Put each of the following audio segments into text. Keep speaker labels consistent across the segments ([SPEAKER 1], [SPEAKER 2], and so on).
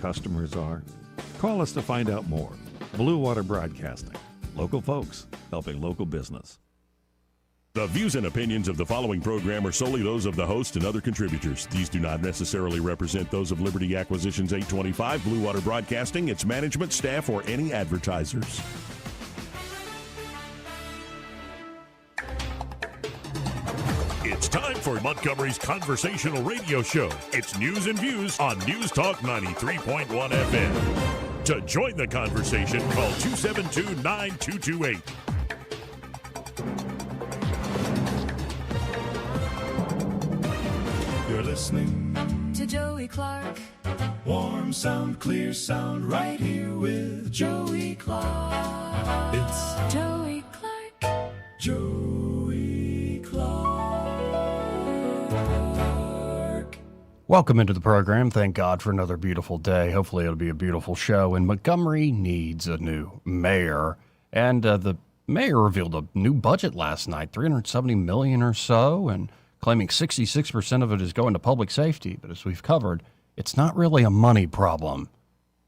[SPEAKER 1] customers are? Call us to find out more. Blue Water Broadcasting. Local folks helping local business.
[SPEAKER 2] The views and opinions of the following program are solely those of the host and other contributors. These do not necessarily represent those of Liberty Acquisitions 825, Blue Water Broadcasting, its management, staff, or any advertisers. It's time for Montgomery's Conversational Radio Show. It's news and views on News Talk 93.1 FM. To join the conversation, call 272-9228.
[SPEAKER 3] You're listening
[SPEAKER 4] to Joey Clark.
[SPEAKER 3] Warm sound, clear sound, right here with Joey Clark. It's
[SPEAKER 4] Joey Clark.
[SPEAKER 3] Joey Clark.
[SPEAKER 5] Welcome into the program. Thank God for another beautiful day. Hopefully it'll be a beautiful show. And Montgomery needs a new mayor. And the mayor revealed a new budget last night, $370 million or so, and claiming 66% of it is going to public safety. But as we've covered, it's not really a money problem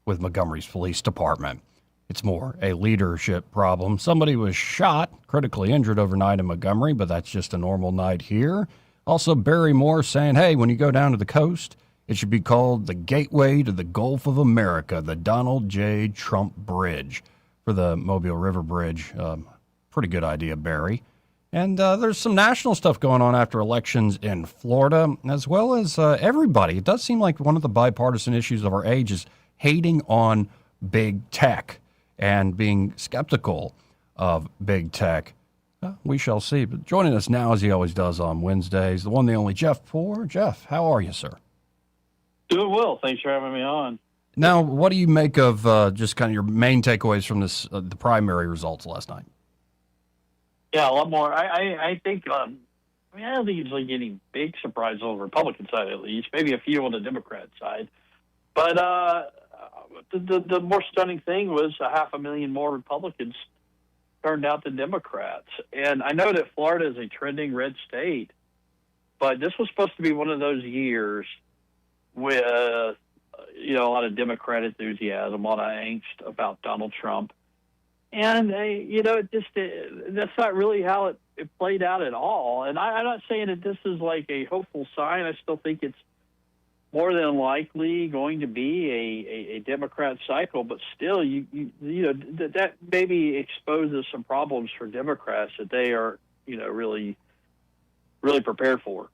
[SPEAKER 5] with Montgomery's police department. It's more a leadership problem. Somebody was shot, critically injured overnight in Montgomery, but that's just a normal night here. Also, Barry Moore saying, hey, when you go down to the coast, it should be called the Gateway to the Gulf of America, the Donald J. Trump Bridge for the Mobile River Bridge. Pretty good idea, Barry. And there's some national stuff going on after elections in Florida, as well as everybody. It does seem like one of the bipartisan issues of our age is hating on big tech and being skeptical of big tech. We shall see. But joining us now, as he always does on Wednesdays, the one, the only Jeff Poor. Jeff, how are you, sir?
[SPEAKER 6] Doing well. Thanks for having me on.
[SPEAKER 5] Now, what do you make of just kind of your main takeaways from this the primary results last night?
[SPEAKER 6] Yeah, a lot more. I think, I don't think it's like any big surprise on the Republican side, at least. Maybe a few on the Democrat side. But the more stunning thing was 500,000 more Republicans turned out than Democrats. And I know that Florida is a trending red state, but this was supposed to be one of those years with, a lot of Democrat enthusiasm, a lot of angst about Donald Trump. And, that's not really how it played out at all. And I'm not saying that this is like a hopeful sign. I still think it's more than likely going to be a Democrat cycle. But still, that maybe exposes some problems for Democrats that they are, really, really prepared for.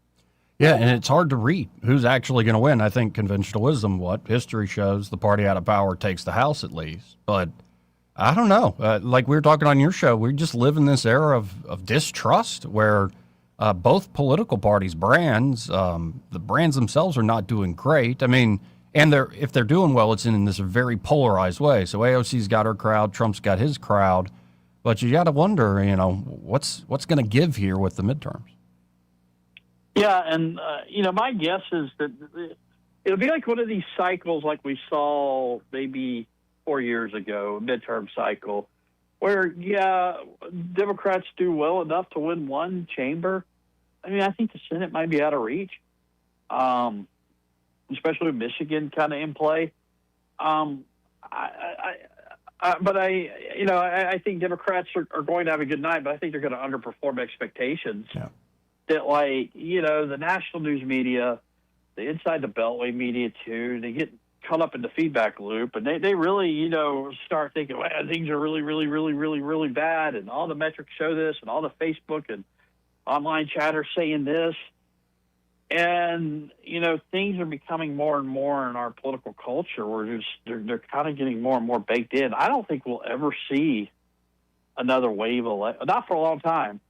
[SPEAKER 5] Yeah, and it's hard to read who's actually going to win. I think conventional wisdom, what history shows, the party out of power takes the House at least. But I don't know. Like we were talking on your show, we just live in this era of distrust where both political parties' brands, the brands themselves are not doing great. I mean, and if they're doing well, it's in this very polarized way. So AOC's got her crowd, Trump's got his crowd. But you got to wonder, what's going to give here with the midterms?
[SPEAKER 6] Yeah, and, my guess is that it'll be like one of these cycles like we saw maybe 4 years ago, midterm cycle, where, Democrats do well enough to win one chamber. I mean, I think the Senate might be out of reach, especially with Michigan kind of in play. But I think Democrats are going to have a good night, but I think they're going to underperform expectations. Yeah. That, the national news media, the inside the Beltway media, too, they get caught up in the feedback loop, and they really, start thinking, well, things are really, really, really, really, really bad, and all the metrics show this, and all the Facebook and online chatter saying this. And, things are becoming more and more in our political culture where they're kind of getting more and more baked in. I don't think we'll ever see another wave not for a long time,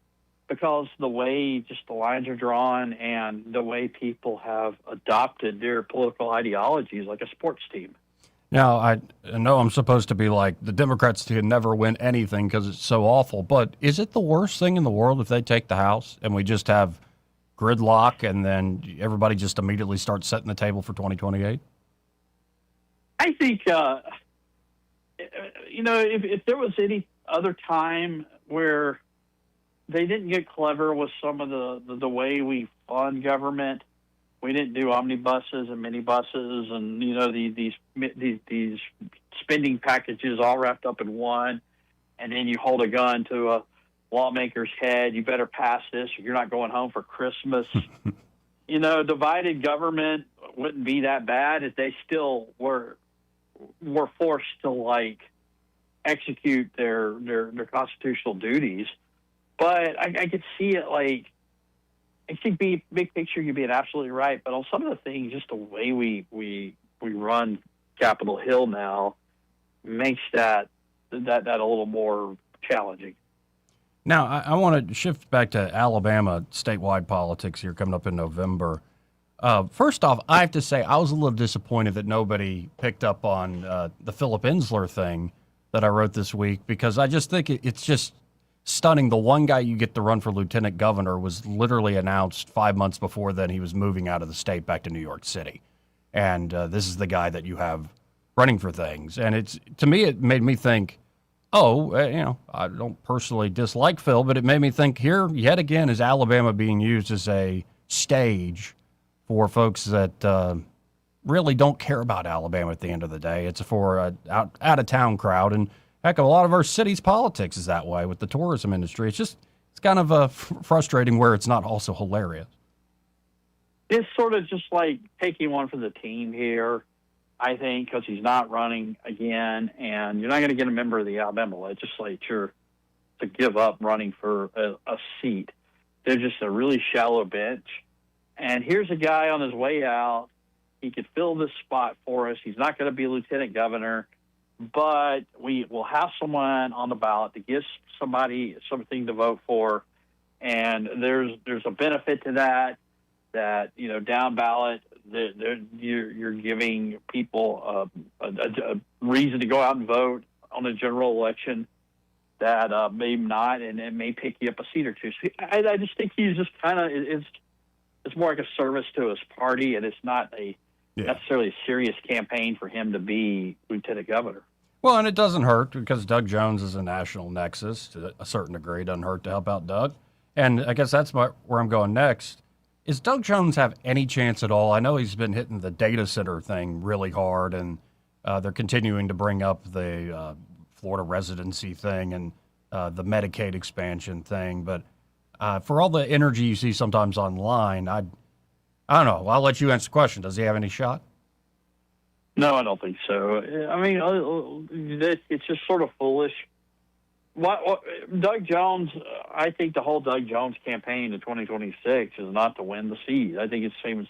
[SPEAKER 6] because the way just the lines are drawn and the way people have adopted their political ideologies like a sports team.
[SPEAKER 5] Now, I know I'm supposed to be like, the Democrats can never win anything because it's so awful, but is it the worst thing in the world if they take the House and we just have gridlock and then everybody just immediately starts setting the table for 2028?
[SPEAKER 6] I think, if there was any other time where they didn't get clever with some of the way we fund government, we didn't do omnibuses and minibuses and, you know, these spending packages all wrapped up in one. And then you hold a gun to a lawmaker's head. You better pass this or you're not going home for Christmas. You know, divided government wouldn't be that bad if they still were forced to, like, execute their constitutional duties. But I could see it, like, I think big picture, you're being absolutely right. But on some of the things, just the way we run Capitol Hill now makes that a little more challenging.
[SPEAKER 5] Now, I want to shift back to Alabama statewide politics here coming up in November. First off, I have to say I was a little disappointed that nobody picked up on the Philip Ensler thing that I wrote this week, because I just think it's just stunning. The one guy you get to run for lieutenant governor was literally announced 5 months before then he was moving out of the state back to New York City. And this is the guy that you have running for things. And to me, it made me think, I don't personally dislike Phil, but it made me think here, yet again, is Alabama being used as a stage for folks that really don't care about Alabama at the end of the day. It's for an out-of-town crowd. And heck, a lot of our city's politics is that way with the tourism industry. It's kind of frustrating where it's not also hilarious.
[SPEAKER 6] It's sort of just like taking one for the team here, I think, because he's not running again, and you're not going to get a member of the Alabama legislature to give up running for a seat. They're just a really shallow bench. And here's a guy on his way out. He could fill this spot for us. He's not going to be lieutenant governor, but we will have someone on the ballot that gives somebody something to vote for. And there's a benefit to that, you know, down ballot, you're giving people a reason to go out and vote on a general election that may not, and it may pick you up a seat or two. So I just think he's just kind of, it's more like a service to his party, and it's not necessarily a serious campaign for him to be lieutenant governor.
[SPEAKER 5] Well, and it doesn't hurt because Doug Jones is a national nexus to a certain degree. It doesn't hurt to help out Doug. And I guess that's where I'm going next. Does Doug Jones have any chance at all? I know he's been hitting the data center thing really hard, and they're continuing to bring up the Florida residency thing and the Medicaid expansion thing. But for all the energy you see sometimes online, I don't know. I'll let you answer the question. Does he have any shot?
[SPEAKER 6] No, I don't think so. I mean, it's just sort of foolish. Doug Jones, I think the whole Doug Jones campaign in 2026 is not to win the seat. I think it seems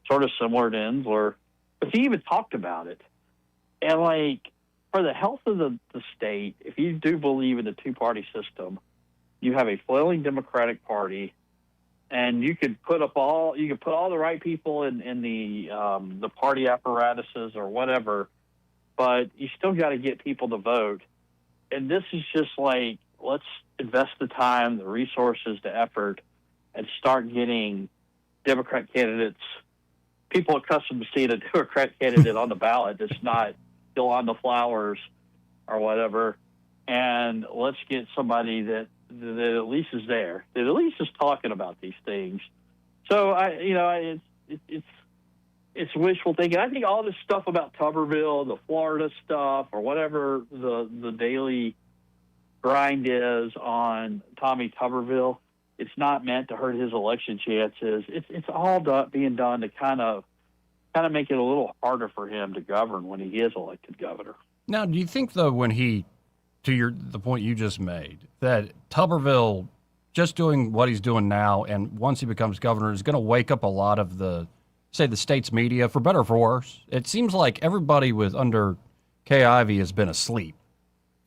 [SPEAKER 6] sort of similar to Ensler, but he even talked about it. And, like, for the health of the state, if you do believe in the two-party system, you have a flailing Democratic Party, and you could put all the right people in the party apparatuses or whatever, but you still got to get people to vote. And this is just like, let's invest the time, the resources, the effort, and start getting Democrat candidates, people accustomed to seeing a Democrat candidate on the ballot that's not still on the flowers or whatever. And let's get somebody that at least is there, that at least is talking about these things. So it's wishful thinking. I think all this stuff about Tuberville, the Florida stuff, or whatever the daily grind is on Tommy Tuberville, it's not meant to hurt his election chances. It's all being done to kind of make it a little harder for him to govern when he is elected governor.
[SPEAKER 5] Now, do you think, though, when the point you just made, that Tuberville just doing what he's doing now, and once he becomes governor, is going to wake up a lot of the state's media, for better or for worse? It seems like everybody under Kay Ivey has been asleep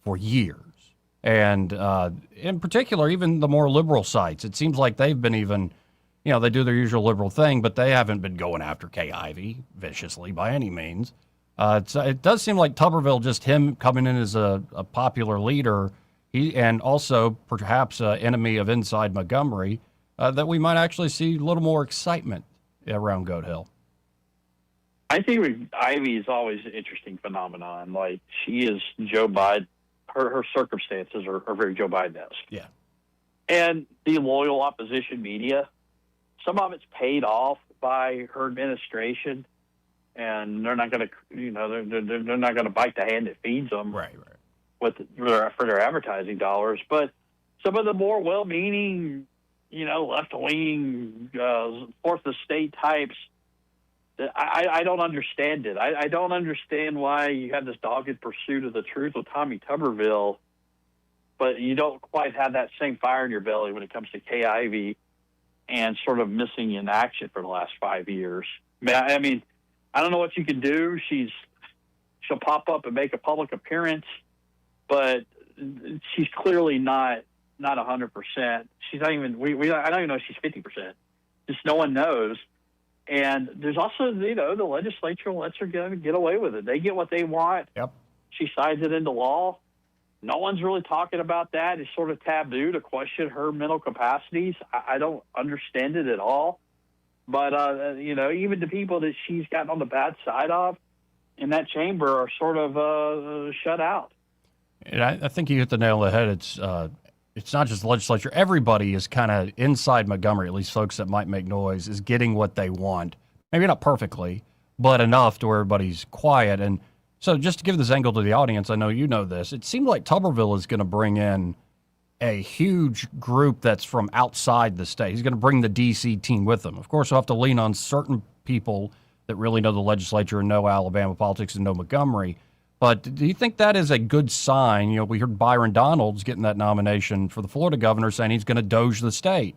[SPEAKER 5] for years. And in particular, even the more liberal sites, it seems like they've been even, they do their usual liberal thing, but they haven't been going after Kay Ivey viciously by any means. It does seem like Tuberville, just him coming in as a popular leader, and also perhaps an enemy of inside Montgomery, that we might actually see a little more excitement around Goat Hill.
[SPEAKER 6] I think Ivy is always an interesting phenomenon. Like, she is Joe Biden. Her circumstances are very Joe Biden-esque.
[SPEAKER 5] Yeah.
[SPEAKER 6] And the loyal opposition media, some of it's paid off by her administration, and they're not going to, they're not going to bite the hand that feeds them,
[SPEAKER 5] Right.
[SPEAKER 6] for their advertising dollars. But some of the more well-meaning, left-wing, fourth estate types, I don't understand it. I don't understand why you have this dogged pursuit of the truth with Tommy Tuberville, but you don't quite have that same fire in your belly when it comes to Kay Ivey and sort of missing in action for the last 5 years. I mean, I don't know what you can do. She'll pop up and make a public appearance, but she's clearly not 100%. She's not even. I don't even know if she's 50%. Just no one knows. And there's also, the legislature lets her get away with it. They get what they want.
[SPEAKER 5] Yep.
[SPEAKER 6] She signs it into law. No one's really talking about that. It's sort of taboo to question her mental capacities. I don't understand it at all. But, even the people that she's gotten on the bad side of in that chamber are sort of shut out.
[SPEAKER 5] And I think you hit the nail on the head. It's not just the legislature. Everybody is kind of inside Montgomery, at least folks that might make noise, is getting what they want. Maybe not perfectly, but enough to where everybody's quiet. And so just to give this angle to the audience, I know you know this, it seemed like Tuberville is going to bring in a huge group that's from outside the state. He's going to bring the D.C. team with him. Of course, we'll have to lean on certain people that really know the legislature and know Alabama politics and know Montgomery. But do you think that is a good sign? We heard Byron Donalds getting that nomination for the Florida governor saying he's going to doge the state,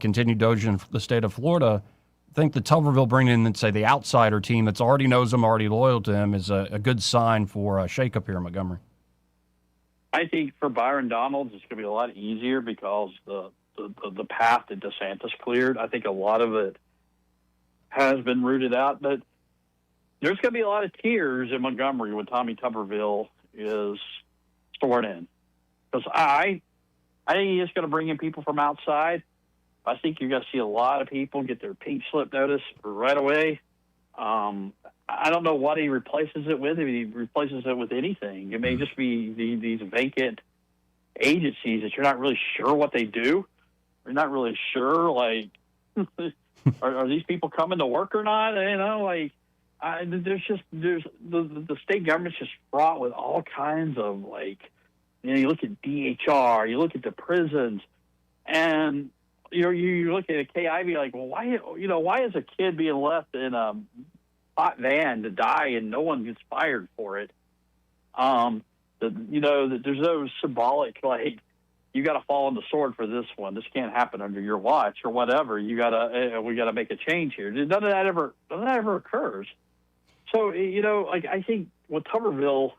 [SPEAKER 5] continue doging the state of Florida. I think the Tuberville bringing in, say, the outsider team that's already knows him, already loyal to him, is a good sign for a shakeup here in Montgomery.
[SPEAKER 6] I think for Byron Donalds, it's going to be a lot easier because the path that DeSantis cleared, I think a lot of it has been rooted out. But there's going to be a lot of tears in Montgomery when Tommy Tuberville is sworn in. Because I think he's going to bring in people from outside. I think you're going to see a lot of people get their pink slip notice right away. I don't know what he replaces it with. If he replaces it with anything, it may just be these vacant agencies that you're not really sure what they do. You're not really sure, like, are these people coming to work or not? There's the state government's just fraught with all kinds of, you look at DHR, you look at the prisons, and you look at Kay Ivey like, well, why is a kid being left in a hot van to die and no one gets fired for it? There's those symbolic, like, you got to fall on the sword for this one. This can't happen under your watch or whatever. We got to make a change here. None of that ever occurs. So, I think with Tuberville,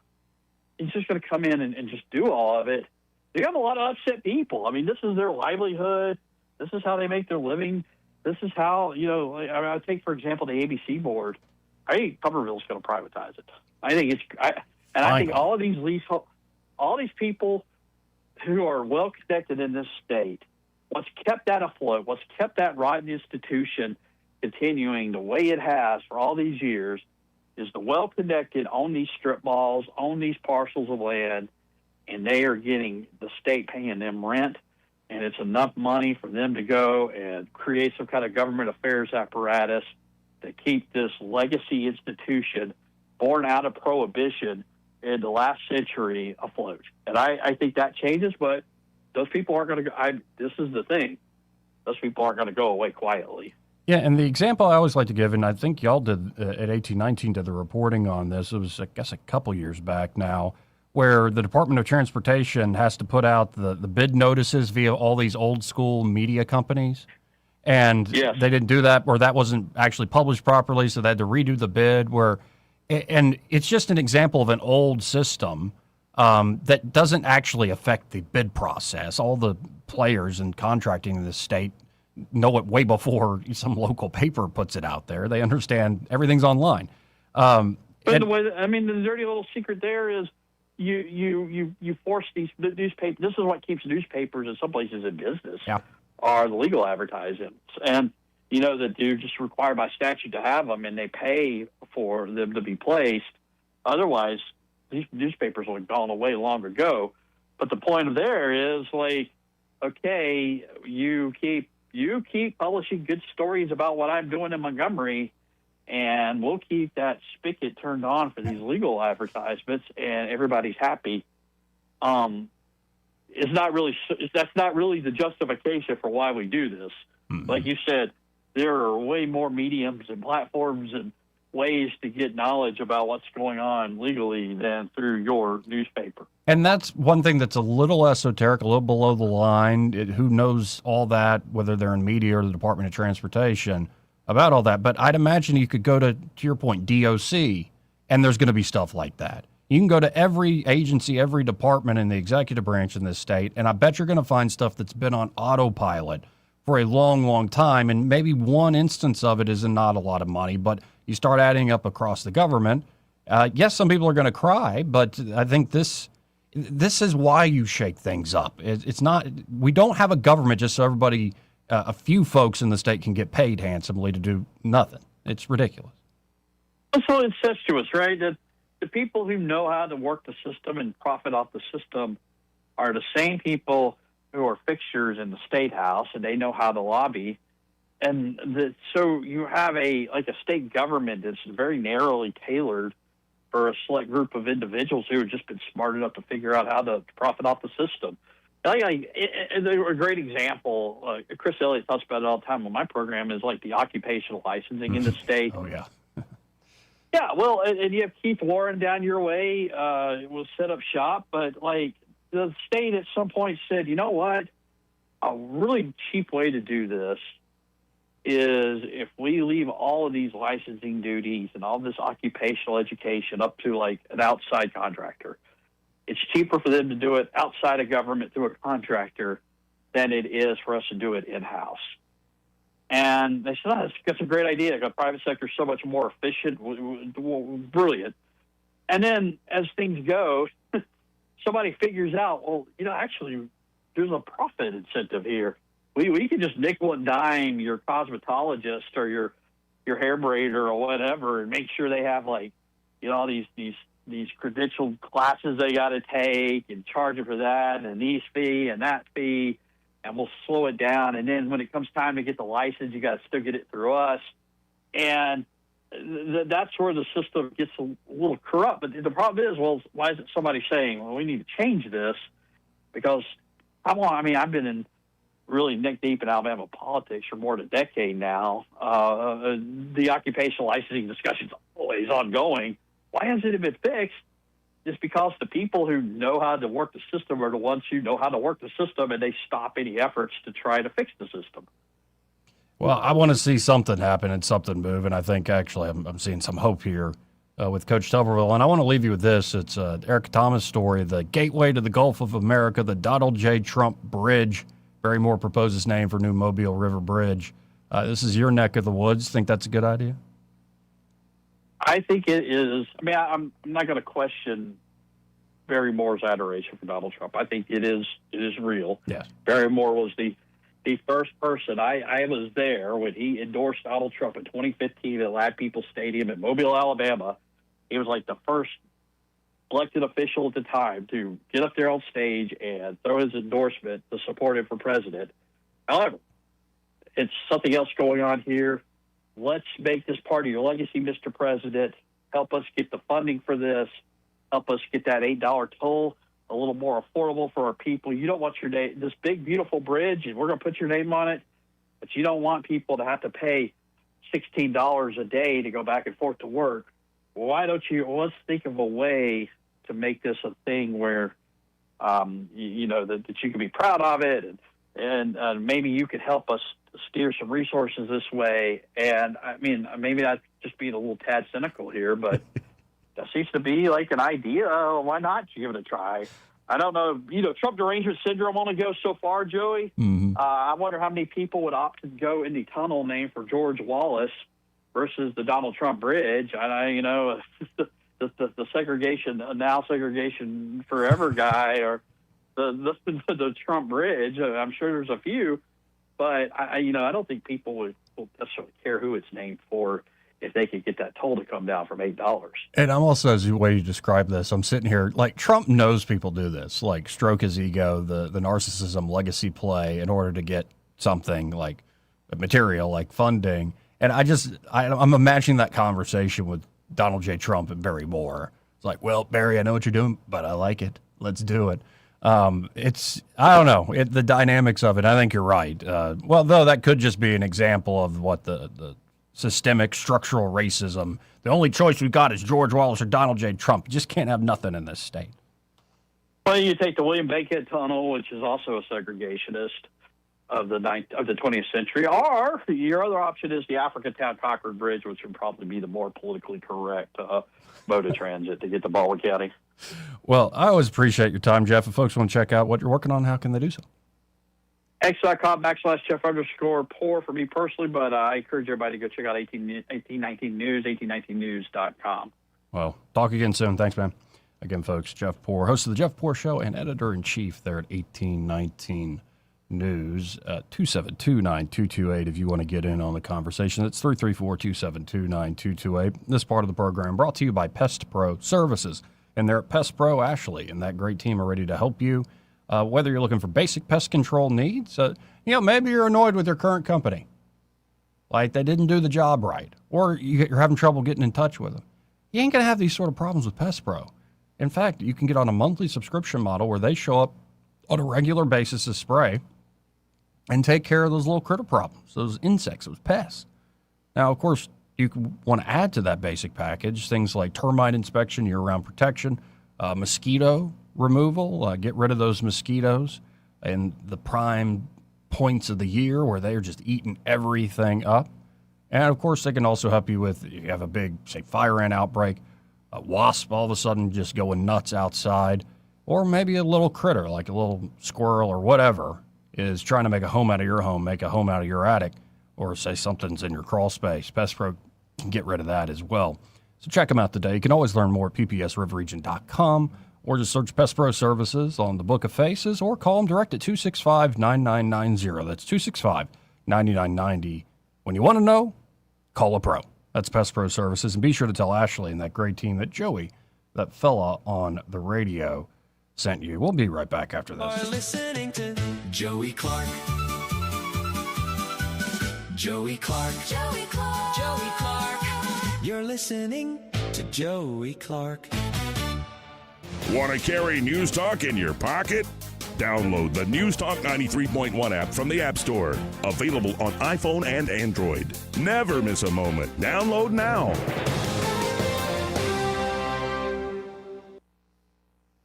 [SPEAKER 6] he's just going to come in and just do all of it. You have a lot of upset people. I mean, this is their livelihood. This is how they make their living. This is how, I take, for example, the ABC board. I think Tuberville's going to privatize it. I think I think all of these people who are well connected in this state, what's kept that afloat, what's kept that rotten institution continuing the way it has for all these years, is the well-connected, own these strip malls, own these parcels of land, and they are getting the state paying them rent, and it's enough money for them to go and create some kind of government affairs apparatus to keep this legacy institution born out of prohibition in the last century afloat. And I think that changes, but those people aren't going to this is the thing. Those people aren't going to go away quietly.
[SPEAKER 5] Yeah, and the example I always like to give, and I think y'all did at 1819 did the reporting on this, it was, I guess, a couple years back now, where the Department of Transportation has to put out the bid notices via all these old school media companies. And
[SPEAKER 6] yes,
[SPEAKER 5] they didn't do that, or that wasn't actually published properly, so they had to redo the bid. And it's just an example of an old system that doesn't actually affect the bid process. All the players in contracting in this state know it way before some local paper puts it out there. They understand everything's online.
[SPEAKER 6] But the dirty little secret there is you force these newspapers. This is what keeps newspapers in some places in business.
[SPEAKER 5] Yeah.
[SPEAKER 6] Are the legal advertisements, and that they're just required by statute to have them, and they pay for them to be placed. Otherwise, these newspapers would have gone away long ago. But the point of there is, okay, you keep you keep publishing good stories about what I'm doing in Montgomery, and we'll keep that spigot turned on for these legal advertisements, and everybody's happy. That's not really the justification for why we do this.
[SPEAKER 5] Mm-hmm.
[SPEAKER 6] Like you said, there are way more mediums and platforms and ways to get knowledge about what's going on legally than through your newspaper.
[SPEAKER 5] And that's one thing that's a little esoteric, a little below the line. Who knows all that, whether they're in media or the Department of Transportation, about all that. But I'd imagine you could go to your point, DOC, and there's going to be stuff like that. You can go to every agency, every department in the executive branch in this state, and I bet you're going to find stuff that's been on autopilot for a long, long time. And maybe one instance of it is not a lot of money, but you start adding up across the government. Yes, some people are going to cry, but I think this is why you shake things up. It's not, we don't have a government just so everybody, a few folks in the state can get paid handsomely to do nothing. It's ridiculous.
[SPEAKER 6] It's so incestuous, right? That the people who know how to work the system and profit off the system are the same people who are fixtures in the state house, and they know how to lobby. And so you have a state government that's very narrowly tailored for a select group of individuals who have just been smart enough to figure out how to profit off the system. They were a great example. Chris Elliott talks about it all the time on my program, is like the occupational licensing in the state.
[SPEAKER 5] Oh, yeah.
[SPEAKER 6] Yeah, well, and you have Keith Warren down your way. Will set up shop, but like the state at some point said, you know what? A really cheap way to do this is if we leave all of these licensing duties and all this occupational education up to like an outside contractor. It's cheaper for them to do it outside of government through a contractor than it is for us to do it in-house. And they said, that's a great idea. The private sector is so much more efficient, brilliant. And then as things go, somebody figures out, well, actually, there's a profit incentive here. We can just nickel and dime your cosmetologist or your hair braider or whatever and make sure they have these credentialed classes they got to take and charge them for that and these fee and that fee, and we'll slow it down. And then when it comes time to get the license, you got to still get it through us. And that's where the system gets a little corrupt. But the problem is, well, why isn't somebody saying, well, we need to change this? Because I've been in really neck deep in Alabama politics for more than a decade now. The occupational licensing discussion is always ongoing. Why hasn't it been fixed? Just because the people who know how to work the system are the ones who know how to work the system, and they stop any efforts to try to fix the system.
[SPEAKER 5] Well, I want to see something happen and something move, and I think actually I'm seeing some hope here with Coach Tuberville. And I want to leave you with this. It's Eric Thomas' story, the gateway to the Gulf of America, the Donald J. Trump Bridge. Barrymore proposes name for new Mobile River Bridge. This is your neck of the woods. Think that's a good idea?
[SPEAKER 6] I think it is. I'm not going to question Barrymore's adoration for Donald Trump. I think it is real.
[SPEAKER 5] Yes.
[SPEAKER 6] Barrymore was the first person. I was there when he endorsed Donald Trump in 2015 at Lad People Stadium in Mobile, Alabama. He was like the first elected official at the time to get up there on stage and throw his endorsement to support him for president. However, it's something else going on here. Let's make this part of your legacy, Mr. President. Help us get the funding for this. Help us get that $8 toll a little more affordable for our people. You don't want this big, beautiful bridge, and we're going to put your name on it, but you don't want people to have to pay $16 a day to go back and forth to work. Why don't you? Well, let's think of a way to make this a thing where, that you can be proud of it, and maybe you could help us steer some resources this way. And maybe that's just being a little tad cynical here, but that seems to be like an idea. Why not give it a try? I don't know. Trump derangement syndrome only goes so far, Joey.
[SPEAKER 5] Mm-hmm.
[SPEAKER 6] I wonder how many people would opt to go in the tunnel named for George Wallace versus the Donald Trump Bridge. The segregation forever guy, or the Trump Bridge. I'm sure there's a few, but I don't think people will necessarily care who it's named for if they could get that toll to come down from $8.
[SPEAKER 5] And I'm also, as the way you describe this, I'm sitting here like Trump knows people do this, like stroke his ego, the narcissism legacy play in order to get something like material, like funding. And I'm imagining that conversation with Donald J. Trump and Barry Moore. It's like, well, Barry, I know what you're doing, but I like it. Let's do it. I don't know, the dynamics of it. I think you're right. Well, though that could just be an example of what the systemic structural racism. The only choice we've got is George Wallace or Donald J. Trump. You just can't have nothing in this state.
[SPEAKER 6] Well, you take the William Bankhead Tunnel, which is also a segregationist of the 20th century, or your other option is the Africatown-Concord Bridge, which would probably be the more politically correct mode of transit to get to Baldwin County.
[SPEAKER 5] Well, I always appreciate your time, Jeff. If folks want to check out what you're working on, how can they do so?
[SPEAKER 6] X.com/Jeff_Poor for me personally, but I encourage everybody to go check out 1819 News, 1819news.com.
[SPEAKER 5] Well, talk again soon. Thanks, man. Again, folks, Jeff Poor, host of The Jeff Poor Show and editor-in-chief there at 1819 News, 272-9228 if you want to get in on the conversation. It's 334-272-9228. This part of the program brought to you by Pest Pro Services. And they're at Pest Pro Ashley, and that great team are ready to help you. Whether you're looking for basic pest control needs, maybe you're annoyed with your current company. Like they didn't do the job right, or you're having trouble getting in touch with them. You ain't going to have these sort of problems with Pest Pro. In fact, you can get on a monthly subscription model where they show up on a regular basis to spray and take care of those little critter problems, those insects, those pests. Now, of course, you want to add to that basic package things like termite inspection, year-round protection, mosquito removal, get rid of those mosquitoes in the prime points of the year where they're just eating everything up. And, of course, they can also help you with, you have a big, say, fire ant outbreak, a wasp all of a sudden just going nuts outside, or maybe a little critter like a little squirrel or whatever is trying to make a home out of your home, make a home out of your attic, or say something's in your crawl space. Pest Pro can get rid of that as well. So check them out today. You can always learn more at ppsriverregion.com or just search Pest Pro Services on the Book of Faces or call them direct at 265-9990. That's 265-9990. When you want to know, call a pro. That's Pest Pro Services. And be sure to tell Ashley and that great team that Joey, that fella on the radio, sent you. We'll be right back after this.
[SPEAKER 3] Are listening to Joey Clark. Joey Clark. Joey Clark. Joey Clark. You're listening to Joey Clark.
[SPEAKER 2] Want to carry News Talk in your pocket? Download the News Talk 93.1 app from the App Store. Available on iPhone and Android. Never miss a moment. Download now.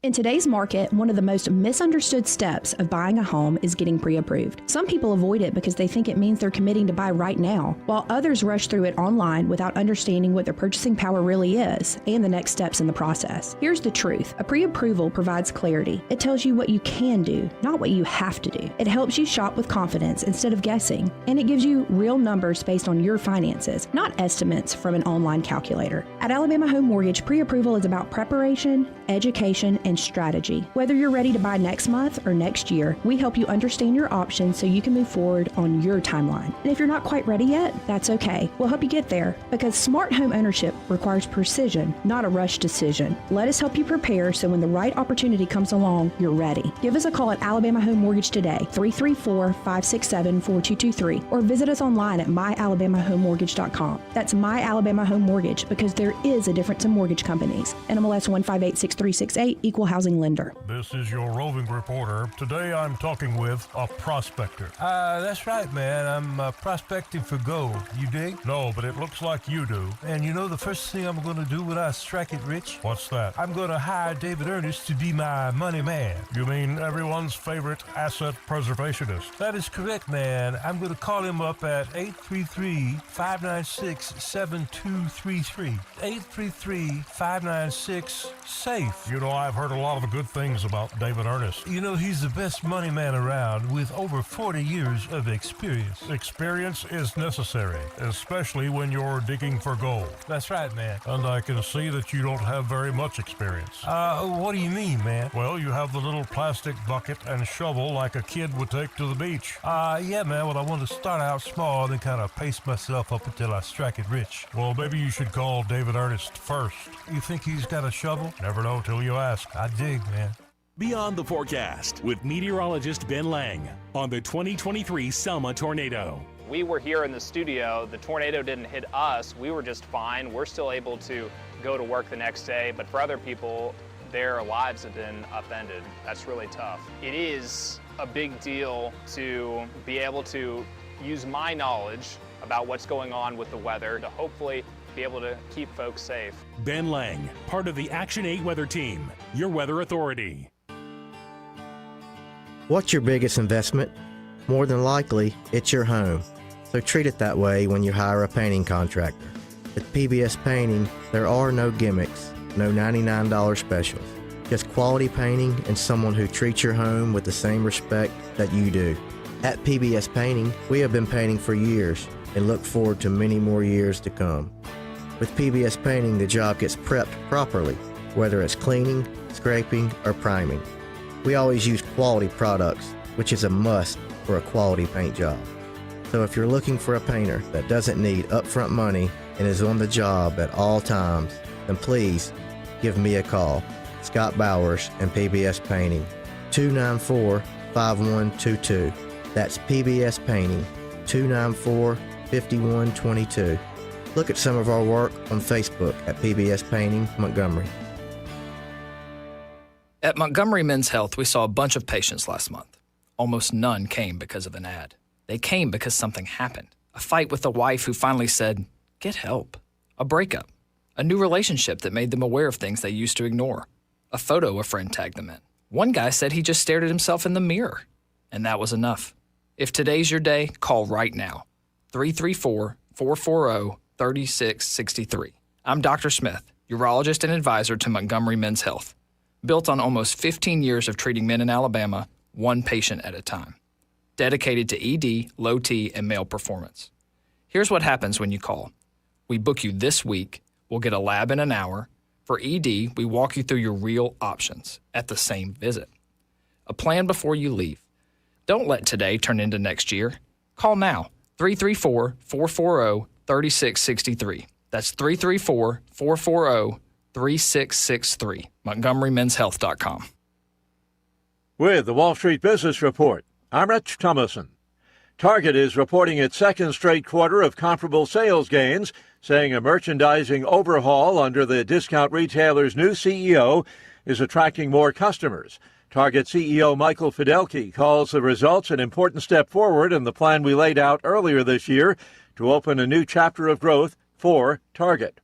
[SPEAKER 7] In today's market, one of the most misunderstood steps of buying a home is getting pre-approved. Some people avoid it because they think it means they're committing to buy right now, while others rush through it online without understanding what their purchasing power really is and the next steps in the process. Here's the truth. A pre-approval provides clarity. It tells you what you can do, not what you have to do. It helps you shop with confidence instead of guessing, and it gives you real numbers based on your finances, not estimates from an online calculator. At Alabama Home Mortgage, pre-approval is about preparation, education, and strategy. Whether you're ready to buy next month or next year, we help you understand your options so you can move forward on your timeline. And if you're not quite ready yet, that's okay. We'll help you get there because smart home ownership requires precision, not a rush decision. Let us help you prepare so when the right opportunity comes along, you're ready. Give us a call at Alabama Home Mortgage today, 334-567-4223, or visit us online at myalabamahomemortgage.com. That's My Alabama Home Mortgage because there is a difference in mortgage companies. NMLS 1586368, Equal Housing Lender.
[SPEAKER 8] This is your roving reporter. Today I'm talking with a prospector. That's right, man. I'm prospecting for gold. You dig? No, but it looks like you do. And you know the first thing I'm going to do when I strike it rich? What's that? I'm going to hire David Ernest to be my money man. You mean everyone's favorite asset preservationist? That is correct, man. I'm going to call him up at 833-596-7233. 833-596-SAFE. You know, I've heard a lot of good things about David Ernest. You know, he's the best money man around with over 40 years of experience. Experience is necessary, especially when you're digging for gold. That's right, man. And I can see that you don't have very much experience. What do you mean, man? Well, you have the little plastic bucket and shovel like a kid would take to the beach. Yeah, man, well, I want to start out small and kind of pace myself up until I strike it rich. Well, maybe you should call David Ernest first. You think he's got a shovel? Never know till you ask. I dig, man.
[SPEAKER 9] Beyond the Forecast with meteorologist Ben Lang on the 2023 Selma tornado.
[SPEAKER 10] We were here in the studio. The tornado didn't hit us. We were just fine. We're still able to go to work the next day, but for other people, their lives have been upended. That's really tough. It is a big deal to be able to use my knowledge about what's going on with the weather to hopefully be able to keep folks safe.
[SPEAKER 9] Ben Lang, part of the Action 8 weather team, your weather authority.
[SPEAKER 11] What's your biggest investment? More than likely, it's your home. So treat it that way when you hire a painting contractor. With PBS Painting, there are no gimmicks, no $99 specials. Just quality painting and someone who treats your home with the same respect that you do. At PBS Painting, we have been painting for years and look forward to many more years to come. With PBS Painting, the job gets prepped properly, whether it's cleaning, scraping, or priming. We always use quality products, which is a must for a quality paint job. So if you're looking for a painter that doesn't need upfront money and is on the job at all times, then please give me a call. Scott Bowers and PBS Painting, 294-5122. That's PBS Painting, 294-5122. Look at some of our work on Facebook at PBS Painting Montgomery.
[SPEAKER 12] At Montgomery Men's Health, we saw a bunch of patients last month. Almost none came because of an ad. They came because something happened. A fight with a wife who finally said, "Get help." A breakup. A new relationship that made them aware of things they used to ignore. A photo a friend tagged them in. One guy said he just stared at himself in the mirror. And that was enough. If today's your day, call right now. 334-440-3663. I'm Dr. Smith, urologist and advisor to Montgomery Men's Health. Built on almost 15 years of treating men in Alabama, one patient at a time. Dedicated to ED, low T, and male performance. Here's what happens when you call. We book you this week. We'll get a lab in an hour. For ED, we walk you through your real options at the same visit. A plan before you leave. Don't let today turn into next year. Call now. 334-440-3663. That's 334-440-3663. MontgomeryMen'sHealth.com.
[SPEAKER 13] With the Wall Street Business Report, I'm Rich Thomason. Target is reporting its second straight quarter of comparable sales gains, saying a merchandising overhaul under the discount retailer's new CEO is attracting more customers. Target CEO Michael Fidelki calls the results an important step forward in the plan we laid out earlier this year to open a new chapter of growth for Target.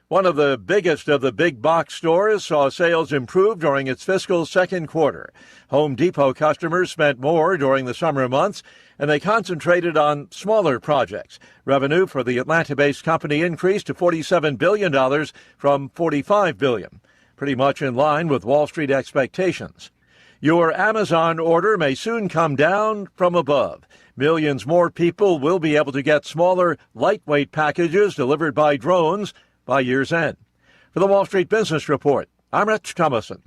[SPEAKER 13] One of the biggest of the big box stores saw sales improve during its fiscal second quarter. Home Depot customers spent more during the summer months, and they concentrated on smaller projects. Revenue for the Atlanta-based company increased to $47 billion from $45 billion, pretty much in line with Wall Street expectations. Your Amazon order may soon come down from above. Millions more people will be able to get smaller, lightweight packages delivered by drones by year's end. For the Wall Street Business Report, I'm Rich Thomason.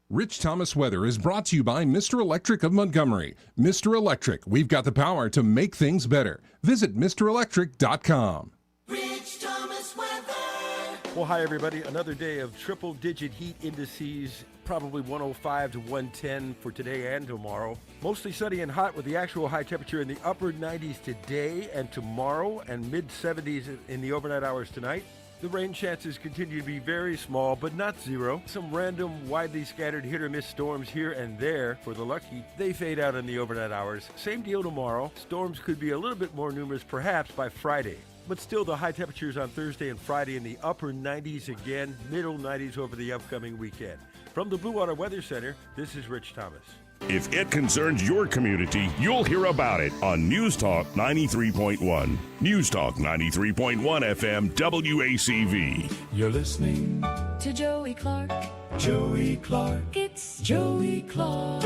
[SPEAKER 14] Rich Thomas Weather is brought to you by Mr. Electric of Montgomery. Mr. Electric, we've got the power to make things better. Visit MrElectric.com.
[SPEAKER 3] Rich Thomas weather.
[SPEAKER 15] Well, hi, everybody. Another day of triple-digit heat indices, probably 105 to 110 for today and tomorrow. Mostly sunny and hot with the actual high temperature in the upper 90s today and tomorrow and mid-70s in the overnight hours tonight. The rain chances continue to be very small, but not zero. Some random, widely scattered hit-or-miss storms here and there for the lucky. They fade out in the overnight hours. Same deal tomorrow. Storms could be a little bit more numerous perhaps by Friday. But still, the high temperatures on Thursday and Friday in the upper 90s again, middle 90s over the upcoming weekend. From the Blue Water Weather Center, this is Rich Thomas.
[SPEAKER 2] If it concerns your community, you'll hear about it on News Talk 93.1. News Talk 93.1 FM WACV.
[SPEAKER 3] You're listening
[SPEAKER 4] To Joey Clark.
[SPEAKER 3] Joey Clark.
[SPEAKER 4] It's Joey Clark.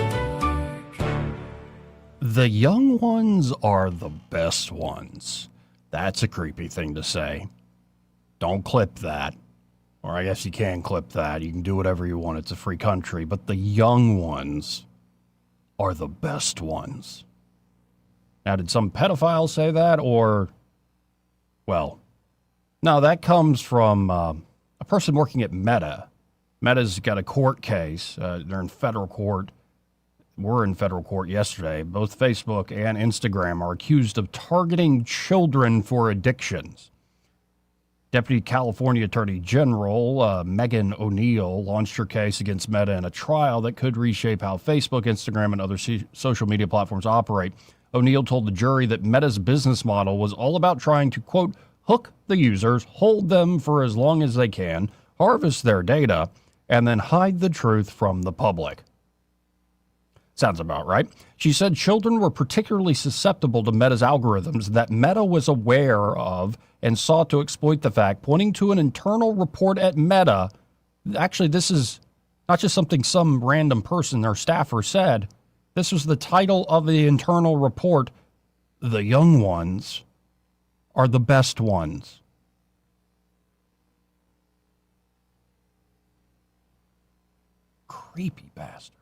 [SPEAKER 5] The young ones are the best ones. That's a creepy thing to say. Don't clip that. Or I guess you can clip that. You can do whatever you want. It's a free country. But the young ones are the best ones. Now, did some pedophile say that? Or, well, no, that comes from a person working at Meta Meta's got a court case. They're in federal court. Were in federal court yesterday. Both Facebook and Instagram are accused of targeting children for addictions. Deputy California Attorney General Megan O'Neill launched her case against Meta in a trial that could reshape how Facebook, Instagram, and other social media platforms operate. O'Neill told the jury that Meta's business model was all about trying to, quote, hook the users, hold them for as long as they can, harvest their data, and then hide the truth from the public. Sounds about right. She said children were particularly susceptible to Meta's algorithms that Meta was aware of and sought to exploit the fact, pointing to an internal report at Meta. Actually, this is not just something some random person or staffer said. This was the title of the internal report. The young ones are the best ones. Creepy bastard.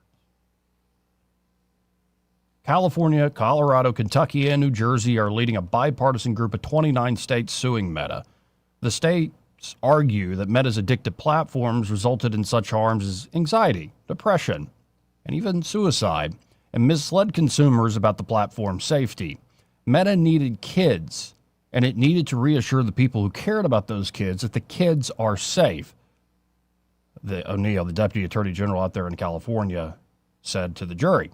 [SPEAKER 5] California, Colorado, Kentucky, and New Jersey are leading a bipartisan group of 29 states suing Meta. The states argue that Meta's addictive platforms resulted in such harms as anxiety, depression, and even suicide, and misled consumers about the platform's safety. Meta needed kids, and it needed to reassure the people who cared about those kids that the kids are safe. O'Neill, the Deputy Attorney General out there in California, said to the jury.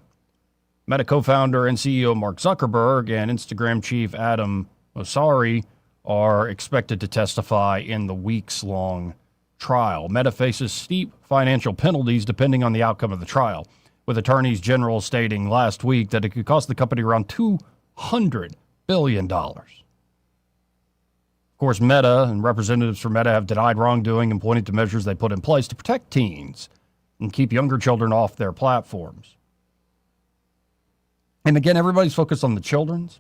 [SPEAKER 5] Meta co-founder and CEO Mark Zuckerberg and Instagram chief Adam Mosseri are expected to testify in the weeks-long trial. Meta faces steep financial penalties depending on the outcome of the trial, with attorneys general stating last week that it could cost the company around $200 billion. Of course, Meta and representatives from Meta have denied wrongdoing and pointed to measures they put in place to protect teens and keep younger children off their platforms. And again, everybody's focused on the children's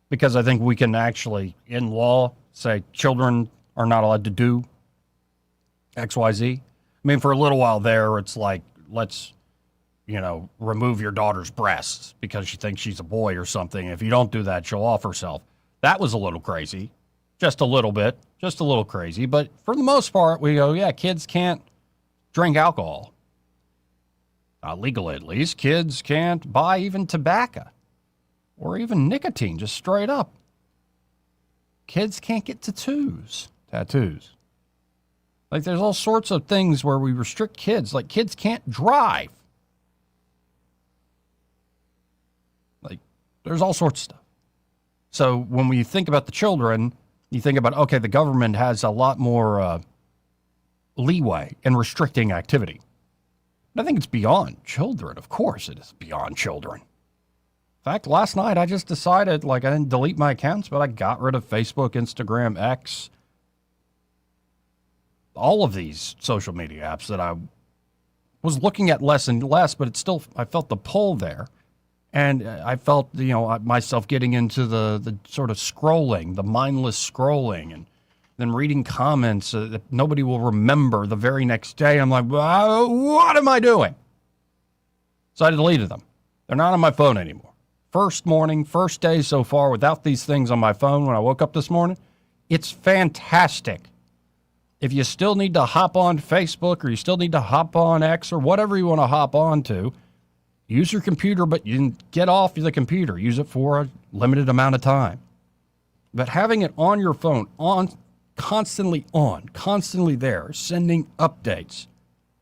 [SPEAKER 5] because I think we can actually, in law, say children are not allowed to do X, Y, Z. I mean, for a little while there, it's like, let's, remove your daughter's breasts because she thinks she's a boy or something. If you don't do that, she'll off herself. That was a little crazy. Just a little bit. Just a little crazy. But for the most part, we go, yeah, kids can't drink alcohol. Not legally, at least. Kids can't buy even tobacco or even nicotine, just straight up. Kids can't get tattoos. Like, there's all sorts of things where we restrict kids. Like, kids can't drive. Like, there's all sorts of stuff. So when we think about the children, you think about, okay, the government has a lot more leeway in restricting activity. I think it's beyond children. Of course it is beyond children. In fact, last night I just decided, I didn't delete my accounts, but I got rid of Facebook, Instagram, X, all of these social media apps that I was looking at less and less, but it's still, I felt the pull there. And I felt, myself getting into the sort of scrolling, the mindless scrolling, and then reading comments that nobody will remember the very next day. I'm like, what am I doing? So I deleted them. They're not on my phone anymore. First day so far without these things on my phone when I woke up this morning. It's fantastic. If you still need to hop on Facebook or you still need to hop on X or whatever you want to hop on to, use your computer, but you can get off the computer. Use it for a limited amount of time. But having it on your phone, constantly there, sending updates,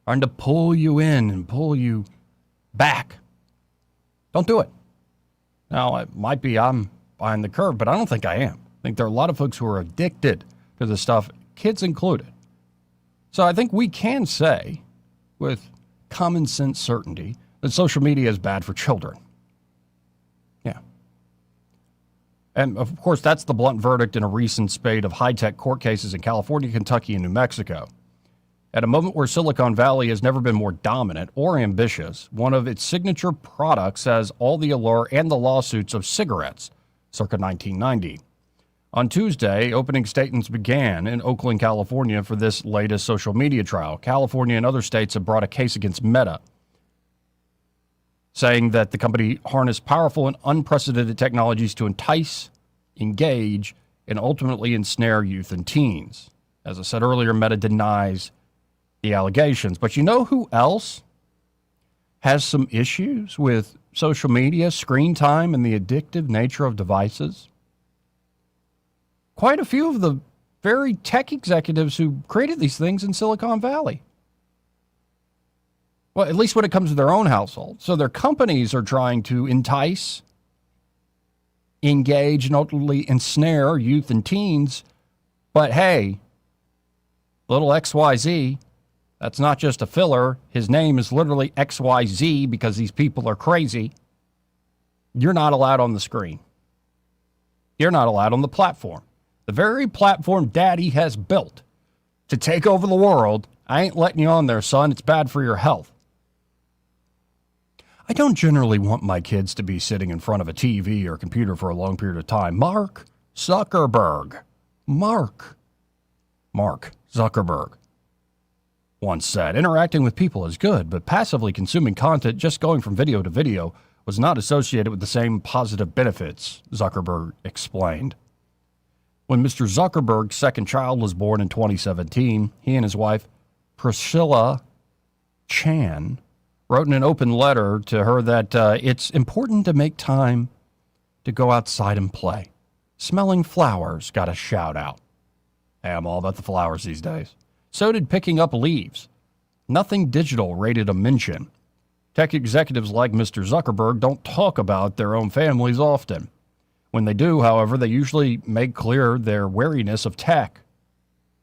[SPEAKER 5] trying to pull you in and pull you back. Don't do it. Now, it might be I'm behind the curve, but I don't think I am. I think there are a lot of folks who are addicted to this stuff, kids included. So I think we can say with common sense certainty that social media is bad for children. Yeah. And, of course, that's the blunt verdict in a recent spate of high-tech court cases in California, Kentucky, and New Mexico. At a moment where Silicon Valley has never been more dominant or ambitious, one of its signature products has all the allure and the lawsuits of cigarettes, circa 1990. On Tuesday, opening statements began in Oakland, California for this latest social media trial. California and other states have brought a case against Meta, saying that the company harnessed powerful and unprecedented technologies to entice, engage, and ultimately ensnare youth and teens. As I said earlier, Meta denies the allegations. But you know who else has some issues with social media, screen time, and the addictive nature of devices? Quite a few of the very tech executives who created these things in Silicon Valley. Well, at least when it comes to their own household. So their companies are trying to entice, engage, and ultimately ensnare youth and teens. But hey, little XYZ, that's not just a filler. His name is literally XYZ because these people are crazy. You're not allowed on the screen. You're not allowed on the platform. The very platform Daddy has built to take over the world, I ain't letting you on there, son. It's bad for your health. I don't generally want my kids to be sitting in front of a TV or computer for a long period of time. Mark Zuckerberg once said, interacting with people is good, but passively consuming content, just going from video to video, was not associated with the same positive benefits, Zuckerberg explained. When Mr. Zuckerberg's second child was born in 2017, he and his wife, Priscilla Chan, wrote in an open letter to her that it's important to make time to go outside and play. Smelling flowers got a shout out. Hey, I'm all about the flowers these days. So did picking up leaves. Nothing digital rated a mention. Tech executives like Mr. Zuckerberg don't talk about their own families often. When they do, however, they usually make clear their wariness of tech.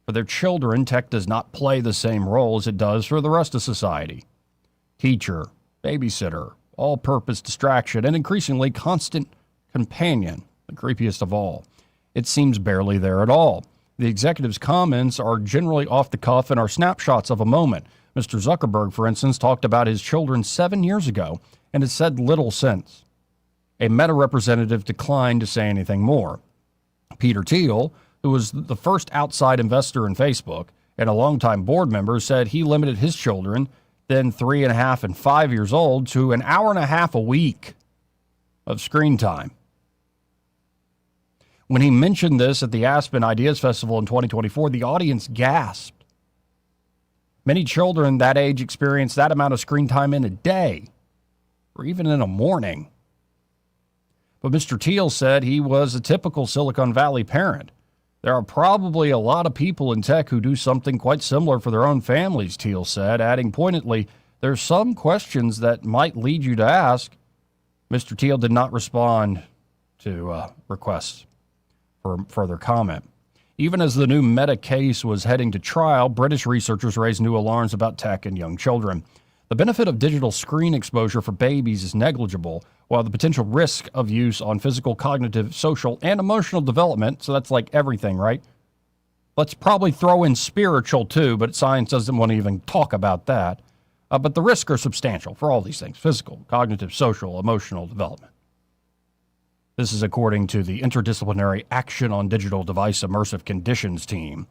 [SPEAKER 5] For their children, tech does not play the same role as it does for the rest of society. Teacher, babysitter, all-purpose distraction, and increasingly constant companion, the creepiest of all. It seems barely there at all. The executive's comments are generally off the cuff and are snapshots of a moment. Mr. Zuckerberg, for instance, talked about his children 7 years ago and has said little since. A Meta representative declined to say anything more. Peter Thiel, who was the first outside investor in Facebook and a longtime board member, said he limited his children, then 3.5 and 5 years old, to an hour and a half a week of screen time. When he mentioned this at the Aspen Ideas Festival in 2024, the audience gasped. Many children that age experience that amount of screen time in a day, or even in a morning. But Mr. Thiel said he was a typical Silicon Valley parent. There are probably a lot of people in tech who do something quite similar for their own families, Thiel said, adding pointedly, there's some questions that might lead you to ask. Mr. Thiel did not respond to requests for further comment. Even as the new Meta case was heading to trial, British researchers raised new alarms about tech and young children. The benefit of digital screen exposure for babies is negligible, while the potential risk of use on physical, cognitive, social, and emotional development, so that's like everything, right? Let's probably throw in spiritual too, but science doesn't want to even talk about that. But the risks are substantial for all these things: physical, cognitive, social, emotional development. This is according to the Interdisciplinary Action on Digital Device Immersive Conditions team.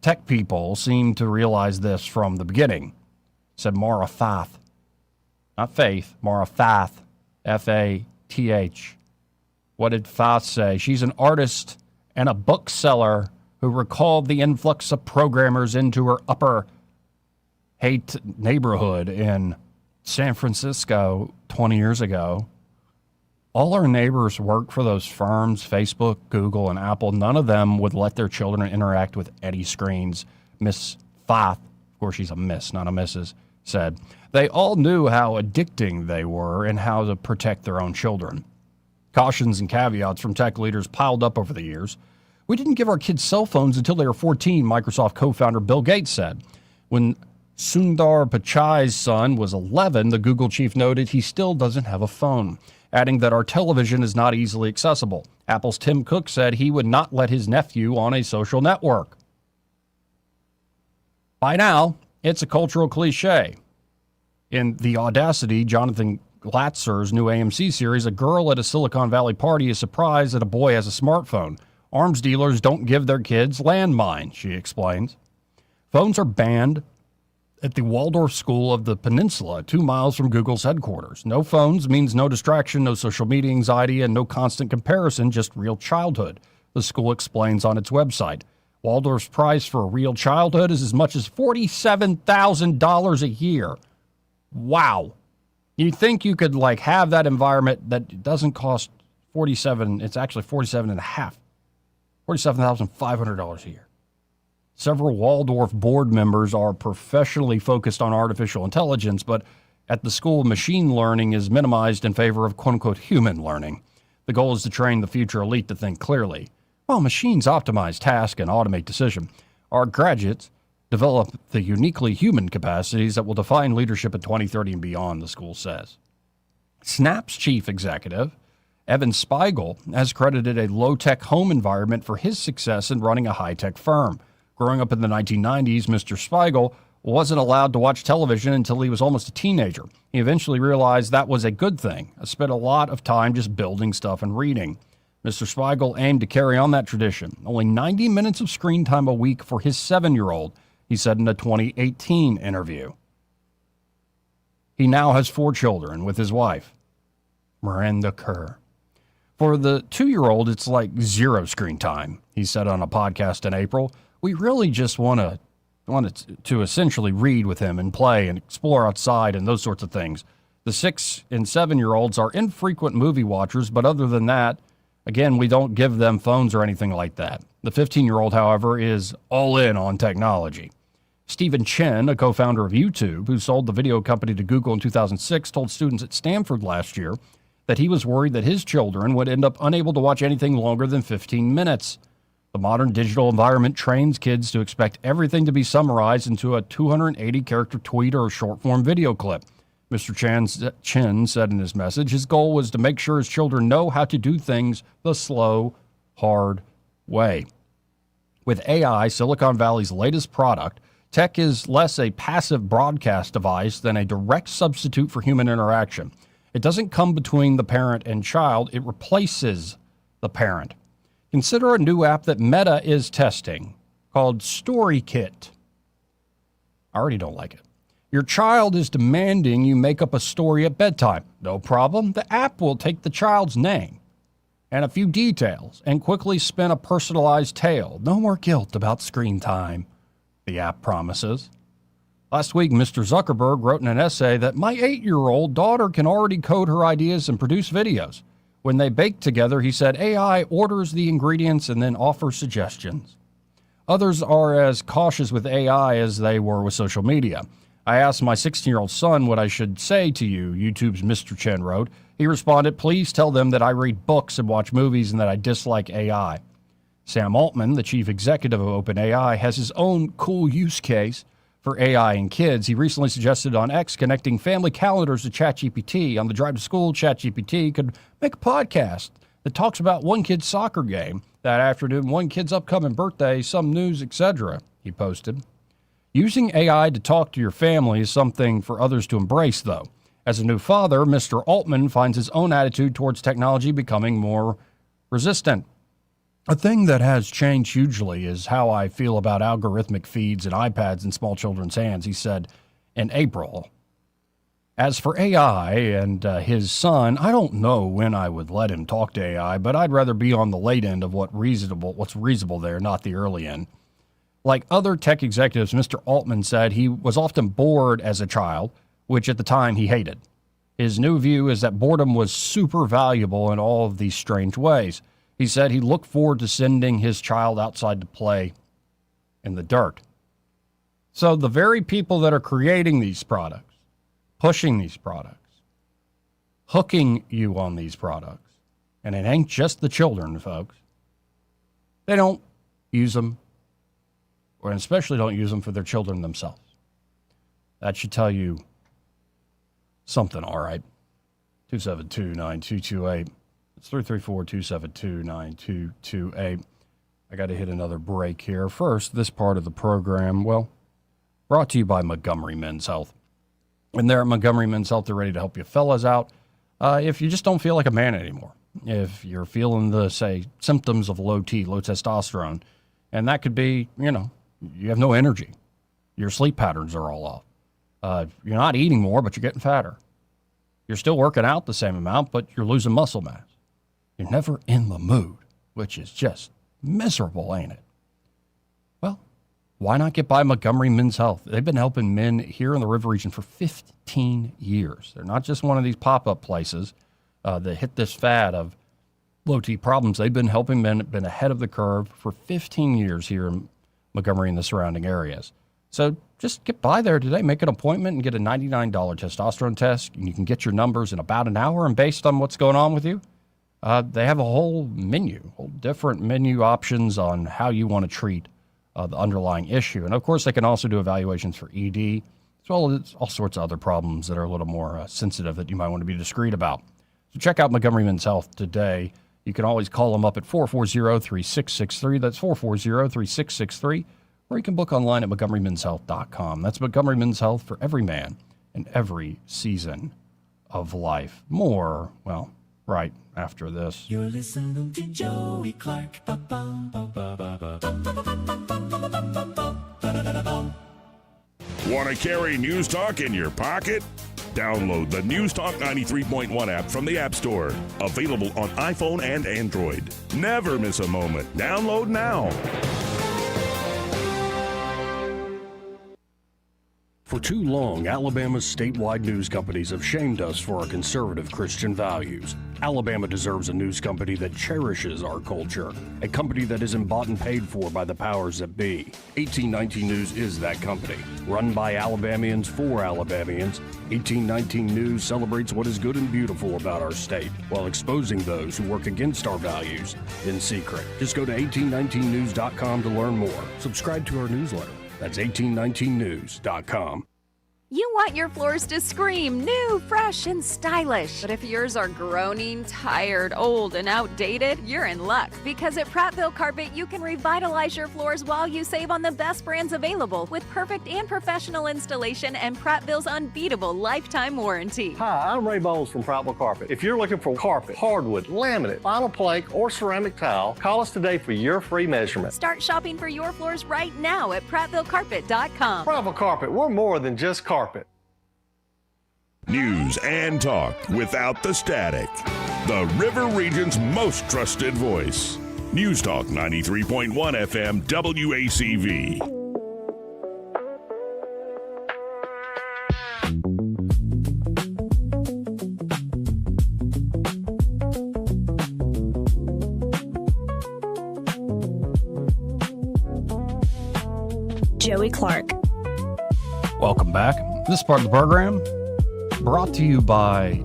[SPEAKER 5] Tech people seem to realize this from the beginning, said Mara Fath. Not Faith, Mara Fath, F-A-T-H. What did Fath say? She's an artist and a bookseller who recalled the influx of programmers into her upper hate neighborhood in San Francisco 20 years ago. All our neighbors work for those firms, Facebook, Google, and Apple. None of them would let their children interact with any screens. Miss Fath, of course she's a miss, not a Mrs., said. They all knew how addicting they were and how to protect their own children. Cautions and caveats from tech leaders piled up over the years. We didn't give our kids cell phones until they were 14, Microsoft co-founder Bill Gates said. When Sundar Pichai's son was 11, the Google chief noted he still doesn't have a phone, adding that our television is not easily accessible. Apple's Tim Cook said he would not let his nephew on a social network. By now, it's a cultural cliche. In The Audacity, Jonathan Glatzer's new AMC series, a girl at a Silicon Valley party is surprised that a boy has a smartphone. Arms dealers don't give their kids landmines, she explains. Phones are banned at the Waldorf School of the Peninsula, 2 miles from Google's headquarters. No phones means no distraction, no social media anxiety, and no constant comparison, just real childhood, the school explains on its website. Waldorf's price for a real childhood is as much as $47,000 a year. Wow. You'd think you could like have that environment that doesn't cost it's actually $47,500 a year. Several Waldorf board members are professionally focused on artificial intelligence, but at the school, machine learning is minimized in favor of quote-unquote human learning. The goal is to train the future elite to think clearly. While machines optimize task and automate decision, our graduates develop the uniquely human capacities that will define leadership in 2030 and beyond, the school says. Snap's chief executive, Evan Spiegel, has credited a low-tech home environment for his success in running a high-tech firm. Growing up in the 1990s, Mr. Spiegel wasn't allowed to watch television until he was almost a teenager. He eventually realized that was a good thing. I spent a lot of time just building stuff and reading. Mr. Spiegel aimed to carry on that tradition. Only 90 minutes of screen time a week for his 7-year-old, he said in a 2018 interview. He now has 4 children with his wife, Miranda Kerr. For the 2-year-old, it's like 0 screen time, he said on a podcast in April. We really just wanted to essentially read with him and play and explore outside and those sorts of things. The 6 and 7-year-olds are infrequent movie watchers, but other than that, again, we don't give them phones or anything like that. The 15-year-old, however, is all in on technology. Stephen Chen, a co-founder of YouTube, who sold the video company to Google in 2006, told students at Stanford last year that he was worried that his children would end up unable to watch anything longer than 15 minutes. The modern digital environment trains kids to expect everything to be summarized into a 280-character tweet or a short-form video clip. Mr. Chen said in his message his goal was to make sure his children know how to do things the slow, hard way. With AI, Silicon Valley's latest product, tech is less a passive broadcast device than a direct substitute for human interaction. It doesn't come between the parent and child. It replaces the parent. Consider a new app that Meta is testing called StoryKit. I already don't like it. Your child is demanding you make up a story at bedtime. No problem. The app will take the child's name and a few details and quickly spin a personalized tale. No more guilt about screen time, the app promises. Last week, Mr. Zuckerberg wrote in an essay that my 8-year-old daughter can already code her ideas and produce videos. When they bake together, he said, AI orders the ingredients and then offers suggestions. Others are as cautious with AI as they were with social media. I asked my 16-year-old son what I should say to you, YouTube's Mr. Chen wrote. He responded, please tell them that I read books and watch movies and that I dislike AI. Sam Altman, the chief executive of OpenAI, has his own cool use case for AI and kids. He recently suggested on X connecting family calendars to ChatGPT. On the drive to school, ChatGPT could make a podcast that talks about one kid's soccer game that afternoon, one kid's upcoming birthday, some news, etc., he posted. Using AI to talk to your family is something for others to embrace, though. As a new father, Mr. Altman finds his own attitude towards technology becoming more resistant. A thing that has changed hugely is how I feel about algorithmic feeds and iPads in small children's hands, he said in April. As for AI and his son, I don't know when I would let him talk to AI, but I'd rather be on the late end of what's reasonable there, not the early end. Like other tech executives, Mr. Altman said he was often bored as a child, which at the time he hated. His new view is that boredom was super valuable in all of these strange ways. He said he looked forward to sending his child outside to play in the dirt. So the very people that are creating these products, pushing these products, hooking you on these products, and it ain't just the children, folks, they don't use them, or especially don't use them for their children themselves. That should tell you something, all right. 272-9228. It's 334-272-9228. I got to hit another break here. First, this part of the program, brought to you by Montgomery Men's Health. And there at Montgomery Men's Health, they're ready to help you fellas out if you just don't feel like a man anymore. If you're feeling the, say, symptoms of low T, low testosterone, and that could be, you have no energy. Your sleep patterns are all off. You're not eating more, but you're getting fatter. You're still working out the same amount, but you're losing muscle mass. You're never in the mood, which is just miserable, ain't it? why not get by Montgomery Men's Health? They've been helping men here in the River Region for 15 years. They're not just one of these pop-up places that hit this fad of low T problems. They've been helping men, been ahead of the curve for 15 years here in Montgomery and the surrounding areas. So just get by there today, make an appointment, and get a $99 testosterone test. And you can get your numbers in about an hour. And based on what's going on with you, they have a whole different menu options on how you want to treat the underlying issue. And of course, they can also do evaluations for ED, as well as all sorts of other problems that are a little more sensitive that you might want to be discreet about. So check out Montgomery Men's Health today. You can always call them up at 440-3663. That's 440-3663. Or you can book online at MontgomeryMen'sHealth.com. That's Montgomery Men's Health for every man in every season of life. More, well, right after this.
[SPEAKER 3] You're listening to Joey Clark.
[SPEAKER 2] Want to carry News Talk in your pocket? Download the News Talk 93.1 app from the App Store. Available on iPhone and Android. Never miss a moment. Download now.
[SPEAKER 5] For too long, Alabama's statewide news companies have shamed us for our conservative Christian values. Alabama deserves a news company that cherishes our culture, a company that isn't bought and paid for by the powers that be. 1819 News is that company. Run by Alabamians for Alabamians, 1819 News celebrates what is good and beautiful about our state, while exposing those who work against our values in secret. Just go to 1819news.com to learn more. Subscribe to our newsletter. That's 1819news.com.
[SPEAKER 16] You want your floors to scream new, fresh, and stylish. But if yours are groaning, tired, old, and outdated, you're in luck. Because at Prattville Carpet, you can revitalize your floors while you save on the best brands available with perfect and professional installation and Prattville's unbeatable lifetime warranty.
[SPEAKER 17] Hi, I'm Ray Bowles from Prattville Carpet. If you're looking for carpet, hardwood, laminate, vinyl plank, or ceramic tile, call us today for your free measurement.
[SPEAKER 16] Start shopping for your floors right now at PrattvilleCarpet.com.
[SPEAKER 17] Prattville Carpet, we're more than just carpet.
[SPEAKER 2] News and talk without the static. The River Region's most trusted voice. News Talk 93.1 FM WACV.
[SPEAKER 7] Joey Clark.
[SPEAKER 5] Welcome back. This part of the program brought to you by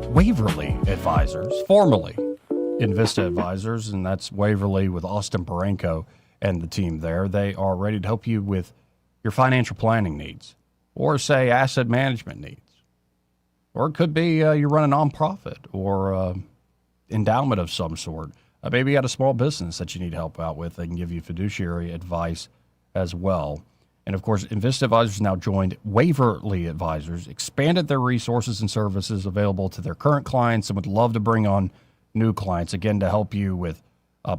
[SPEAKER 5] Waverly Advisors, formerly Invista Advisors, and that's Waverly with Austin Baranko and the team there. They are ready to help you with your financial planning needs, or say asset management needs, or it could be you run a nonprofit or endowment of some sort. Maybe you got a small business that you need help out with. They can give you fiduciary advice as well. And of course, Invista Advisors now joined Waverly Advisors, expanded their resources and services available to their current clients, and would love to bring on new clients, again, to help you with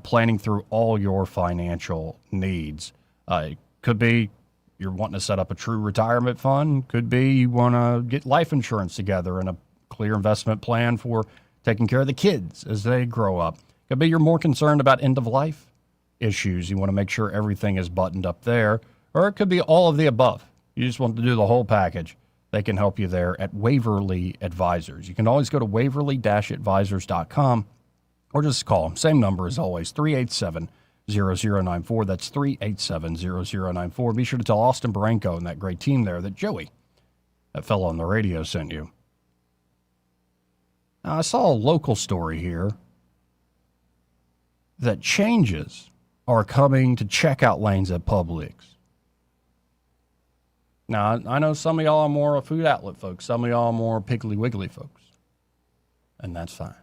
[SPEAKER 5] planning through all your financial needs. It could be you're wanting to set up a true retirement fund. Could be you want to get life insurance together and a clear investment plan for taking care of the kids as they grow up. Could be you're more concerned about end-of-life issues. You want to make sure everything is buttoned up there. Or it could be all of the above. You just want to do the whole package. They can help you there at Waverly Advisors. You can always go to waverly-advisors.com or just call them. Same number as always, 387-0094. That's 387-0094. Be sure to tell Austin Baranko and that great team there that Joey, that fellow on the radio, sent you. Now, I saw a local story here that changes are coming to checkout lanes at Publix. Now, I know some of y'all are more food outlet folks. Some of y'all are more Piggly Wiggly folks. And that's fine.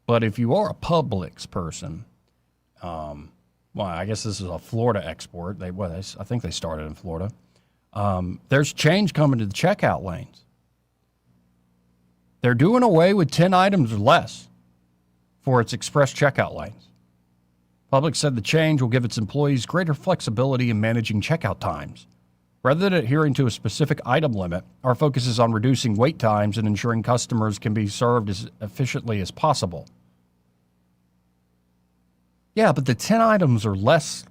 [SPEAKER 5] But if you are a Publix person, well, I guess this is a Florida export. I think they started in Florida. There's change coming to the checkout lanes. They're doing away with 10 items or less for its express checkout lanes. Publix said the change will give its employees greater flexibility in managing checkout times. Rather than adhering to a specific item limit, our focus is on reducing wait times and ensuring customers can be served as efficiently as possible. Yeah, but the 10 items or less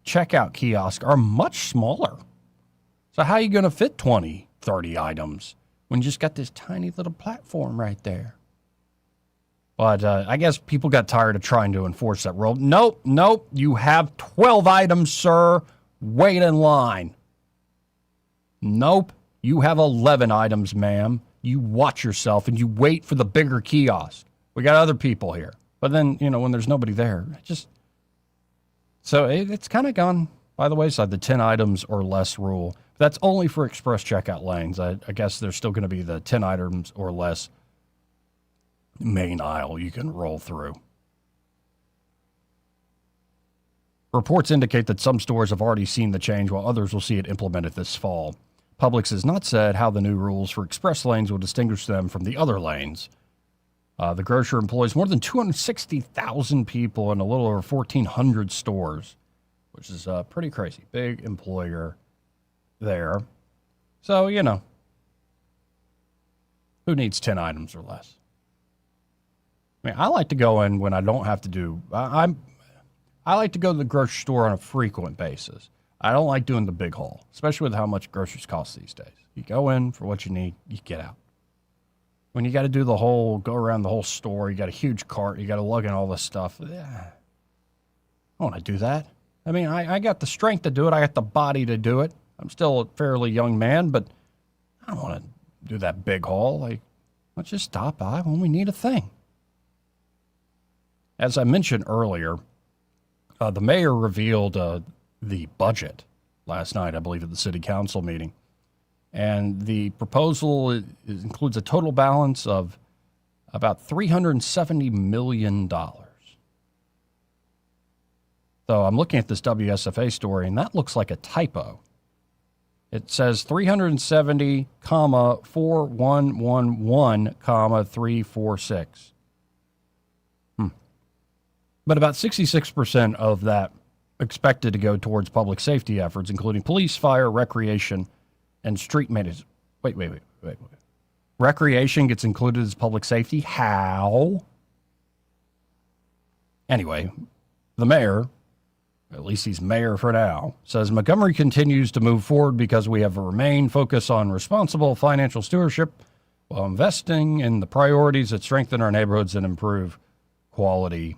[SPEAKER 5] checkout kiosks are much smaller. So how are you going to fit 20, 30 items when you just got this tiny little platform right there? But I guess people got tired of trying to enforce that rule. Nope. You have 12 items, sir. Wait in line. Nope. You have 11 items, ma'am. You watch yourself and you wait for the bigger kiosk. We got other people here. But then, when there's nobody there, it's kind of gone by the wayside, the 10 items or less rule. That's only for express checkout lanes. I guess there's still going to be the 10 items or less main aisle you can roll through. Reports indicate that some stores have already seen the change, while others will see it implemented this fall. Publix has not said how the new rules for express lanes will distinguish them from the other lanes. The grocer employs more than 260,000 people in a little over 1,400 stores, which is pretty crazy. Big employer there. So, who needs 10 items or less? I mean, I like to go in when I don't have to do... I like to go to the grocery store on a frequent basis. I don't like doing the big haul, especially with how much groceries cost these days. You go in for what you need, you get out. When you got to do go around the whole store, you got a huge cart, you got to lug in all this stuff. I don't want to do that. I mean, I got the strength to do it. I got the body to do it. I'm still a fairly young man, but I don't want to do that big haul. Let's just stop by when we need a thing. As I mentioned earlier, the mayor revealed the budget last night, I believe, at the city council meeting. And the proposal includes a total balance of about $370 million. So I'm looking at this WSFA story, and that looks like a typo. It says 370, 4111, 346. But about 66% of that expected to go towards public safety efforts, including police, fire, recreation, and street maintenance. Wait. Recreation gets included as public safety? How? Anyway, the mayor, at least he's mayor for now, says Montgomery continues to move forward because we have remained focused on responsible financial stewardship while investing in the priorities that strengthen our neighborhoods and improve quality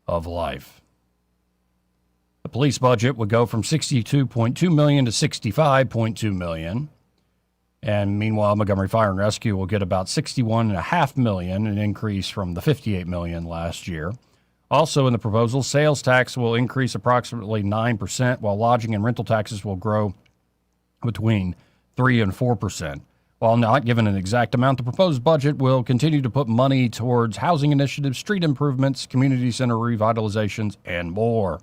[SPEAKER 5] of life. The police budget would go from $62.2 million to $65.2 million. And meanwhile, Montgomery Fire and Rescue will get about $61.5 million, an increase from the $58 million last year. Also in the proposal, sales tax will increase approximately 9%, while lodging and rental taxes will grow between 3% and 4%. While not given an exact amount, the proposed budget will continue to put money towards housing initiatives, street improvements, community center revitalizations, and more.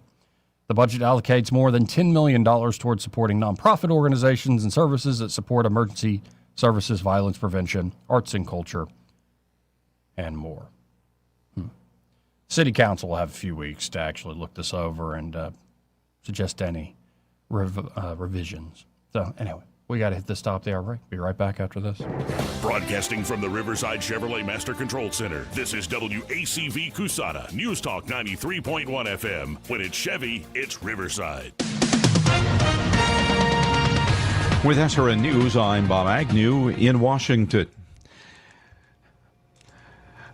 [SPEAKER 5] The budget allocates more than $10 million towards supporting nonprofit organizations and services that support emergency services, violence prevention, arts and culture, and more. City Council will have a few weeks to actually look this over and suggest any revisions. So anyway, we got to hit the stop there, right? Be right back after this.
[SPEAKER 2] Broadcasting from the Riverside Chevrolet Master Control Center, this is WACV Cusana, News Talk 93.1 FM. When it's Chevy, it's Riverside.
[SPEAKER 18] With SRN News, I'm Bob Agnew in Washington.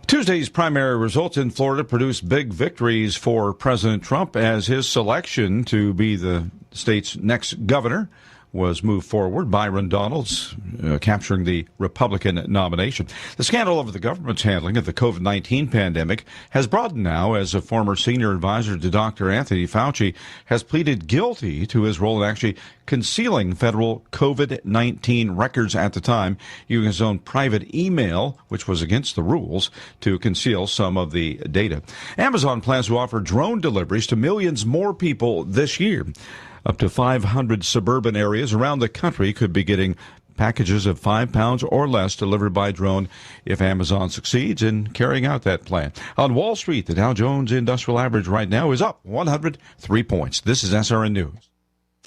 [SPEAKER 18] Tuesday's primary results in Florida produced big victories for President Trump as his selection to be the state's next governor was moved forward. Byron Donalds capturing the Republican nomination. The scandal over the government's handling of the COVID-19 pandemic has broadened now as a former senior advisor to Dr. Anthony Fauci has pleaded guilty to his role in actually concealing federal COVID-19 records at the time, using his own private email, which was against the rules, to conceal some of the data. Amazon plans to offer drone deliveries to millions more people this year. Up to 500 suburban areas around the country could be getting packages of 5 pounds or less delivered by drone if Amazon succeeds in carrying out that plan. On Wall Street, the Dow Jones Industrial Average right now is up 103 points. This is SRN News.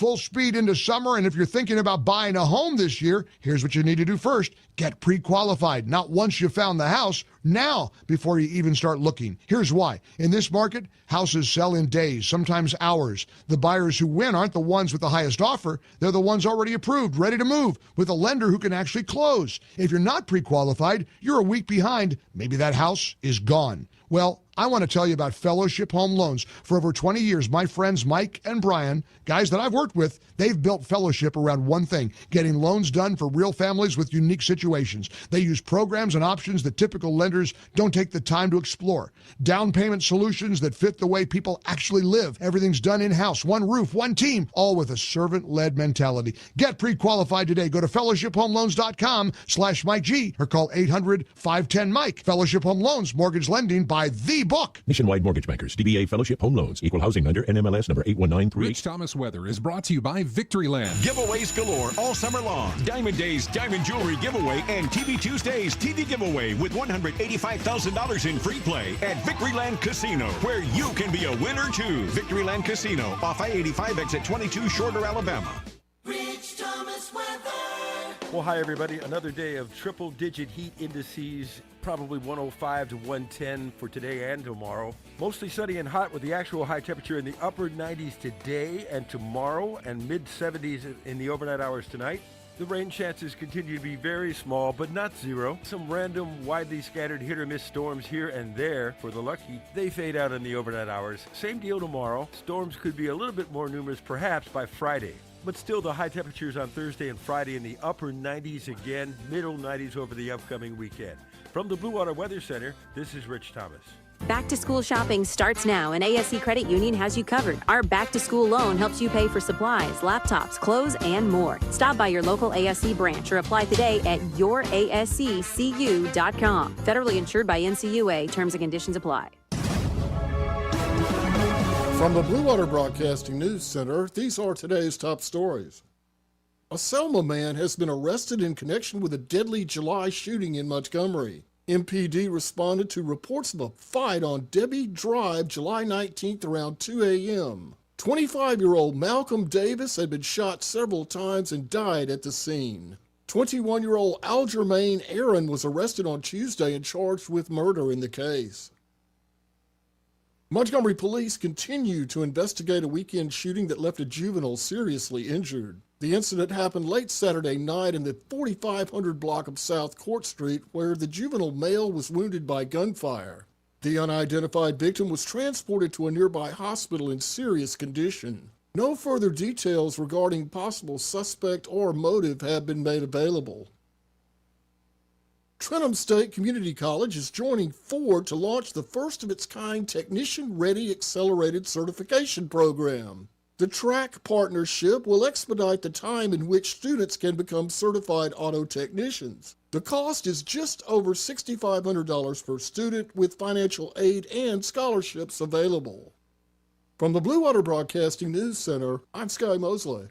[SPEAKER 19] full speed into summer, and if you're thinking about buying a home this year, here's what you need to do first. Get pre-qualified, not once you found the house, now before you even start looking. Here's why. In this market, houses sell in days, sometimes hours. The buyers who win aren't the ones with the highest offer. They're the ones already approved, ready to move, with a lender who can actually close. If you're not pre-qualified, you're a week behind. Maybe that house is gone. Well, I want to tell you about Fellowship Home Loans. For over 20 years, my friends Mike and Brian, guys that I've worked with, they've built Fellowship around one thing, getting loans done for real families with unique situations. They use programs and options that typical lenders don't take the time to explore. Down payment solutions that fit the way people actually live. Everything's done in-house, one roof, one team, all with a servant-led mentality. Get pre-qualified today. Go to fellowshiphomeloans.com/Mike G or call 800-510-MIKE. Fellowship Home Loans, mortgage lending by the book.
[SPEAKER 20] Nationwide Mortgage Bankers, DBA Fellowship Home Loans, Equal Housing Lender, NMLS number 81938.
[SPEAKER 14] Rich Thomas Weather is brought to you by Victoryland.
[SPEAKER 21] Giveaways galore all summer long. Diamond Days Diamond Jewelry Giveaway and TV Tuesdays TV Giveaway with $185,000 in free play at Victoryland Casino, where you can be a winner too. Victoryland Casino, off I-85 exit 22, Shorter, Alabama.
[SPEAKER 3] Rich Thomas weather.
[SPEAKER 15] Well, hi, everybody. Another day of triple-digit heat indices, probably 105 to 110 for today and tomorrow. Mostly sunny and hot with the actual high temperature in the upper 90s today and tomorrow and mid-70s in the overnight hours tonight. The rain chances continue to be very small, but not zero. Some random, widely scattered hit-or-miss storms here and there for the lucky. They fade out in the overnight hours. Same deal tomorrow. Storms could be a little bit more numerous perhaps by Friday. But still, the high temperatures on Thursday and Friday in the upper 90s again, middle 90s over the upcoming weekend. From the Blue Water Weather Center, this is Rich Thomas.
[SPEAKER 22] Back to school shopping starts now, and ASC Credit Union has you covered. Our back to school loan helps you pay for supplies, laptops, clothes, and more. Stop by your local ASC branch or apply today at yourasccu.com. Federally insured by NCUA. Terms and conditions apply.
[SPEAKER 23] From the Blue Water Broadcasting News Center, these are today's top stories. A Selma man has been arrested in connection with a deadly July shooting in Montgomery. MPD responded to reports of a fight on Debbie Drive July 19th around 2 a.m. 25-year-old Malcolm Davis had been shot several times and died at the scene. 21-year-old Algermain Aaron was arrested on Tuesday and charged with murder in the case. Montgomery police continue to investigate a weekend shooting that left a juvenile seriously injured. The incident happened late Saturday night in the 4500 block of South Court Street, where the juvenile male was wounded by gunfire. The unidentified victim was transported to a nearby hospital in serious condition. No further details regarding possible suspect or motive have been made available. Trenholm State Community College is joining Ford to launch the first of its kind Technician Ready Accelerated Certification Program. The TRACK partnership will expedite the time in which students can become certified auto technicians. The cost is just over $6,500 per student, with financial aid and scholarships available. From the Blue Water Broadcasting News Center, I'm Sky Mosley.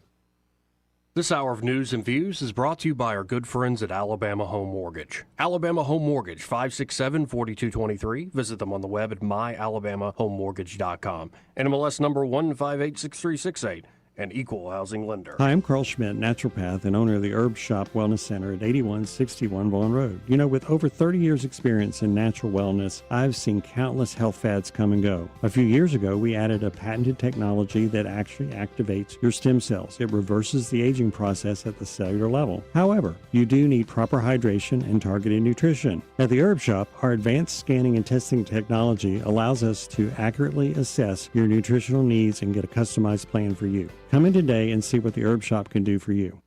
[SPEAKER 24] This hour of news and views is brought to you by our good friends at Alabama Home Mortgage. Alabama Home Mortgage, 567-4223. Visit them on the web at myalabamahomemortgage.com. NMLS number 1586368. An equal housing lender.
[SPEAKER 25] Hi, I'm Carl Schmidt, naturopath and owner of the Herb Shop Wellness Center at 8161 Vaughan Road. You know, with over 30 years experience in natural wellness, I've seen countless health fads come and go. A few years ago, we added a patented technology that actually activates your stem cells. It reverses the aging process at the cellular level. However, you do need proper hydration and targeted nutrition. At the Herb Shop, our advanced scanning and testing technology allows us to accurately assess your nutritional needs and get a customized plan for you. Come in today and see what the Herb Shop can do for you.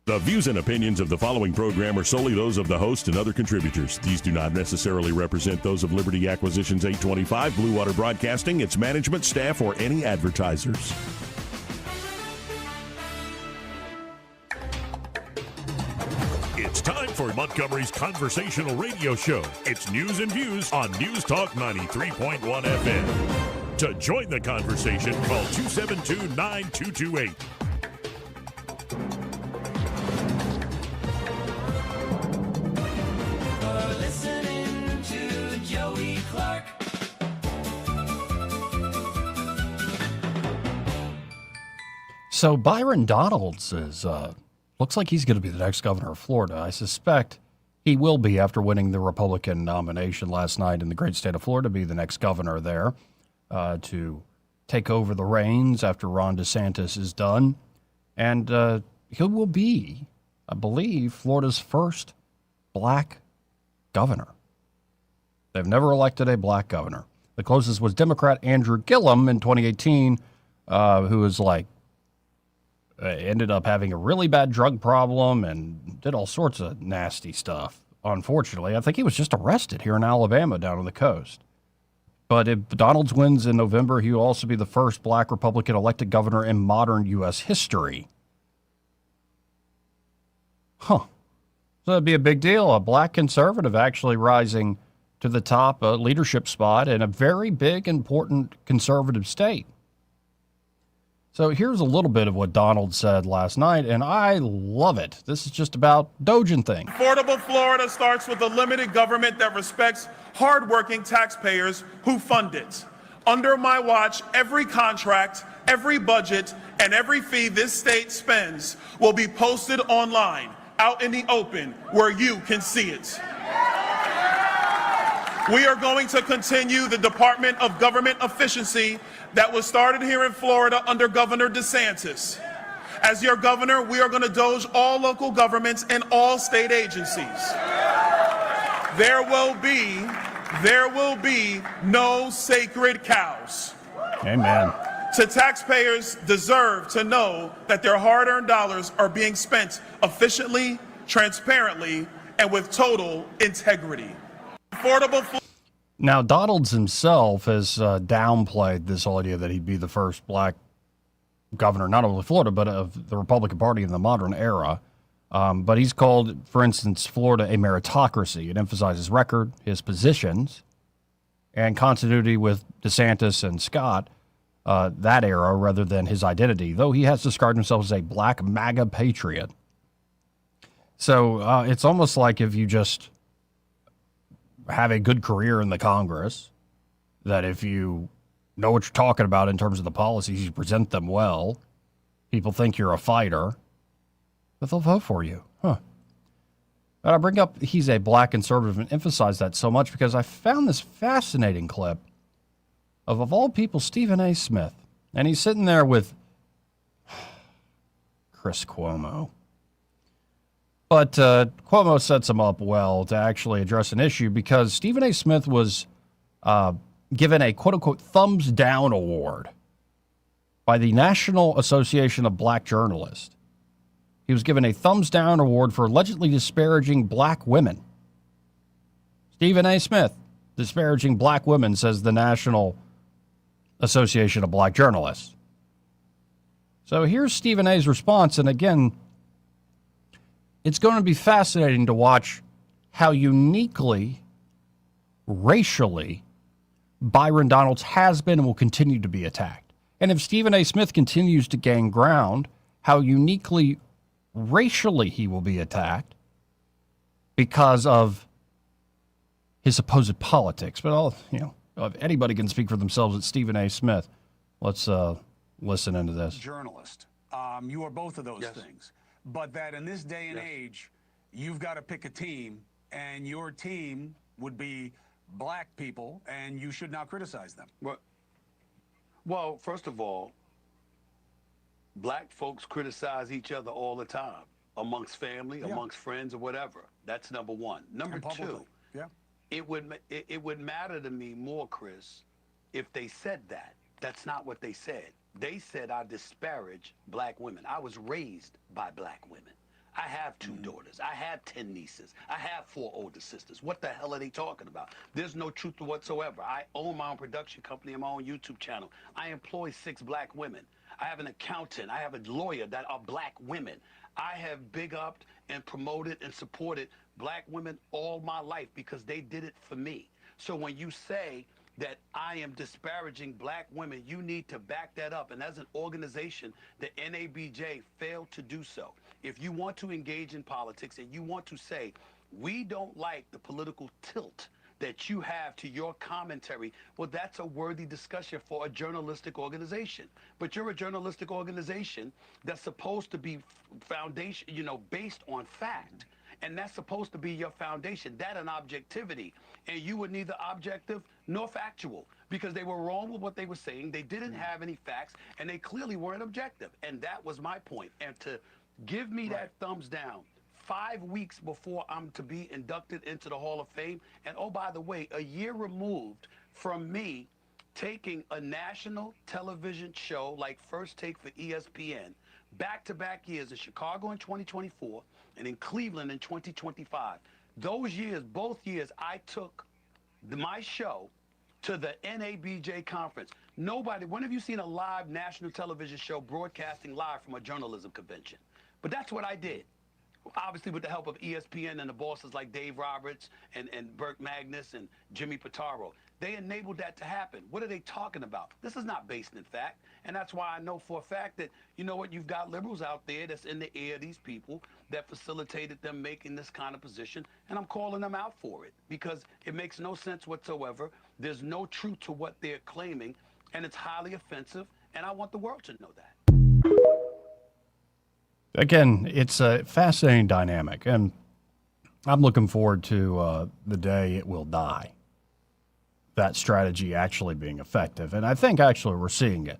[SPEAKER 2] The views and opinions of the following program are solely those of the host and other contributors. These do not necessarily represent those of Liberty Acquisitions 825, Blue Water Broadcasting, its management, staff, or any advertisers. It's time for Montgomery's conversational radio show. It's news and views on News Talk 93.1 FM. To join the conversation, call 272-9228.
[SPEAKER 3] You're listening to Joey Clark.
[SPEAKER 5] So Byron Donalds is looks like he's going to be the next governor of Florida. I suspect he will be after winning the Republican nomination last night in the great state of Florida, be the next governor there to take over the reins after Ron DeSantis is done. And he will be, I believe, Florida's first black governor. They've never elected a black governor. The closest was Democrat Andrew Gillum in 2018, who was like, ended up having a really bad drug problem and did all sorts of nasty stuff. Unfortunately, I think he was just arrested here in Alabama down on the coast. But if Donalds wins in November, he will also be the first black Republican elected governor in modern U.S. history. Huh. So that'd be a big deal. A black conservative actually rising to the top leadership spot in a very big, important conservative state. So here's a little bit of what Donald said last night, and I love it. This is just about Dojin thing.
[SPEAKER 1] Affordable Florida starts with a limited government that respects hardworking taxpayers who fund it. Under my watch, every contract, every budget, and every fee this state spends will be posted online, out in the open, where you can see it. We are going to continue the Department of Government Efficiency that was started here in Florida under Governor DeSantis. As your governor, we are going to doge all local governments and all state agencies. There will be no sacred cows.
[SPEAKER 5] Amen.
[SPEAKER 1] So taxpayers deserve to know that their hard-earned dollars are being spent efficiently, transparently, and with total integrity.
[SPEAKER 5] Now, Donalds himself has downplayed this whole idea that he'd be the first black governor, not only of Florida, but of the Republican Party in the modern era. But he's called, for instance, Florida a meritocracy. It emphasizes record, his positions, and continuity with DeSantis and Scott, that era, rather than his identity, though he has described himself as a black MAGA patriot. So it's almost like if you just have a good career in the Congress, that if you know what you're talking about in terms of the policies, you present them well, people think you're a fighter, that they'll vote for you. Huh. And I bring up he's a black conservative and emphasize that so much because I found this fascinating clip of all people, Stephen A. Smith. And he's sitting there with Chris Cuomo. But Cuomo sets him up well to actually address an issue because Stephen A. Smith was given a quote-unquote thumbs down award by the National Association of Black Journalists. He was given a thumbs down award for allegedly disparaging black women. Stephen A. Smith, disparaging black women, says the National Association of Black Journalists. So here's Stephen A.'s response, and again, it's going to be fascinating to watch how uniquely, racially, Byron Donalds has been and will continue to be attacked. And if Stephen A. Smith continues to gain ground, how uniquely, racially he will be attacked because of his supposed politics. But, if anybody can speak for themselves, it's Stephen A. Smith. Let's listen into this.
[SPEAKER 6] Journalist. You are both of those things. But that in this day and age, you've got to pick a team, and your team would be black people, and you should not criticize them.
[SPEAKER 8] Well, first of all, black folks criticize each other all the time, amongst family, amongst friends, or whatever. That's number one. Number two, it would matter to me more, Chris, if they said that. That's not what they said. They said I disparage black women. I was raised by black women. I have 2 daughters. I have 10 nieces. I have 4 older sisters. What the hell are they talking about? There's no truth whatsoever. I own my own production company and my own YouTube channel. I employ 6 black women. I have an accountant. I have a lawyer that are black women. I have big upped and promoted and supported black women all my life because they did it for me. So when you say that I am disparaging black women, you need to back that up. And as an organization, the NABJ failed to do so. If you want to engage in politics and you want to say, we don't like the political tilt that you have to your commentary, well, that's a worthy discussion for a journalistic organization. But you're a journalistic organization that's supposed to be foundation, based on fact. And that's supposed to be your foundation, that and objectivity. And you were neither objective nor factual because they were wrong with what they were saying. They didn't have any facts, and they clearly weren't objective. And that was my point. And to give me that thumbs down 5 weeks before I'm to be inducted into the Hall of Fame, and oh, by the way, a year removed from me taking a national television show like First Take for ESPN, back-to-back years in Chicago in 2024 and in Cleveland in 2025. Those years, both years, I took my show to the NABJ conference. Nobody, when have you seen a live national television show broadcasting live from a journalism convention? But that's what I did. Obviously with the help of ESPN and the bosses like Dave Roberts and Burke Magnus and Jimmy Pitaro. They enabled that to happen. What are they talking about? This is not based in fact. And that's why I know for a fact that, you know what, you've got liberals out there that's in the ear of these people that facilitated them making this kind of position. And I'm calling them out for it because it makes no sense whatsoever. There's no truth to what they're claiming. And it's highly offensive. And I want the world to know that.
[SPEAKER 5] Again, it's a fascinating dynamic, and I'm looking forward to the day it will die, that strategy actually being effective. And I think actually we're seeing it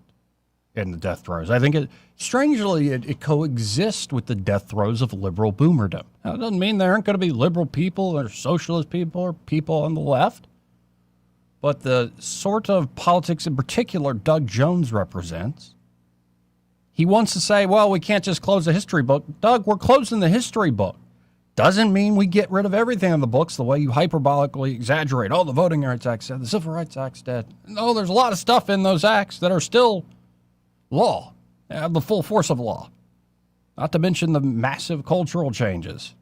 [SPEAKER 5] in the death throes. I think it coexists with the death throes of liberal boomerdom. Now, it doesn't mean there aren't going to be liberal people or socialist people or people on the left, but the sort of politics in particular Doug Jones represents, he wants to say, well, we can't just close the history book. Doug, we're closing the history book. Doesn't mean we get rid of everything in the books the way you hyperbolically exaggerate. Oh, the Voting Rights Act's dead. The Civil Rights Act's dead. No, there's a lot of stuff in those acts that are still law, have the full force of law. Not to mention the massive cultural changes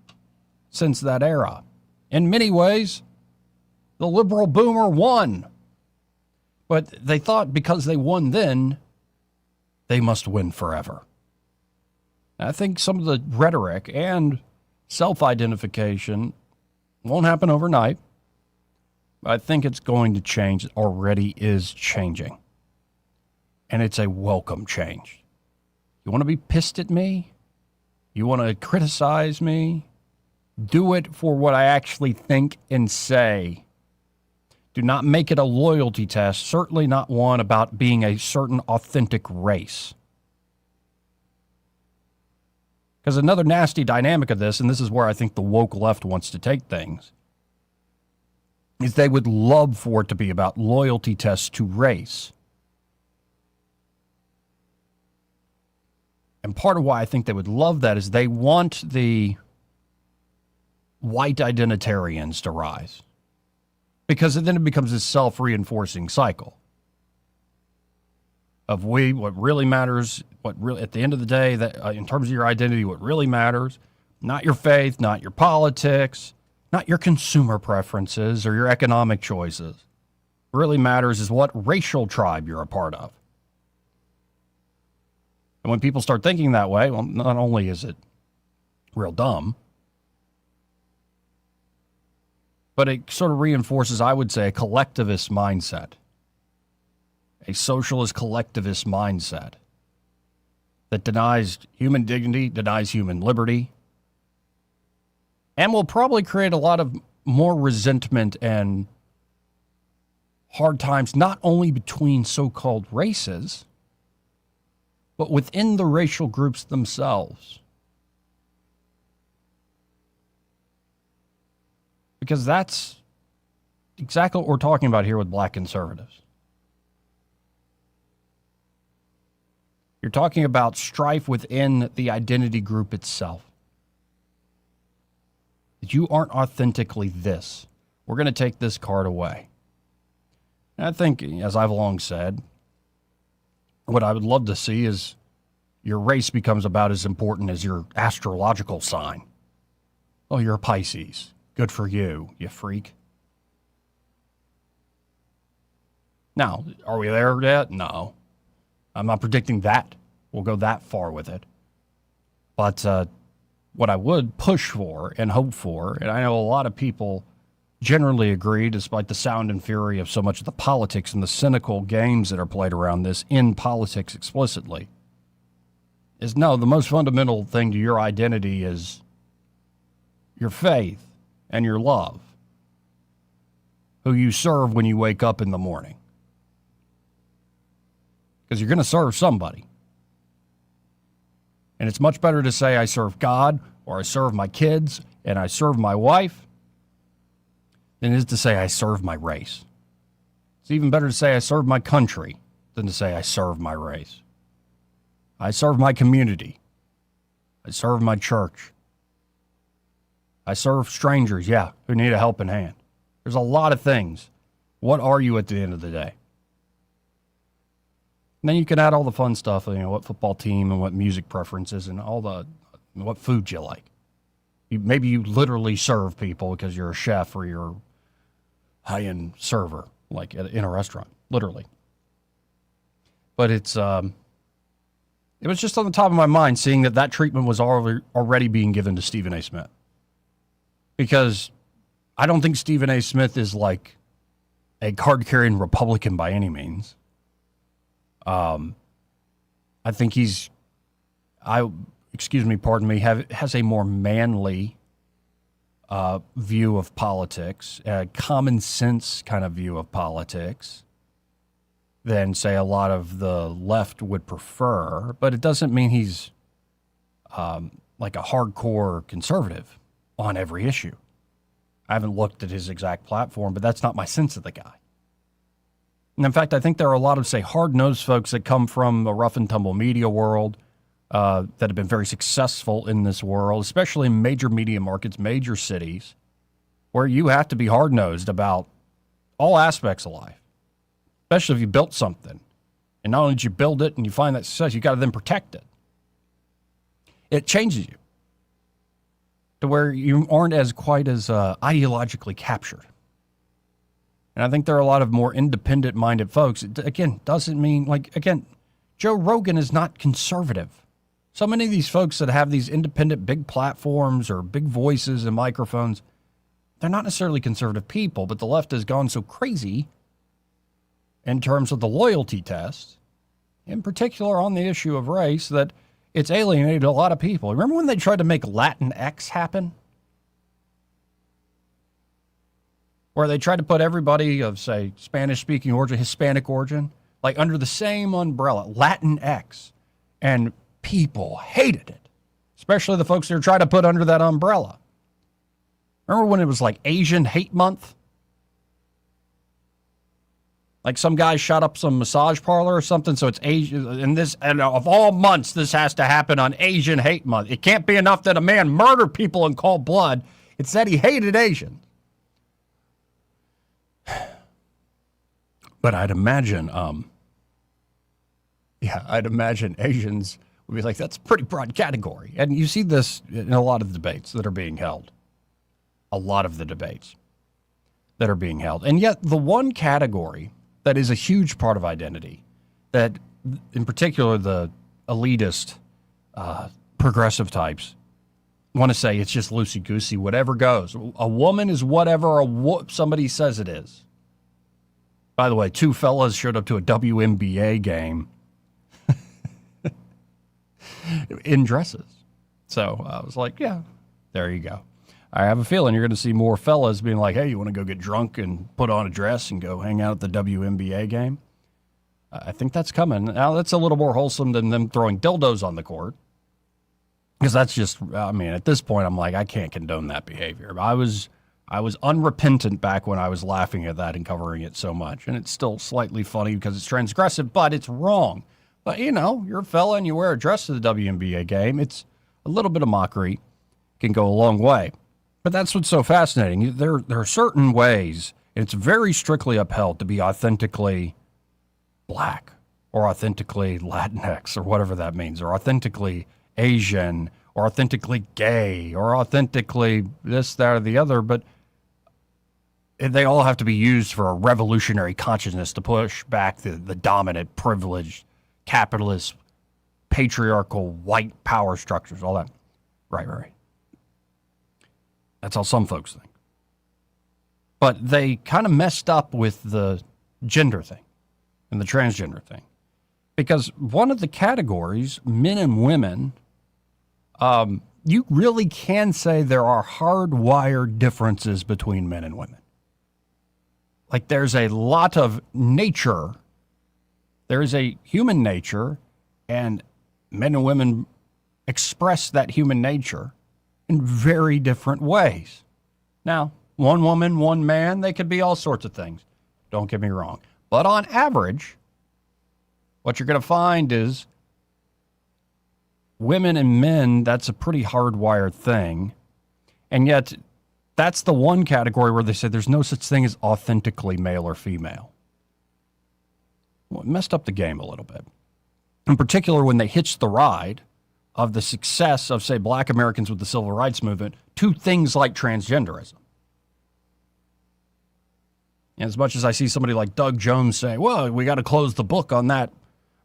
[SPEAKER 5] since that era. In many ways, the liberal boomer won. But they thought because they won then, they must win forever. I think some of the rhetoric and self-identification won't happen overnight. I think it's going to change. It already is changing. And it's a welcome change. You want to be pissed at me? You want to criticize me? Do it for what I actually think and say. Do not make it a loyalty test, certainly not one about being a certain authentic race. Because another nasty dynamic of this, and this is where I think the woke left wants to take things, is they would love for it to be about loyalty tests to race. And part of why I think they would love that is they want the white identitarians to rise. Because then it becomes this self-reinforcing cycle of what really matters, at the end of the day, that in terms of your identity, what really matters, not your faith, not your politics, not your consumer preferences or your economic choices. What really matters is what racial tribe you're a part of. And when people start thinking that way, well, not only is it real dumb, but it sort of reinforces, I would say, a collectivist mindset, a socialist collectivist mindset that denies human dignity, denies human liberty, and will probably create a lot of more resentment and hard times, not only between so-called races, but within the racial groups themselves. Because that's exactly what we're talking about here with black conservatives. You're talking about strife within the identity group itself. That you aren't authentically this. We're going to take this card away. And I think, as I've long said, what I would love to see is your race becomes about as important as your astrological sign. Oh, you're a Pisces. Good for you, you freak. Now, are we there yet? No. I'm not predicting that. We'll go that far with it. But what I would push for and hope for, and I know a lot of people generally agree, despite the sound and fury of so much of the politics and the cynical games that are played around this in politics explicitly, is no, the most fundamental thing to your identity is your faith and your love, who you serve when you wake up in the morning. Because you're going to serve somebody. And it's much better to say I serve God, or I serve my kids, and I serve my wife, than it is to say I serve my race. It's even better to say I serve my country than to say I serve my race. I serve my community. I serve my church. I serve strangers, yeah, who need a helping hand. There's a lot of things. What are you at the end of the day? And then you can add all the fun stuff, what football team and what music preferences and what food you like. Maybe you literally serve people because you're a chef or you're a high-end server, like in a restaurant, literally. But it was just on the top of my mind seeing that treatment was already being given to Stephen A. Smith. Because I don't think Stephen A. Smith is like a card-carrying Republican by any means. I think has a more manly view of politics, a common sense kind of view of politics than, say, a lot of the left would prefer. But it doesn't mean he's like a hardcore conservative on every issue. I haven't looked at his exact platform, but that's not my sense of the guy. And in fact, I think there are a lot of, say, hard-nosed folks that come from the rough and tumble media world that have been very successful in this world, especially in major media markets, major cities, where you have to be hard-nosed about all aspects of life, especially if you built something. And not only did you build it and you find that success, you got to then protect it. It changes you to where you aren't quite as ideologically captured. And I think there are a lot of more independent-minded folks. It, again, doesn't mean, Joe Rogan is not conservative. So many of these folks that have these independent big platforms or big voices and microphones, they're not necessarily conservative people, but the left has gone so crazy in terms of the loyalty test, in particular on the issue of race, that it's alienated a lot of people. Remember when they tried to make Latinx happen? Where they tried to put everybody of, say, Spanish-speaking origin, Hispanic origin, like under the same umbrella, Latinx. And people hated it, especially the folks that were trying to put under that umbrella. Remember when it was like Asian Hate Month? Like some guy shot up some massage parlor or something, so it's Asian, and of all months, this has to happen on Asian Hate Month. It can't be enough that a man murdered people in cold blood. It said he hated Asians. But I'd imagine Asians would be like, that's a pretty broad category. And you see this in a lot of the debates that are being held. A lot of the debates that are being held. And yet the one category that is a huge part of identity, that in particular the elitist, progressive types want to say it's just loosey-goosey, whatever goes. A woman is whatever somebody says it is. By the way, two fellas showed up to a WNBA game in dresses. So I was like, yeah, there you go. I have a feeling you're going to see more fellas being like, hey, you want to go get drunk and put on a dress and go hang out at the WNBA game? I think that's coming. Now, that's a little more wholesome than them throwing dildos on the court. Because that's just, at this point, I'm like, I can't condone that behavior. I was unrepentant back when I was laughing at that and covering it so much. And it's still slightly funny because it's transgressive, but it's wrong. But, you're a fella and you wear a dress to the WNBA game. It's a little bit of mockery can go a long way. But that's what's so fascinating. There are certain ways, and it's very strictly upheld to be authentically black or authentically Latinx or whatever that means, or authentically Asian or authentically gay or authentically this, that, or the other. But they all have to be used for a revolutionary consciousness to push back the dominant, privileged, capitalist, patriarchal, white power structures, all that. Right. That's how some folks think. But they kind of messed up with the gender thing and the transgender thing. Because one of the categories, men and women, you really can say there are hardwired differences between men and women. Like there's a lot of nature. There is a human nature, and men and women express that human nature in very different ways. Now, one woman, one man, they could be all sorts of things. Don't get me wrong. But on average, what you're going to find is women and men, that's a pretty hardwired thing. And yet, that's the one category where they say there's no such thing as authentically male or female. Well, it messed up the game a little bit. In particular, when they hitched the ride of the success of, say, black Americans with the civil rights movement to things like transgenderism. And as much as I see somebody like Doug Jones say, well, we got to close the book on that.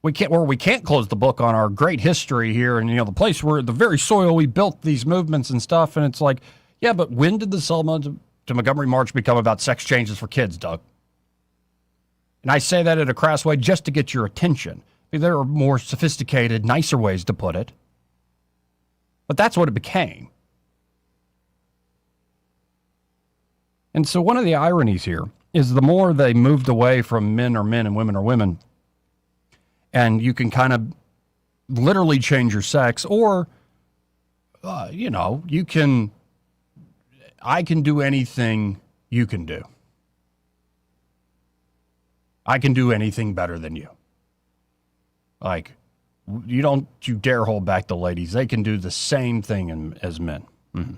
[SPEAKER 5] We can't close the book on our great history here and, the place where the very soil we built these movements and stuff. And it's like, yeah, but when did the Selma to Montgomery March become about sex changes for kids, Doug? And I say that in a crass way just to get your attention. There are more sophisticated, nicer ways to put it. But that's what it became. And so one of the ironies here is the more they moved away from men are men and women are women, and you can kind of literally change your sex, or, I can do anything you can do. I can do anything better than you. Like, you dare hold back the ladies. They can do the same thing as men. Mm-hmm.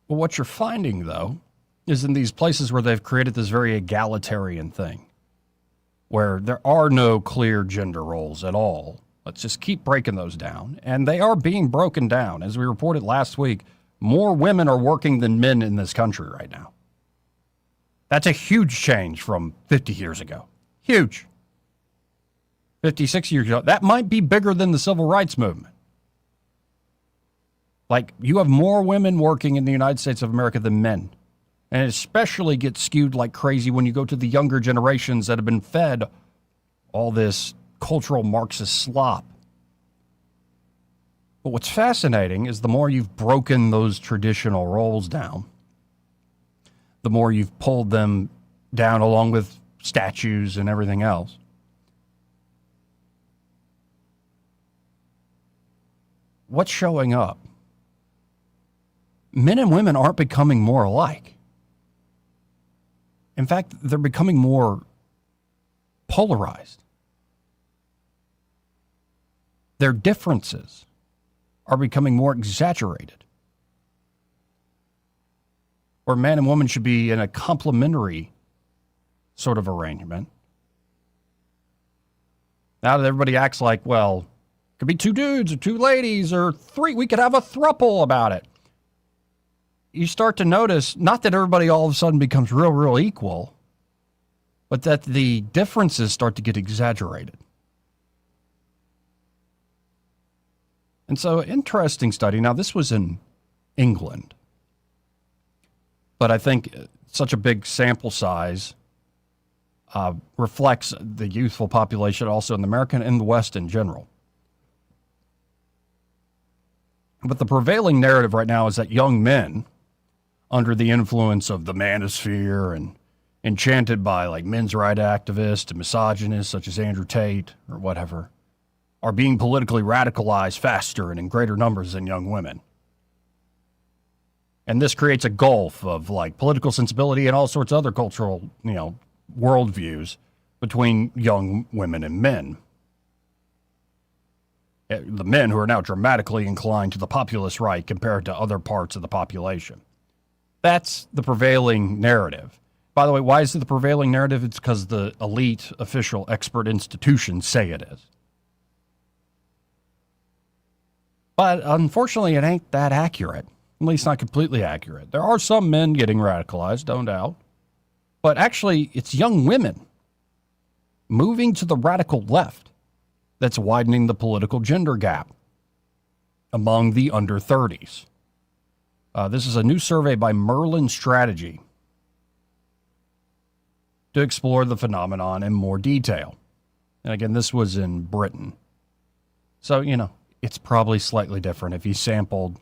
[SPEAKER 5] Well, what you're finding, though, is in these places where they've created this very egalitarian thing, where there are no clear gender roles at all. Let's just keep breaking those down. And they are being broken down. As we reported last week, more women are working than men in this country right now. That's a huge change from 50 years ago. Huge. 56 years ago. That might be bigger than the civil rights movement. Like, you have more women working in the United States of America than men. And it especially gets skewed like crazy when you go to the younger generations that have been fed all this cultural Marxist slop. But what's fascinating is the more you've broken those traditional roles down, the more you've pulled them down along with statues and everything else. What's showing up? Men and women aren't becoming more alike. In fact, they're becoming more polarized. Their differences are becoming more exaggerated. Where man and woman should be in a complementary sort of arrangement. Now that everybody acts like, well, it could be two dudes or two ladies or three. We could have a throuple about it. You start to notice, not that everybody all of a sudden becomes real equal, but that the differences start to get exaggerated. And so, interesting study. Now, this was in England, but I think such a big sample size reflects the youthful population also in the American and the West in general. But the prevailing narrative right now is that young men, under the influence of the manosphere and enchanted by like men's rights activists and misogynists such as Andrew Tate or whatever, are being politically radicalized faster and in greater numbers than young women. And this creates a gulf of like political sensibility and all sorts of other cultural, worldviews between young women and men. The men who are now dramatically inclined to the populist right compared to other parts of the population. That's the prevailing narrative. By the way, why is it the prevailing narrative? It's because the elite, official, expert institutions say it is. But unfortunately, it ain't that accurate. At least not completely accurate. There are some men getting radicalized, don't doubt. But actually, it's young women moving to the radical left that's widening the political gender gap among the under 30s. This is a new survey by Merlin Strategy. to explore the phenomenon in more detail. And again, this was in Britain. So, it's probably slightly different. If you sampled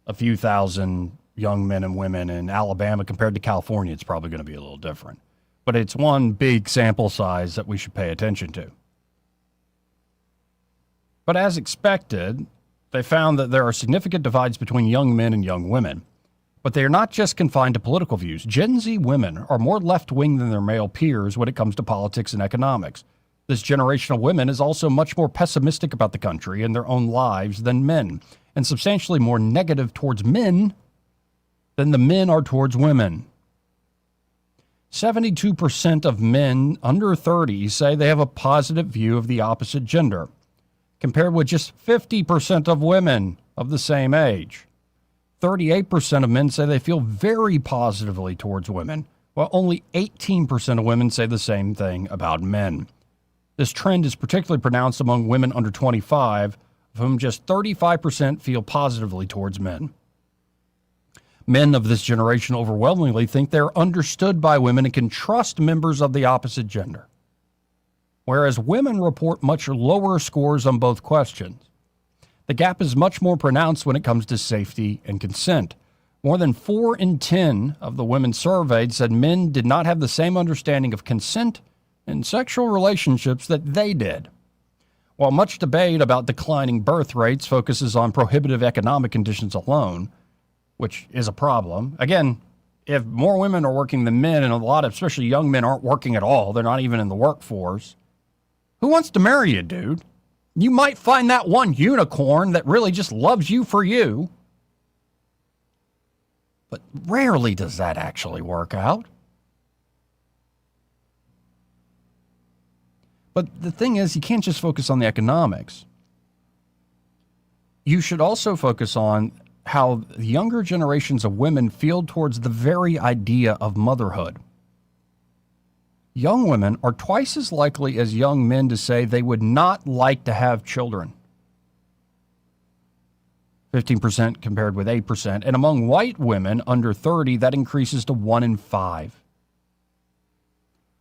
[SPEAKER 5] a few thousand young men and women in Alabama compared to California, it's probably going to be a little different. But it's one big sample size that we should pay attention to. But as expected, they found that there are significant divides between young men and young women. But they are not just confined to political views. Gen Z women are more left-wing than their male peers when it comes to politics and economics. This generation of women is also much more pessimistic about the country and their own lives than men, and substantially more negative towards men than the men are towards women. 72% of men under 30 say they have a positive view of the opposite gender, compared with just 50% of women of the same age. 38% of men say they feel very positively towards women, while only 18% of women say the same thing about men. This trend is particularly pronounced among women under 25, of whom just 35% feel positively towards men. Men of this generation overwhelmingly think they're understood by women and can trust members of the opposite gender, whereas women report much lower scores on both questions. The gap is much more pronounced when it comes to safety and consent. More than 4 in 10 of the women surveyed said men did not have the same understanding of consent and sexual relationships that they did. While much debate about declining birth rates focuses on prohibitive economic conditions alone, which is a problem. Again, if more women are working than men, and a lot of, especially young men, aren't working at all, they're not even in the workforce, who wants to marry you, dude? You might find that one unicorn that really just loves you for you. But rarely does that actually work out. But the thing is, you can't just focus on the economics. You should also focus on how the younger generations of women feel towards the very idea of motherhood. Young women are twice as likely as young men to say they would not like to have children. 15% compared with 8%. And among white women under 30, that increases to 1 in 5.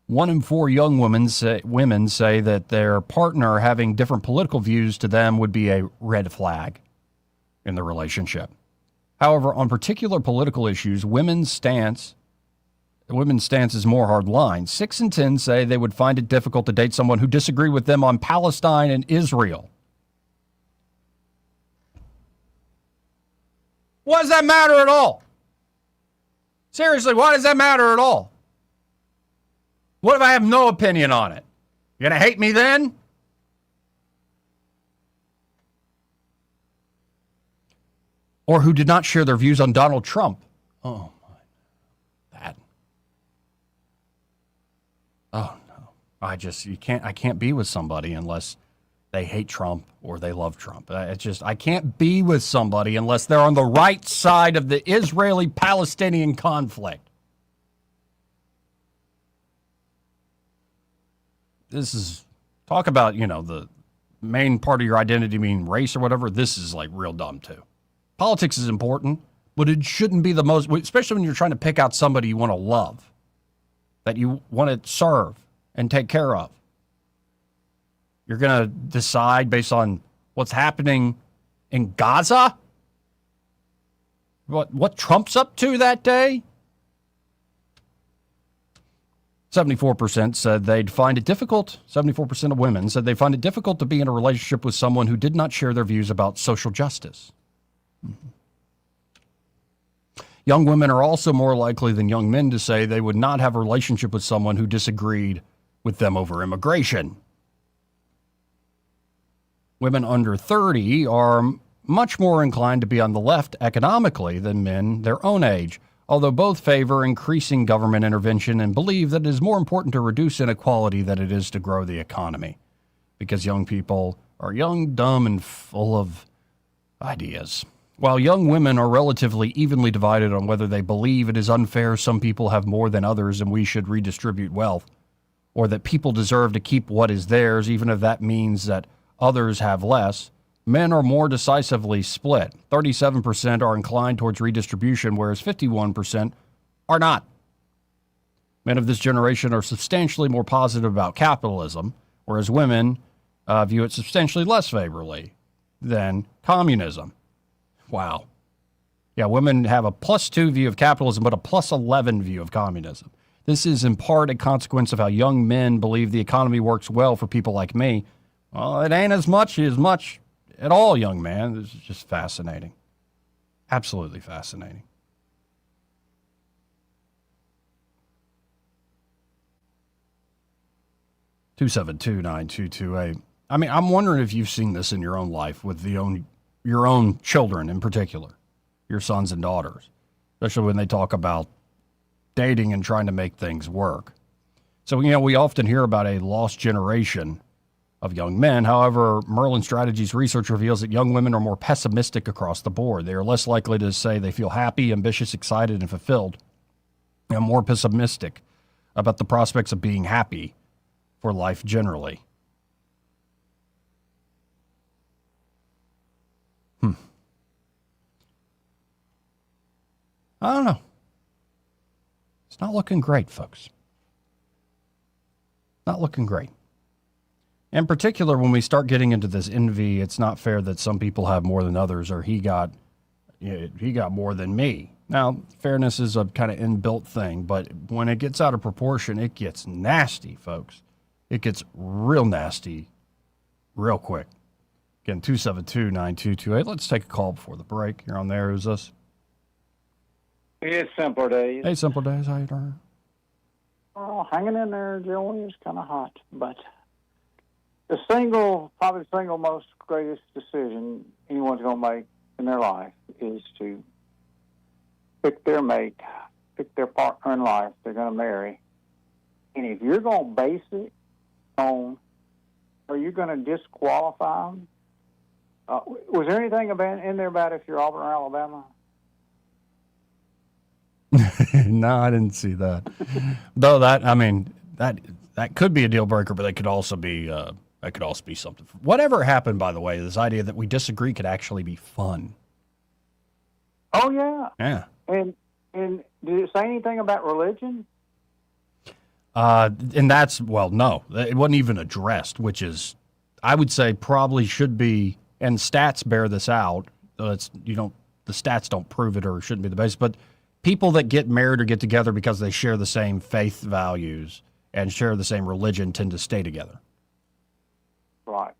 [SPEAKER 5] 1 in 4 young women say that their partner having different political views to them would be a red flag in the relationship. However, on particular political issues, women's stance is more hardline. 6 in 10 say they would find it difficult to date someone who disagreed with them on Palestine and Israel. Why does that matter at all? Seriously, why does that matter at all? What if I have no opinion on it? You're going to hate me then? Or who did not share their views on Donald Trump. Oh, my. That. Oh, no. I can't be with somebody unless they hate Trump or they love Trump. I can't be with somebody unless they're on the right side of the Israeli-Palestinian conflict. This is, talk about, the main part of your identity being race or whatever. This is like real dumb too. Politics is important, but it shouldn't be the most, especially when you're trying to pick out somebody you want to love, that you want to serve and take care of. You're going to decide based on what's happening in Gaza? What Trump's up to that day? 74% said they'd find it difficult. 74% of women said they find it difficult to be in a relationship with someone who did not share their views about social justice. Young women are also more likely than young men to say they would not have a relationship with someone who disagreed with them over immigration. Women under 30 are much more inclined to be on the left economically than men their own age, although both favor increasing government intervention and believe that it is more important to reduce inequality than it is to grow the economy, because young people are young, dumb, and full of ideas. While young women are relatively evenly divided on whether they believe it is unfair some people have more than others and we should redistribute wealth, or that people deserve to keep what is theirs even if that means that others have less, men are more decisively split. 37% are inclined towards redistribution, whereas 51% are not. Men of this generation are substantially more positive about capitalism, whereas women view it substantially less favorably than communism. Wow. Yeah, women have a +2 view of capitalism, but a +11 view of communism. This is in part a consequence of how young men believe the economy works well for people like me. Well, it ain't as much at all, young man. This is just fascinating. Absolutely fascinating. (272-9228). I mean, I'm wondering if you've seen this in your own life with your own children in particular, your sons and daughters, especially when they talk about dating and trying to make things work. So, we often hear about a lost generation of young men. However, Merlin Strategies research reveals that young women are more pessimistic across the board. They are less likely to say they feel happy, ambitious, excited, and fulfilled, and more pessimistic about the prospects of being happy for life generally. I don't know. It's not looking great, folks. Not looking great. In particular, when we start getting into this envy, it's not fair that some people have more than others, or he got more than me. Now, fairness is a kind of inbuilt thing, but when it gets out of proportion, it gets nasty, folks. It gets real nasty real quick. Again, 272-9228. Let's take a call before the break. You're on there. Who's this?
[SPEAKER 9] It's Simpler Days.
[SPEAKER 5] Hey, Simpler Days. How you doing?
[SPEAKER 9] Oh, hanging in there, Joey. It's kind of hot. But probably the single most greatest decision anyone's going to make in their life is to pick their mate, pick their partner in life they're going to marry. And if you're going to base it on, are you going to disqualify them? Was there anything in there about if you're Auburn or Alabama?
[SPEAKER 5] No, I didn't see that. Though that could be a deal breaker, but that could also be something. Whatever happened, by the way, this idea that we disagree could actually be fun.
[SPEAKER 9] Oh yeah.
[SPEAKER 5] Yeah.
[SPEAKER 9] And did it say anything about religion?
[SPEAKER 5] And that's, no, it wasn't even addressed, which is, I would say, probably should be. And stats bear this out. The stats don't prove it or shouldn't be the basis, but people that get married or get together because they share the same faith values and share the same religion tend to stay together.
[SPEAKER 9] Right.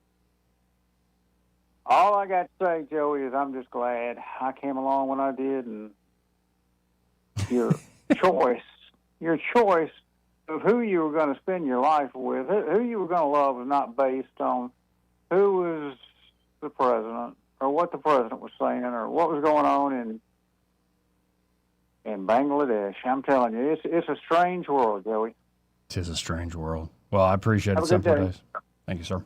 [SPEAKER 9] All I got to say, Joey, is I'm just glad I came along when I did, and your choice of who you were going to spend your life with, who you were going to love, was not based on who was the president or what the president was saying or what was going on in Bangladesh. I'm telling you, it's a strange world, Joey.
[SPEAKER 5] It is a strange world. Well, I appreciate it. Simpler Days. Thank you, sir.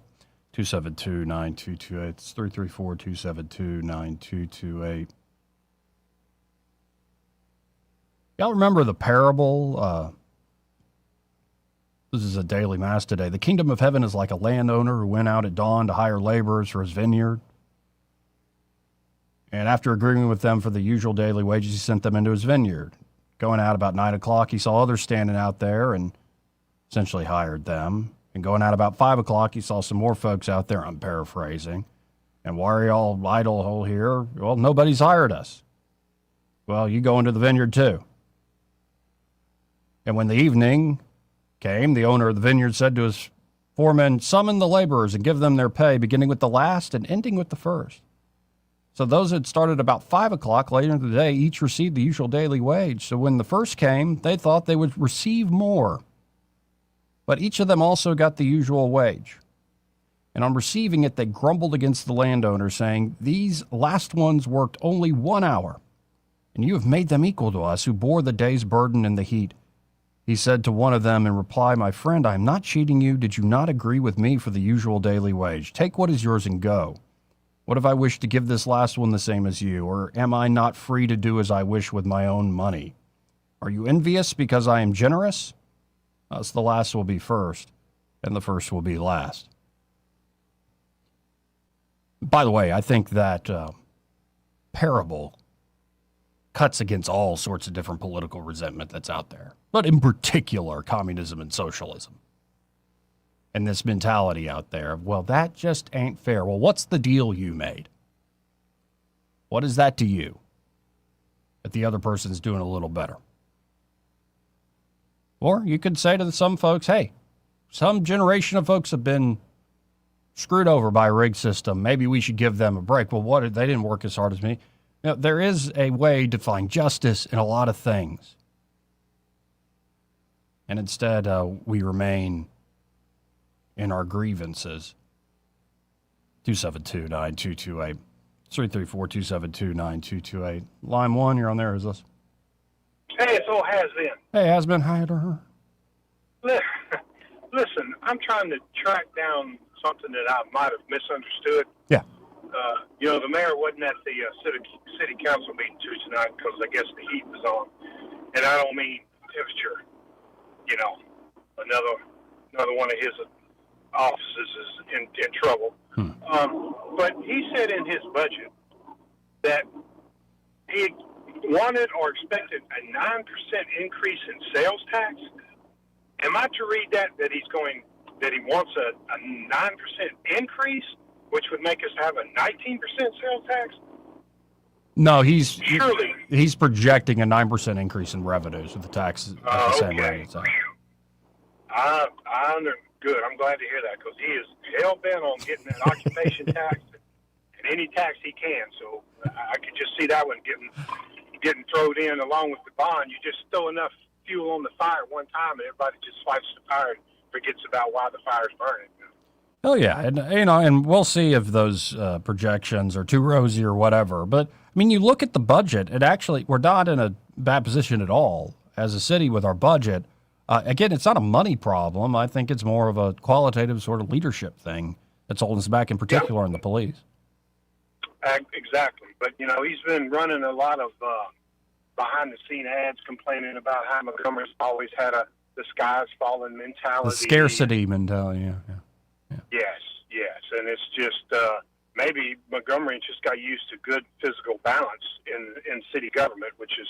[SPEAKER 5] 272-9228. It's 334-272-9228. Y'all remember the parable? This is a Daily Mass today. The kingdom of heaven is like a landowner who went out at dawn to hire laborers for his vineyard. And after agreeing with them for the usual daily wages, he sent them into his vineyard. Going out about 9 o'clock, he saw others standing out there and essentially hired them. And going out about 5 o'clock, he saw some more folks out there. I'm paraphrasing. And why are you all idle here? Well, nobody's hired us. Well, you go into the vineyard too. And when the evening came, the owner of the vineyard said to his foremen, summon the laborers and give them their pay, beginning with the last and ending with the first. So those that started about 5 o'clock later in the day each received the usual daily wage. So when the first came, they thought they would receive more. But each of them also got the usual wage. And on receiving it, they grumbled against the landowner, saying, these last ones worked only 1 hour, and you have made them equal to us, who bore the day's burden in the heat. He said to one of them in reply, my friend, I am not cheating you. Did you not agree with me for the usual daily wage? Take what is yours and go. What if I wish to give this last one the same as you? Or am I not free to do as I wish with my own money? Are you envious because I am generous? Thus the last will be first, and the first will be last. By the way, I think that parable cuts against all sorts of different political resentment that's out there, but in particular, communism and socialism. And this mentality out there of, well, that just ain't fair. Well, what's the deal you made? What is that to you? That the other person's doing a little better. Or you could say to some folks, hey, some generation of folks have been screwed over by a rigged system. Maybe we should give them a break. Well, they didn't work as hard as me. Now, there is a way to find justice in a lot of things. And instead, we remain in our grievances. 272-9228. 334-272-9228. Line 1, you're on there. Is this?
[SPEAKER 4] Hey, it's old Has-Been.
[SPEAKER 5] Hey, Has-Been. Hi to her.
[SPEAKER 4] Listen, I'm trying to track down something that I might have misunderstood.
[SPEAKER 5] Yeah.
[SPEAKER 4] The mayor wasn't at the city council meeting Tuesday night because I guess the heat was on. And I don't mean temperature. Another one of his offices is in trouble. But he said in his budget that he wanted or expected a 9% increase in sales tax. Am I to read that he wants a 9% increase, which would make us have a 19% sales tax?
[SPEAKER 5] No, he's projecting a 9% increase in revenues with the taxes at the same rate. So.
[SPEAKER 4] Good. I'm glad to hear that because he is hell bent on getting that occupation tax and any tax he can. So I could just see that one getting thrown in along with the bond. You just throw enough fuel on the fire one time, and everybody just fights the fire and forgets about why the fire's burning.
[SPEAKER 5] Oh yeah, and we'll see if those projections are too rosy or whatever. But I mean, you look at the budget. We're not in a bad position at all as a city with our budget. Again, it's not a money problem. I think it's more of a qualitative sort of leadership thing that's holding us back, in particular in the police.
[SPEAKER 4] Exactly. But, he's been running a lot of behind-the-scene ads complaining about how Montgomery's always had the sky's falling mentality.
[SPEAKER 5] The scarcity mentality, yeah.
[SPEAKER 4] Yes. And it's just maybe Montgomery just got used to good physical balance in city government, which is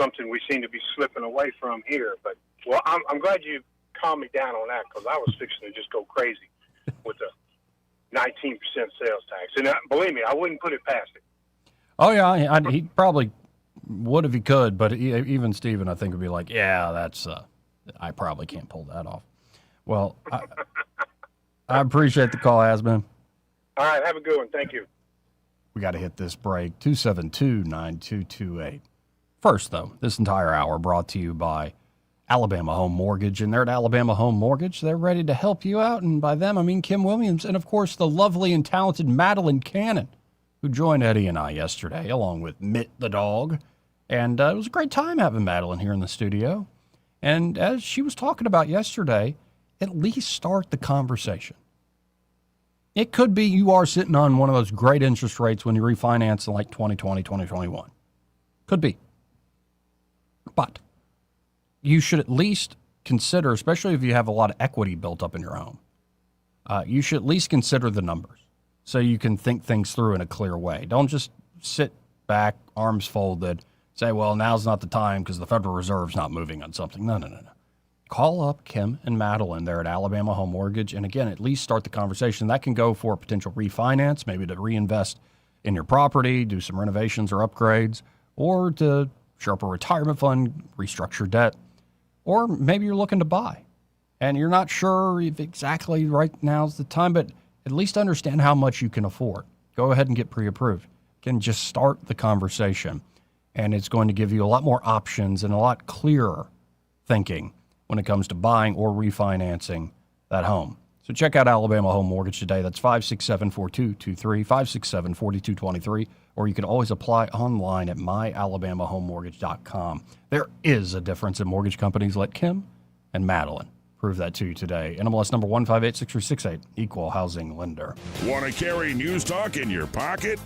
[SPEAKER 4] something we seem to be slipping away from here. But, well, I'm glad you calmed me down on that because I was fixing to just go crazy with the 19% sales tax. And believe me, I wouldn't put it past it.
[SPEAKER 5] Oh, yeah, he probably would if he could, but even Steven, I think, would be like, yeah, that's I probably can't pull that off. Well, I appreciate the call, Has-Been.
[SPEAKER 4] All right, have a good one. Thank you.
[SPEAKER 5] We got to hit this break. 272-9228. First, though, this entire hour brought to you by Alabama Home Mortgage. And they're at Alabama Home Mortgage. They're ready to help you out. And by them, I mean Kim Williams and, of course, the lovely and talented Madeline Cannon, who joined Eddie and I yesterday, along with Mitt the dog. And it was a great time having Madeline here in the studio. And as she was talking about yesterday, at least start the conversation. It could be you are sitting on one of those great interest rates when you refinance in like 2020, 2021. Could be. But you should at least consider, especially if you have a lot of equity built up in your home, you should at least consider the numbers so you can think things through in a clear way. Don't just sit back, arms folded, say, well, now's not the time because the Federal Reserve's not moving on something. No. Call up Kim and Madeline there at Alabama Home Mortgage, and again, at least start the conversation. That can go for a potential refinance, maybe to reinvest in your property, do some renovations or upgrades, or to shore up a retirement fund, restructure debt, or maybe you're looking to buy, and you're not sure if exactly right now's the time, but at least understand how much you can afford. Go ahead and get pre-approved. Again, just start the conversation, and it's going to give you a lot more options and a lot clearer thinking when it comes to buying or refinancing that home. So check out Alabama Home Mortgage today. That's 567-4223, 567-4223, or you can always apply online at myalabamahomemortgage.com. There is a difference in mortgage companies. Let Kim and Madeline prove that to you today. NMLS number 1586368, Equal Housing Lender.
[SPEAKER 2] Want to carry News Talk in your pocket?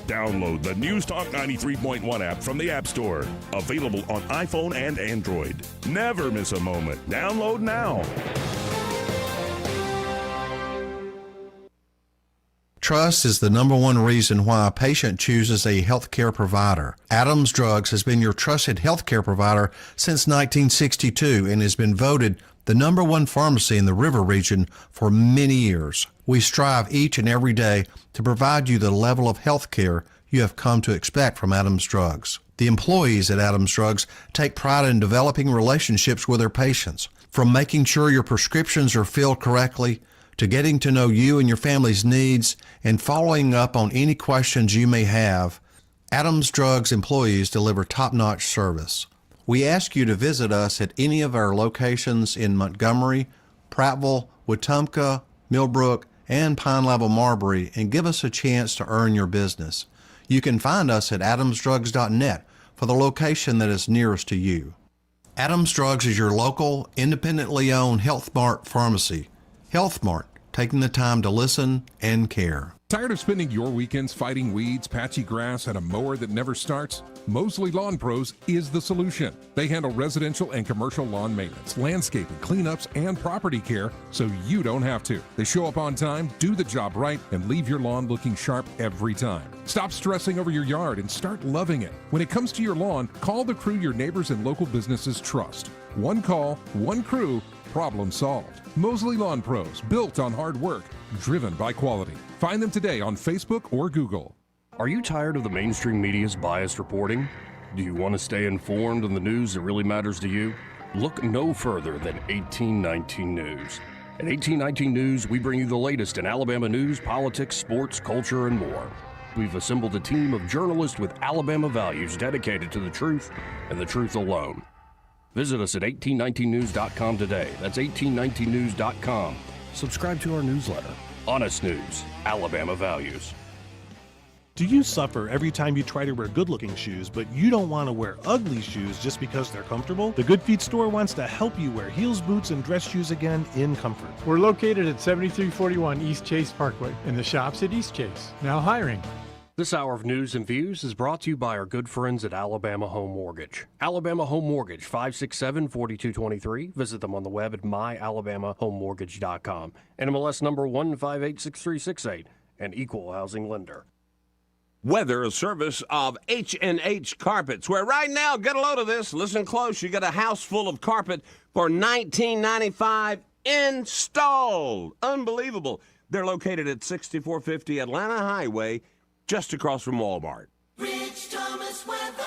[SPEAKER 2] Download the News Talk 93.1 app from the App Store. Available on iPhone and Android. Never miss a moment. Download now.
[SPEAKER 10] Trust is the number one reason why a patient chooses a healthcare provider. Adams Drugs has been your trusted healthcare provider since 1962 and has been voted the number one pharmacy in the River region for many years. We strive each and every day to provide you the level of health care you have come to expect from Adams Drugs. The employees at Adams Drugs take pride in developing relationships with their patients. From making sure your prescriptions are filled correctly, to getting to know you and your family's needs, and following up on any questions you may have, Adams Drugs employees deliver top-notch service. We ask you to visit us at any of our locations in Montgomery, Prattville, Wetumpka, Millbrook, and Pine Level Marbury and give us a chance to earn your business. You can find us at adamsdrugs.net for the location that is nearest to you. Adams Drugs is your local, independently owned Health Mart pharmacy. Health Mart, taking the time to listen and care.
[SPEAKER 14] Tired of spending your weekends fighting weeds, patchy grass, and a mower that never starts? Mosley Lawn Pros is the solution. They handle residential and commercial lawn maintenance, landscaping, cleanups, and property care so you don't have to. They show up on time, do the job right, and leave your lawn looking sharp every time. Stop stressing over your yard and start loving it. When it comes to your lawn, call the crew your neighbors and local businesses trust. One call, one crew, problem solved. Mosley Lawn Pros, built on hard work, driven by quality. Find them today on Facebook or Google.
[SPEAKER 24] Are you tired of the mainstream media's biased reporting? Do you want to stay informed on the news that really matters to you? Look no further than 1819 News. At 1819 News, we bring you the latest in Alabama news, politics, sports, culture, and more. We've assembled a team of journalists with Alabama values dedicated to the truth and the truth alone. Visit us at 1819news.com today. That's 1819news.com. Subscribe to our newsletter. Honest News, Alabama Values.
[SPEAKER 11] Do you suffer every time you try to wear good-looking shoes, but you don't want to wear ugly shoes just because they're comfortable? The Good Feet store wants to help you wear heels, boots, and dress shoes again in comfort.
[SPEAKER 12] We're located at 7341 East Chase Parkway in the shops at East Chase. Now hiring.
[SPEAKER 24] This hour of News and Views is brought to you by our good friends at Alabama Home Mortgage. Alabama Home Mortgage, 567-4223. Visit them on the web at myalabamahomemortgage.com. NMLS number 1586368, an equal housing lender.
[SPEAKER 13] Weather, a service of H&H Carpets, where right now, get a load of this, listen close, you get a house full of carpet for $19.95 installed. Unbelievable. They're located at 6450 Atlanta Highway, just across from Walmart.
[SPEAKER 3] Rich Thomas weather.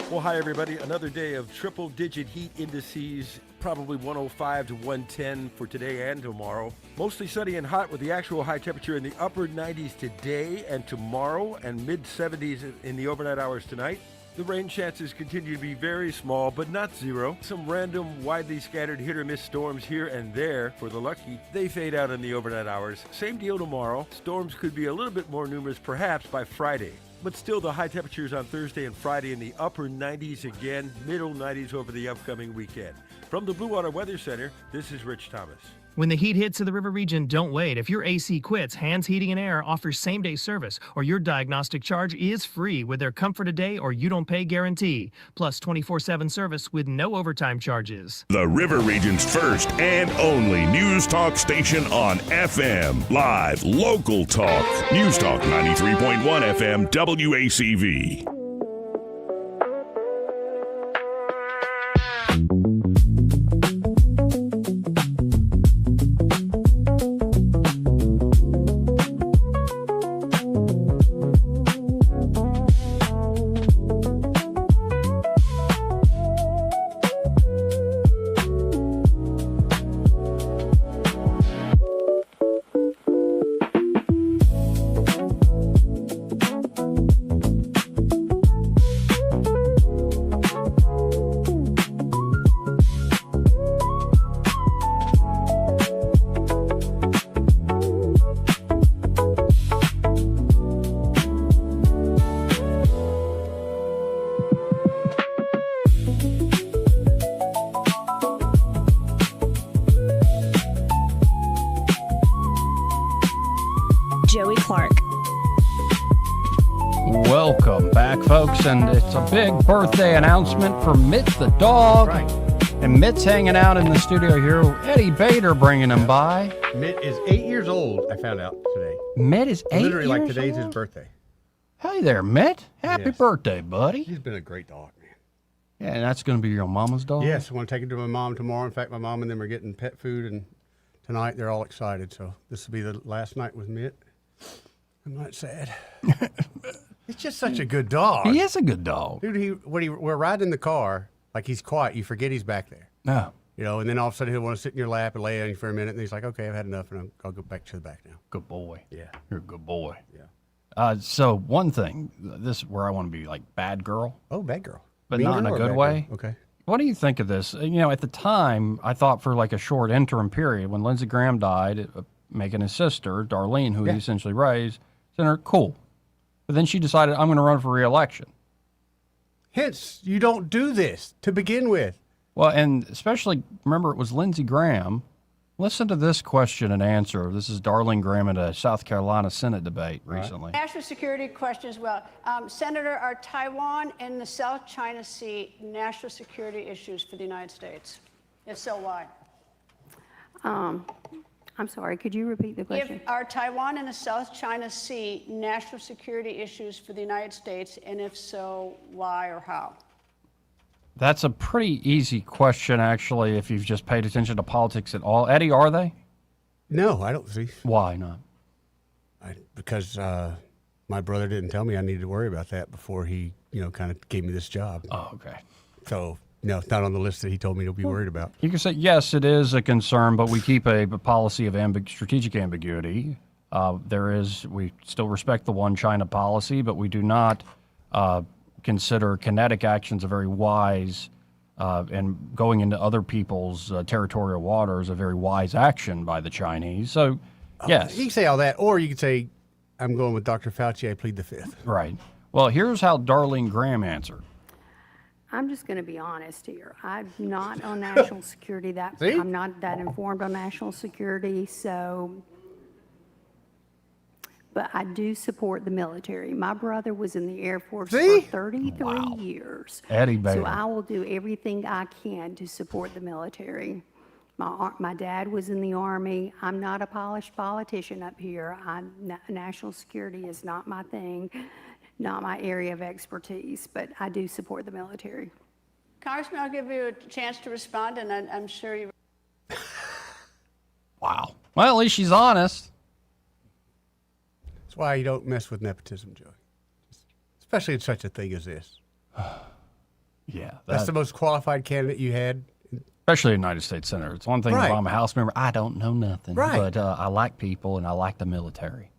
[SPEAKER 15] Well, hi, everybody. Another day of triple-digit heat indices, probably 105 to 110 for today and tomorrow. Mostly sunny and hot with the actual high temperature in the upper 90s today and tomorrow and mid-70s in the overnight hours tonight. The rain chances continue to be very small, but not zero. Some random, widely scattered hit-or-miss storms here and there. For the lucky, they fade out in the overnight hours. Same deal tomorrow. Storms could be a little bit more numerous, perhaps, by Friday. But still, the high temperatures on Thursday and Friday in the upper 90s again, middle 90s over the upcoming weekend. From the Blue Water Weather Center, this is Rich Thomas.
[SPEAKER 16] When the heat hits to the river region, don't wait. If your AC quits, Hands Heating and Air offers same-day service, or your diagnostic charge is free with their Comfort a Day or You Don't Pay guarantee, plus 24/7 service with no overtime charges.
[SPEAKER 2] The River Region's first and only news talk station on FM. Live, local talk. News Talk 93.1 FM WACV.
[SPEAKER 7] Joey Clark.
[SPEAKER 5] Welcome back, folks, and it's a big birthday announcement for Mitt the dog.
[SPEAKER 15] Right.
[SPEAKER 5] And Mitt's hanging out in the studio here. Eddie Bader bringing him by.
[SPEAKER 17] Mitt is 8 years old, I found out today.
[SPEAKER 5] Mitt is 8
[SPEAKER 17] Literally,
[SPEAKER 5] years
[SPEAKER 17] like today's
[SPEAKER 5] old?
[SPEAKER 17] his birthday.
[SPEAKER 5] Hey there, Mitt. Happy
[SPEAKER 17] Yes.
[SPEAKER 5] birthday, buddy.
[SPEAKER 17] He's been a great dog, man.
[SPEAKER 5] Yeah, and that's going to be your mama's dog?
[SPEAKER 17] Yes, I want to take him to my mom tomorrow. In fact, my mom and them are getting pet food, and tonight they're all excited. So this will be the last night with Mitt. I'm not sad. It's just such a good dog.
[SPEAKER 5] He is a good dog.
[SPEAKER 17] Dude, we're riding in the car, like he's quiet. You forget he's back there.
[SPEAKER 5] No.
[SPEAKER 17] You know, and then all of a sudden he'll want to sit in your lap and lay on you for a minute, and he's like, okay, I've had enough, and I'll go back to the back now.
[SPEAKER 5] Good boy.
[SPEAKER 17] Yeah.
[SPEAKER 5] You're a good boy.
[SPEAKER 17] Yeah.
[SPEAKER 5] So one thing, this is where I want to be like bad girl.
[SPEAKER 17] Oh, bad girl.
[SPEAKER 5] But
[SPEAKER 17] Mean
[SPEAKER 5] not in
[SPEAKER 17] girl
[SPEAKER 5] a
[SPEAKER 17] or
[SPEAKER 5] good
[SPEAKER 17] bad
[SPEAKER 5] way.
[SPEAKER 17] girl? Okay.
[SPEAKER 5] What do you think of this? You know, at the time, I thought for like a short interim period, when Lindsey Graham died, making his sister, Darlene, who he essentially raised, Senator, cool. But then she decided, I'm going to run for re-election.
[SPEAKER 17] Hence, you don't do this to begin with.
[SPEAKER 5] Well, and especially, remember, it was Lindsey Graham. Listen to this question and answer. This is Darlene Graham at a South Carolina Senate debate recently.
[SPEAKER 18] National security question as well. Senator, are Taiwan and the South China Sea national security issues for the United States? If so, why?
[SPEAKER 19] I'm sorry, could you repeat the question?
[SPEAKER 18] Are Taiwan and the South China Sea national security issues for the United States, and if so, why or how?
[SPEAKER 5] That's a pretty easy question, actually, if you've just paid attention to politics at all. Eddie, are they?
[SPEAKER 17] No, I don't see.
[SPEAKER 5] Why not?
[SPEAKER 17] Because my brother didn't tell me I needed to worry about that before he, kind of gave me this job.
[SPEAKER 5] Oh, okay.
[SPEAKER 17] So, no, it's not on the list that he told me to be worried about.
[SPEAKER 5] You can say, yes, it is a concern, but we keep a policy of strategic ambiguity. We still respect the one China policy, but we do not consider kinetic actions a very wise, and going into other people's territorial waters a very wise action by the Chinese. So, yes.
[SPEAKER 17] You can say all that, or you can say, I'm going with Dr. Fauci, I plead the fifth.
[SPEAKER 5] Right. Well, here's how Darlene Graham answered.
[SPEAKER 19] I'm just going to be honest here. I'm not on national security. I'm not that informed on national security, but I do support the military. My brother was in the Air Force for 33 years.
[SPEAKER 5] Eddie Bader.
[SPEAKER 19] So I will do everything I can to support the military. My dad was in the Army. I'm not a polished politician up here. National security is not my thing, not my area of expertise, but I do support the military.
[SPEAKER 18] Congressman, I'll give you a chance to respond, and I'm sure you...
[SPEAKER 5] Wow. Well, at least she's honest.
[SPEAKER 17] That's why you don't mess with nepotism, Joey. Especially in such a thing as this.
[SPEAKER 5] Yeah.
[SPEAKER 17] That's the most qualified candidate you had.
[SPEAKER 5] Especially a United States Senator. It's one thing if I'm a House member, I don't know nothing.
[SPEAKER 17] Right.
[SPEAKER 5] But I like people and I like the military.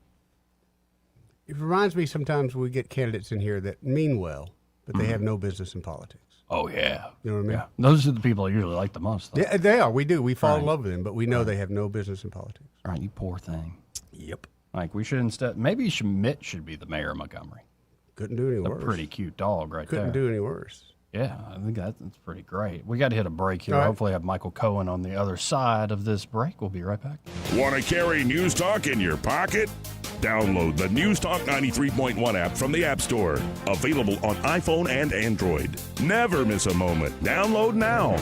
[SPEAKER 17] It reminds me sometimes we get candidates in here that mean well, but they have no business in politics.
[SPEAKER 5] Oh, yeah.
[SPEAKER 17] You know what I mean?
[SPEAKER 5] Yeah. Those are the people I usually like the most. Though.
[SPEAKER 17] Yeah, they are. We do. We fall in love with them, but we know they have no business in politics.
[SPEAKER 5] Right, you poor thing.
[SPEAKER 17] Yep.
[SPEAKER 5] Like, we should instead, maybe Schmidt should be the mayor of Montgomery.
[SPEAKER 17] Couldn't do any worse.
[SPEAKER 5] A pretty cute dog right there.
[SPEAKER 17] Couldn't do any worse.
[SPEAKER 5] Yeah, I think that's pretty great. We got to hit a break here.
[SPEAKER 17] All right.
[SPEAKER 5] Hopefully have Michael Cohen on the other side of this break. We'll be right back.
[SPEAKER 2] Want to carry News Talk in your pocket? Download the News Talk 93.1 app from the App Store. Available on iPhone and Android. Never miss a moment. Download now.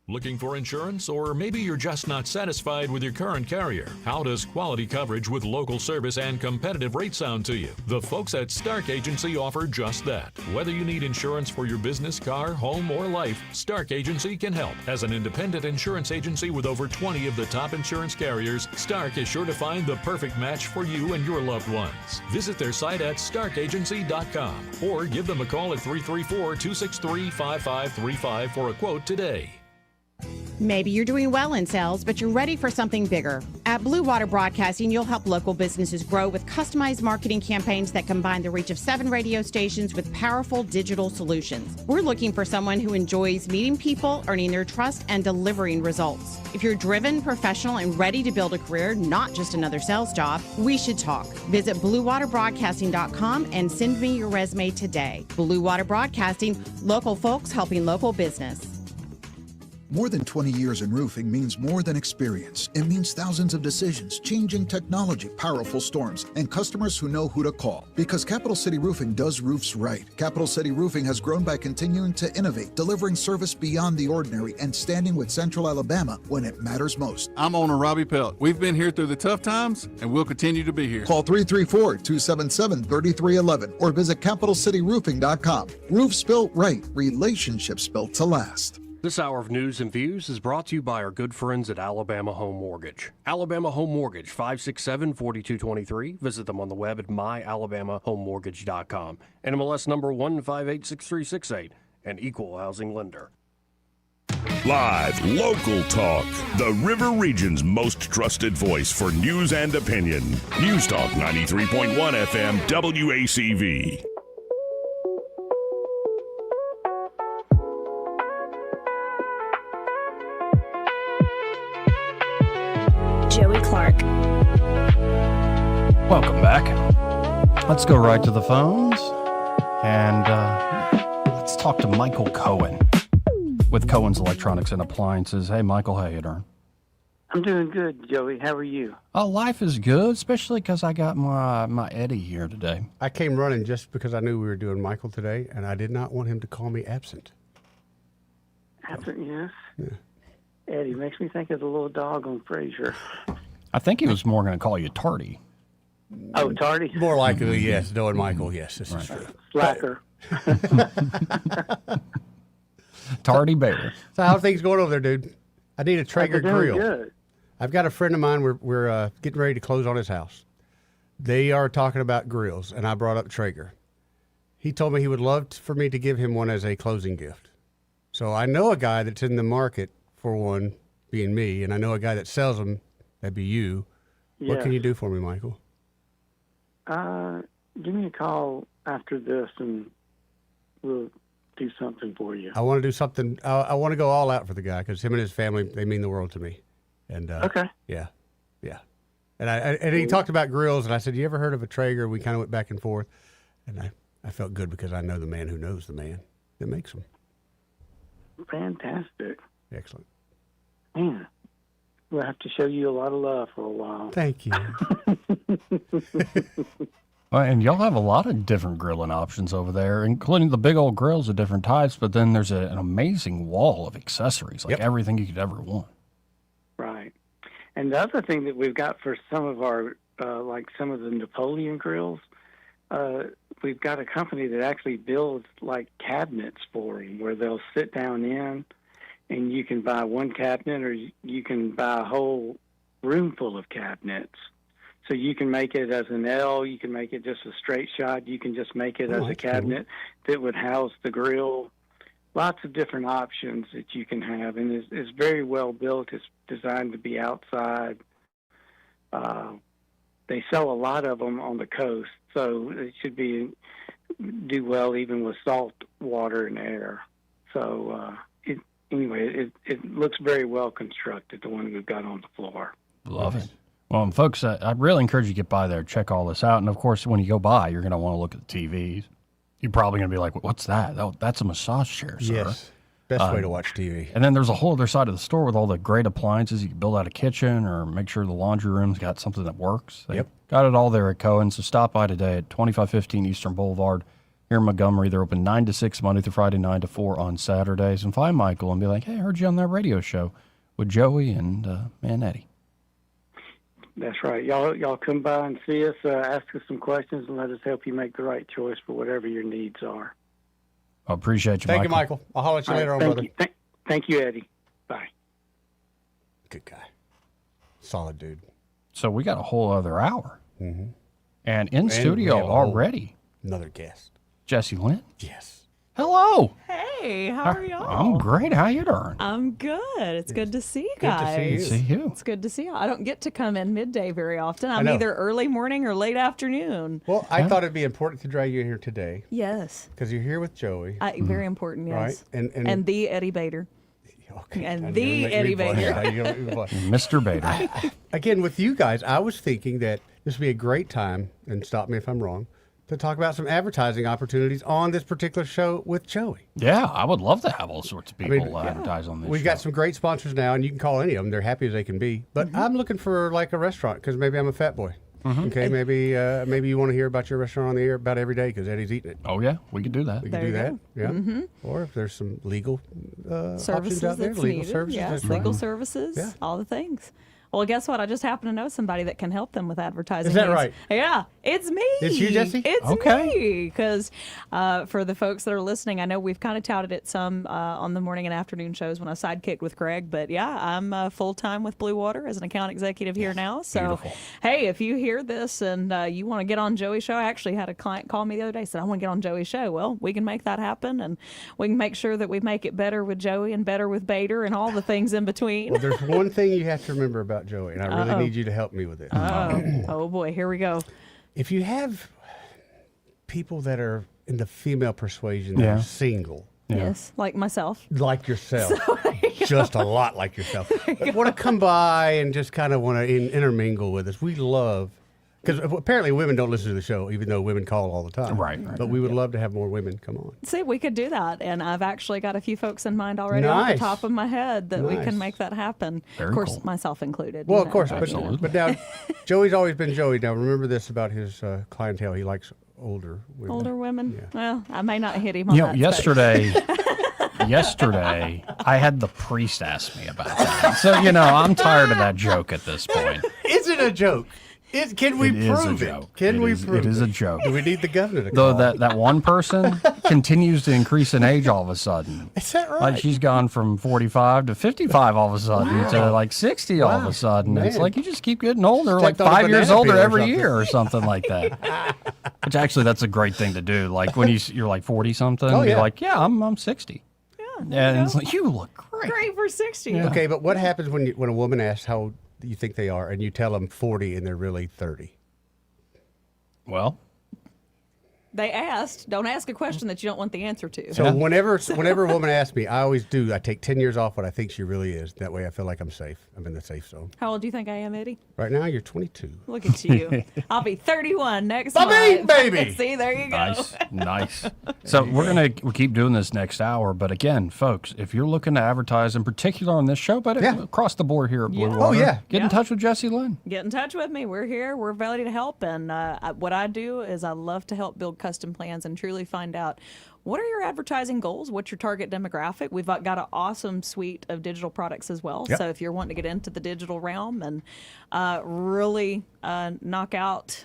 [SPEAKER 20] Looking for insurance, or maybe you're just not satisfied with your current carrier? How does quality coverage with local service and competitive rates sound to you? The folks at Stark Agency offer just that. Whether you need insurance for your business, car, home, or life, Stark Agency can help. As an independent insurance agency with over 20 of the top insurance carriers, Stark is sure to find the perfect match for you and your loved ones. Visit their site at starkagency.com or give them a call at 334-263-5535 for a quote today.
[SPEAKER 21] Maybe you're doing well in sales, but you're ready for something bigger. At Blue Water Broadcasting, you'll help local businesses grow with customized marketing campaigns that combine the reach of 7 radio stations with powerful digital solutions. We're looking for someone who enjoys meeting people, earning their trust, and delivering results. If you're driven, professional, and ready to build a career, not just another sales job, we should talk. Visit BlueWaterBroadcasting.com and send me your resume today. Blue Water Broadcasting, local folks helping local business.
[SPEAKER 1] More than 20 years in roofing means more than experience. It means thousands of decisions, changing technology, powerful storms, and customers who know who to call. Because Capital City Roofing does roofs right. Capital City Roofing has grown by continuing to innovate, delivering service beyond the ordinary, and standing with Central Alabama when it matters most.
[SPEAKER 6] I'm owner Robbie Pelt. We've been here through the tough times, and we'll continue to be here.
[SPEAKER 1] Call 334-277-3311 or visit CapitalCityRoofing.com. Roofs built right, relationships built to last.
[SPEAKER 24] This hour of news and views is brought to you by our good friends at Alabama Home Mortgage. Alabama Home Mortgage, 567-4223. Visit them on the web at myalabamahomemortgage.com. NMLS number 1586368, an equal housing lender.
[SPEAKER 2] Live, local talk. The River Region's most trusted voice for news and opinion. News Talk 93.1 FM WACV.
[SPEAKER 22] Joey Clark.
[SPEAKER 5] Welcome back. Let's go right to the phones and let's talk to Michael Cohen with Cohen's Electronics and Appliances. Hey, Michael, how you doing?
[SPEAKER 23] I'm doing good, Joey. How are you?
[SPEAKER 5] Oh, life is good, especially because I got my Eddie here today.
[SPEAKER 17] I came running just because I knew we were doing Michael today, and I did not want him to call me absent.
[SPEAKER 23] Absent, yes.
[SPEAKER 17] Yeah.
[SPEAKER 23] Eddie makes me think of the little dog on Frasier.
[SPEAKER 5] I think he was more going to call you tardy.
[SPEAKER 23] Oh, tardy?
[SPEAKER 17] More likely, yes. Knowing Michael, yes, this is true.
[SPEAKER 23] Slacker.
[SPEAKER 5] Tardy Bader.
[SPEAKER 17] So how are things going over there, dude? I need a Traeger
[SPEAKER 23] Doing
[SPEAKER 17] grill.
[SPEAKER 23] good.
[SPEAKER 17] I've got a friend of mine. We're getting ready to close on his house. They are talking about grills, and I brought up Traeger. He told me he would love for me to give him one as a closing gift. So I know a guy that's in the market for one, being me, and I know a guy that sells them, that'd be you. What
[SPEAKER 23] Yes.
[SPEAKER 17] can you do for me, Michael?
[SPEAKER 23] Give me a call after this, and we'll do something for you.
[SPEAKER 17] I want to do something. I want to go all out for the guy because him and his family, they mean the world to me. And
[SPEAKER 23] Okay.
[SPEAKER 17] Yeah. And he talked about grills, and I said, "You ever heard of a Traeger?" We kind of went back and forth, and I felt good because I know the man who knows the man that makes them.
[SPEAKER 23] Fantastic.
[SPEAKER 17] Excellent.
[SPEAKER 23] Man, we'll have to show you a lot of love for a while.
[SPEAKER 17] Thank you.
[SPEAKER 5] Well, and y'all have a lot of different grilling options over there, including the big old grills of different types, but then there's an amazing wall of accessories, like everything you could ever want.
[SPEAKER 23] Right. And the other thing that we've got for some of our, like some of the Napoleon grills, we've got a company that actually builds like cabinets for them where they'll sit down in and you can buy one cabinet or you can buy a whole room full of cabinets. So you can make it as an L, you can make it just a straight shot, you can just make it as a cabinet that would house the grill. Lots of different options that you can have, and it's very well built. It's designed to be outside. They sell a lot of them on the coast, so it should do well even with salt water and air. So it looks very well constructed, the one we've got on the floor.
[SPEAKER 5] Love it. Well, and folks, I really encourage you to get by there, check all this out. And, of course, when you go by, you're going to want to look at the TVs. You're probably going to be like, what's that? Oh, that's a massage chair, sir.
[SPEAKER 17] Yes. Best way to watch TV.
[SPEAKER 5] And then there's a whole other side of the store with all the great appliances. You can build out a kitchen or make sure the laundry room's got something that works. They got it all there at Cohen. So stop by today at 2515 Eastern Boulevard here in Montgomery. They're open 9 to 6 Monday through Friday, 9 to 4 on Saturdays. And find Michael and be like, hey, I heard you on that radio show with Joey and man Eddie.
[SPEAKER 23] That's right. Y'all come by and see us, ask us some questions, and let us help you make the right choice for whatever your needs are.
[SPEAKER 5] I appreciate you,
[SPEAKER 17] Thank
[SPEAKER 5] Michael.
[SPEAKER 17] you, Michael. I'll holler at you later on, brother.
[SPEAKER 23] Thank you, Eddie. Bye.
[SPEAKER 17] Good guy. Solid dude.
[SPEAKER 5] So we got a whole other hour.
[SPEAKER 17] Mm-hmm.
[SPEAKER 5] And in studio already.
[SPEAKER 17] Another guest.
[SPEAKER 5] Jesse Lynn.
[SPEAKER 17] Yes.
[SPEAKER 5] Hello.
[SPEAKER 25] Hey, how are y'all?
[SPEAKER 5] I'm great. How you doing?
[SPEAKER 25] I'm good. It's good to see you
[SPEAKER 5] Good to see
[SPEAKER 25] guys.
[SPEAKER 5] you. See you.
[SPEAKER 25] It's good to see you. I don't get to come in midday very often.
[SPEAKER 17] I
[SPEAKER 25] I'm
[SPEAKER 17] know.
[SPEAKER 25] either early morning or late afternoon.
[SPEAKER 17] Well, I thought it'd be important to drag you here today
[SPEAKER 25] Yes.
[SPEAKER 17] because you're here with Joey.
[SPEAKER 25] Very important, yes.
[SPEAKER 17] Right.
[SPEAKER 25] And the Eddie Bader.
[SPEAKER 17] Okay.
[SPEAKER 25] And the Eddie Bader.
[SPEAKER 5] Mr. Bader.
[SPEAKER 17] Again, with you guys, I was thinking that this would be a great time, and stop me if I'm wrong, to talk about some advertising opportunities on this particular show with Joey.
[SPEAKER 5] Yeah, I would love to have all sorts of people advertise on this
[SPEAKER 17] We've
[SPEAKER 5] show.
[SPEAKER 17] got some great sponsors now, and you can call any of them. They're happy as they can be. But I'm looking for like a restaurant because maybe I'm a fat boy. Okay, maybe you want to hear about your restaurant on the air about every day because Eddie's eating it.
[SPEAKER 5] Oh, yeah, we could do that.
[SPEAKER 17] We could do that. Yeah. Or if there's some legal
[SPEAKER 25] Services
[SPEAKER 17] options out there,
[SPEAKER 25] that's
[SPEAKER 17] legal
[SPEAKER 25] needed.
[SPEAKER 17] services.
[SPEAKER 25] Yes,
[SPEAKER 17] that's
[SPEAKER 25] legal
[SPEAKER 17] right.
[SPEAKER 25] services,
[SPEAKER 17] Yeah.
[SPEAKER 25] all the things. Well, guess what? I just happen to know somebody that can help them with advertising.
[SPEAKER 17] Is that
[SPEAKER 25] needs.
[SPEAKER 17] right?
[SPEAKER 25] Yeah, it's me.
[SPEAKER 17] It's you, Jesse?
[SPEAKER 25] It's
[SPEAKER 17] Okay.
[SPEAKER 25] me. Because for the folks that are listening, I know we've kind of touted it some on the morning and afternoon shows when I sidekicked with Craig. But yeah, I'm full-time with Blue Water as an account executive here now. So,
[SPEAKER 5] Beautiful.
[SPEAKER 25] hey, if you hear this and you want to get on Joey's show, I actually had a client call me the other day, said, I want to get on Joey's show. Well, we can make that happen, and we can make sure that we make it better with Joey and better with Bader and all the things in between.
[SPEAKER 17] Well, there's one thing you have to remember about Joey, and I really need you to help me with it.
[SPEAKER 25] Oh boy, here we go.
[SPEAKER 17] If you have people that are in the female persuasion that
[SPEAKER 5] Yeah.
[SPEAKER 17] are single,
[SPEAKER 25] Yes, like myself.
[SPEAKER 17] like yourself, just a lot like yourself, that want to come by and just kind of want to intermingle with us, we love, because apparently women don't listen to the show, even though women call all the time.
[SPEAKER 5] Right.
[SPEAKER 17] But we would love to have more women come on.
[SPEAKER 25] See, we could do that, and I've actually got a few folks in mind already off the
[SPEAKER 17] Nice.
[SPEAKER 25] top of my head that we
[SPEAKER 17] Nice.
[SPEAKER 25] can make that happen.
[SPEAKER 5] Very
[SPEAKER 25] of course,
[SPEAKER 5] cool.
[SPEAKER 25] myself included.
[SPEAKER 17] Well,
[SPEAKER 25] you
[SPEAKER 17] of
[SPEAKER 25] know.
[SPEAKER 17] course,
[SPEAKER 5] Absolutely.
[SPEAKER 17] but now Joey's always been Joey. Now remember this about his clientele: he likes older women.
[SPEAKER 25] Older women.
[SPEAKER 17] Yeah.
[SPEAKER 25] Well, I may not hit him on
[SPEAKER 5] You know,
[SPEAKER 25] that.
[SPEAKER 5] yesterday, I had the priest ask me about that. So, I'm tired of that joke at this point.
[SPEAKER 17] Is it a joke? Can we
[SPEAKER 5] It is a
[SPEAKER 17] prove it?
[SPEAKER 5] joke.
[SPEAKER 17] Can
[SPEAKER 5] It
[SPEAKER 17] we
[SPEAKER 5] is-
[SPEAKER 17] prove
[SPEAKER 5] it is a joke.
[SPEAKER 17] Do we need the governor to
[SPEAKER 5] Though
[SPEAKER 17] call?
[SPEAKER 5] that one person continues to increase in age all of a sudden.
[SPEAKER 17] Is that right?
[SPEAKER 5] Like she's gone from 45 to 55 all of a sudden to like 60 all of a sudden. It's
[SPEAKER 17] Man.
[SPEAKER 5] like you just keep getting older,
[SPEAKER 17] Stepped
[SPEAKER 5] like
[SPEAKER 17] on a
[SPEAKER 5] 5 years
[SPEAKER 17] banana
[SPEAKER 5] older
[SPEAKER 17] peel or
[SPEAKER 5] every
[SPEAKER 17] something.
[SPEAKER 5] year or something like that. Which actually, that's a great thing to do. Like when you're like 40 something,
[SPEAKER 17] Oh, yeah.
[SPEAKER 5] you're like, yeah, I'm 60. And it's like, you look great.
[SPEAKER 25] Great for 60.
[SPEAKER 17] Okay, but what happens when a woman asks how old you think they are, and you tell them 40 and they're really 30?
[SPEAKER 5] Well,
[SPEAKER 25] They asked. Don't ask a question that you don't want the answer to.
[SPEAKER 17] So whenever a woman asks me, I always do. I take 10 years off what I think she really is. That way I feel like I'm safe. I'm in the safe zone.
[SPEAKER 25] How old do you think I am, Eddie?
[SPEAKER 17] Right now, you're 22.
[SPEAKER 25] Look at you. I'll be 31 next
[SPEAKER 17] My
[SPEAKER 25] month.
[SPEAKER 17] baby!
[SPEAKER 25] See, there you go.
[SPEAKER 5] Nice. So we'll keep doing this next hour. But again, folks, if you're looking to advertise, in particular on this show, but across the board here at Blue
[SPEAKER 25] Yeah.
[SPEAKER 5] Water,
[SPEAKER 17] Oh, yeah.
[SPEAKER 5] get in touch with Jesse Lynn.
[SPEAKER 25] Get in touch with me. We're here. We're ready to help. And what I do is I love to help build custom plans and truly find out what are your advertising goals? What's your target demographic? We've got an awesome suite of digital products as well.
[SPEAKER 17] Yep.
[SPEAKER 25] So if you're wanting to get into the digital realm and really knock out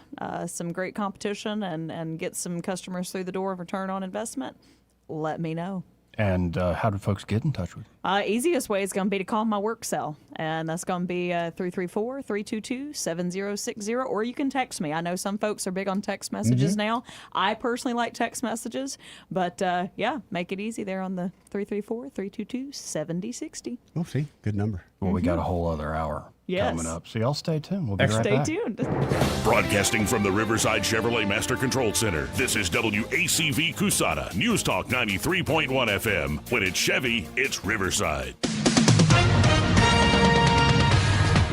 [SPEAKER 25] some great competition and get some customers through the door of return on investment, let me know.
[SPEAKER 5] And how do folks get in touch with you?
[SPEAKER 25] Easiest way is going to be to call my work cell, and that's going to be 334-322-7060, or you can text me. I know some folks are big on text messages now. I personally like text messages, but make it easy there on the 334-322-7060.
[SPEAKER 17] Oh, see, good number.
[SPEAKER 5] Well, we got a whole other hour
[SPEAKER 25] Yes.
[SPEAKER 5] coming up. So y'all stay tuned. We'll be right back.
[SPEAKER 25] Stay tuned.
[SPEAKER 2] Broadcasting from the Riverside Chevrolet Master Control Center, this is WACV Cusana, News Talk 93.1 FM. When it's Chevy, it's Riverside.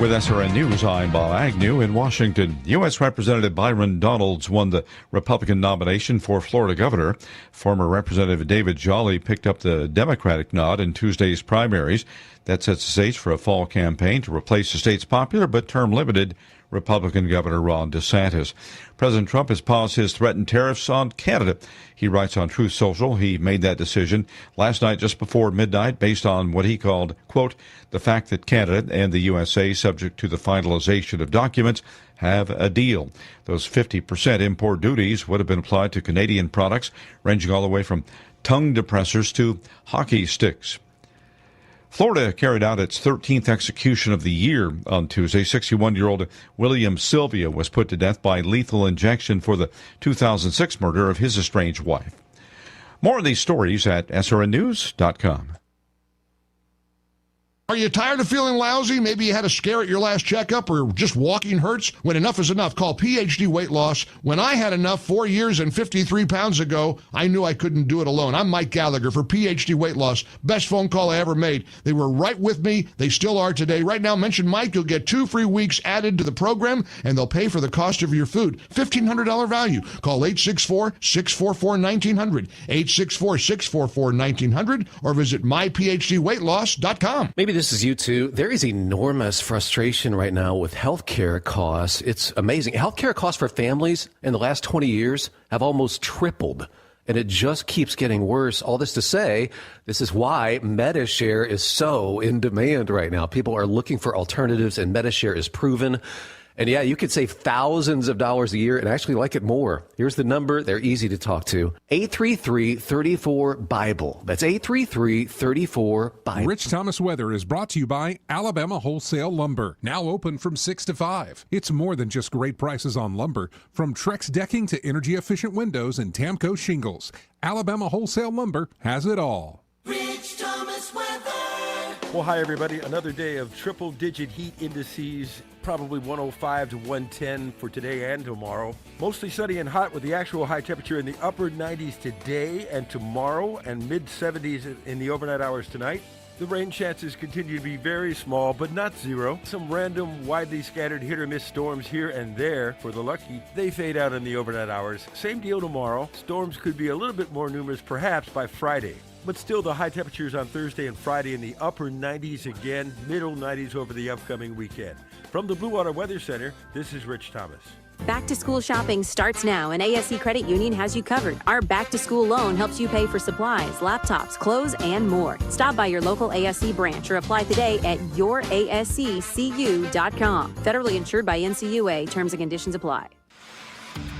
[SPEAKER 4] With SRN News, I'm Bob Agnew in Washington. U.S. Representative Byron Donalds won the Republican nomination for Florida governor. Former Representative David Jolly picked up the Democratic nod in Tuesday's primaries. That sets the stage for a fall campaign to replace the state's popular but term-limited Republican Governor Ron DeSantis. President Trump has paused his threatened tariffs on Canada. He writes on Truth Social he made that decision last night just before midnight based on what he called, quote, the fact that Canada and the USA, subject to the finalization of documents, have a deal. Those 50% import duties would have been applied to Canadian products, ranging all the way from tongue depressors to hockey sticks. Florida carried out its 13th execution of the year on Tuesday. 61-year-old William Sylvia was put to death by lethal injection for the 2006 murder of his estranged wife. More of these stories at srnnews.com.
[SPEAKER 8] Are you tired of feeling lousy? Maybe you had a scare at your last checkup or just walking hurts? When enough is enough, call PhD Weight Loss. When I had enough 4 years and 53 pounds ago, I knew I couldn't do it alone. I'm Mike Gallagher for PhD Weight Loss. Best phone call I ever made. They were right with me. They still are today. Right now, mention Mike. You'll get 2 free weeks added to the program, and they'll pay for the cost of your food. $1,500 value. Call 864-644-1900, 864-644-1900, or visit myphdweightloss.com.
[SPEAKER 9] Maybe this is you too. There is enormous frustration right now with healthcare costs. It's amazing. Healthcare costs for families in the last 20 years have almost tripled, and it just keeps getting worse. All this to say, this is why MediShare is so in demand right now. People are looking for alternatives, and MediShare is proven. And yeah, you could save thousands of dollars a year and actually like it more. Here's the number. They're easy to talk to. 833-34-BIBLE. That's 833-34-BIBLE.
[SPEAKER 10] Rich Thomas Weather is brought to you by Alabama Wholesale Lumber. Now open from 6 to 5. It's more than just great prices on lumber. From Trex decking to energy-efficient windows and Tamco shingles, Alabama Wholesale Lumber has it all.
[SPEAKER 3] Rich Thomas Weather.
[SPEAKER 15] Well, hi, everybody. Another day of triple-digit heat indices, probably 105 to 110 for today and tomorrow. Mostly sunny and hot with the actual high temperature in the upper 90s today and tomorrow and mid-70s in the overnight hours tonight. The rain chances continue to be very small, but not zero. Some random, widely scattered hit-or-miss storms here and there. For the lucky, they fade out in the overnight hours. Same deal tomorrow. Storms could be a little bit more numerous, perhaps, by Friday. But still, the high temperatures on Thursday and Friday in the upper 90s again, middle 90s over the upcoming weekend. From the Blue Water Weather Center, this is Rich Thomas.
[SPEAKER 11] Back to school shopping starts now, and ASC Credit Union has you covered. Our back to school loan helps you pay for supplies, laptops, clothes, and more. Stop by your local ASC branch or apply today at yourasccu.com. Federally insured by NCUA. Terms and conditions apply.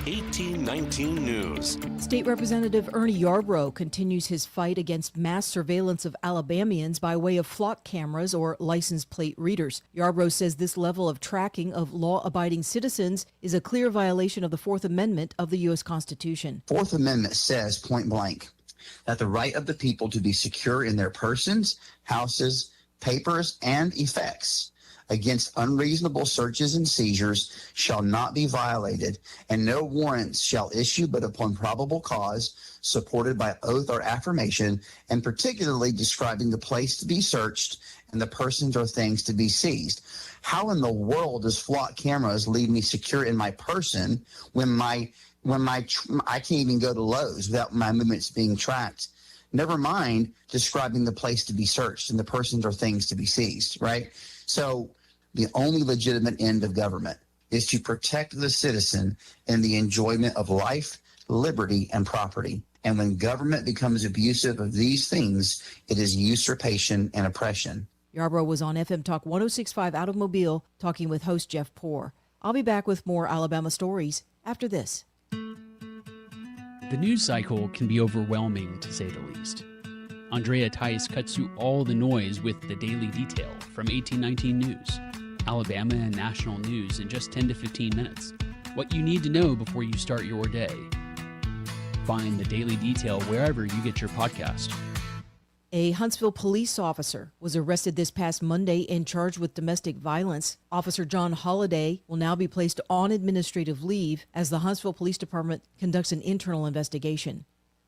[SPEAKER 14] 1819 News.
[SPEAKER 26] State Representative Ernie Yarbrough continues his fight against mass surveillance of Alabamians by way of flock cameras or license plate readers. Yarbrough says this level of tracking of law-abiding citizens is a clear violation of the Fourth Amendment of the U.S. Constitution.
[SPEAKER 27] Fourth Amendment says point blank that the right of the people to be secure in their persons, houses, papers, and effects against unreasonable searches and seizures shall not be violated, and no warrants shall issue but upon probable cause, supported by oath or affirmation, and particularly describing the place to be searched and the persons or things to be seized. How in the world does flock cameras leave me secure in my person when I can't even go to Lowe's without my movements being tracked? Never mind describing the place to be searched and the persons or things to be seized, right? So the only legitimate end of government is to protect the citizen in the enjoyment of life, liberty, and property. And when government becomes abusive of these things, it is usurpation and oppression.
[SPEAKER 26] Yarbrough was on FM Talk 106.5 out of Mobile talking with host Jeff Poor. I'll be back with more Alabama stories after this.
[SPEAKER 28] The news cycle can be overwhelming, to say the least. Andrea Tice cuts through all the noise with the Daily Detail from 1819 News. Alabama and national news in just 10 to 15 minutes. What you need to know before you start your day. Find the Daily Detail wherever you get your podcast.
[SPEAKER 26] A Huntsville police officer was arrested this past Monday and charged with domestic violence. Officer John Holliday will now be placed on administrative leave as the Huntsville Police Department conducts an internal investigation.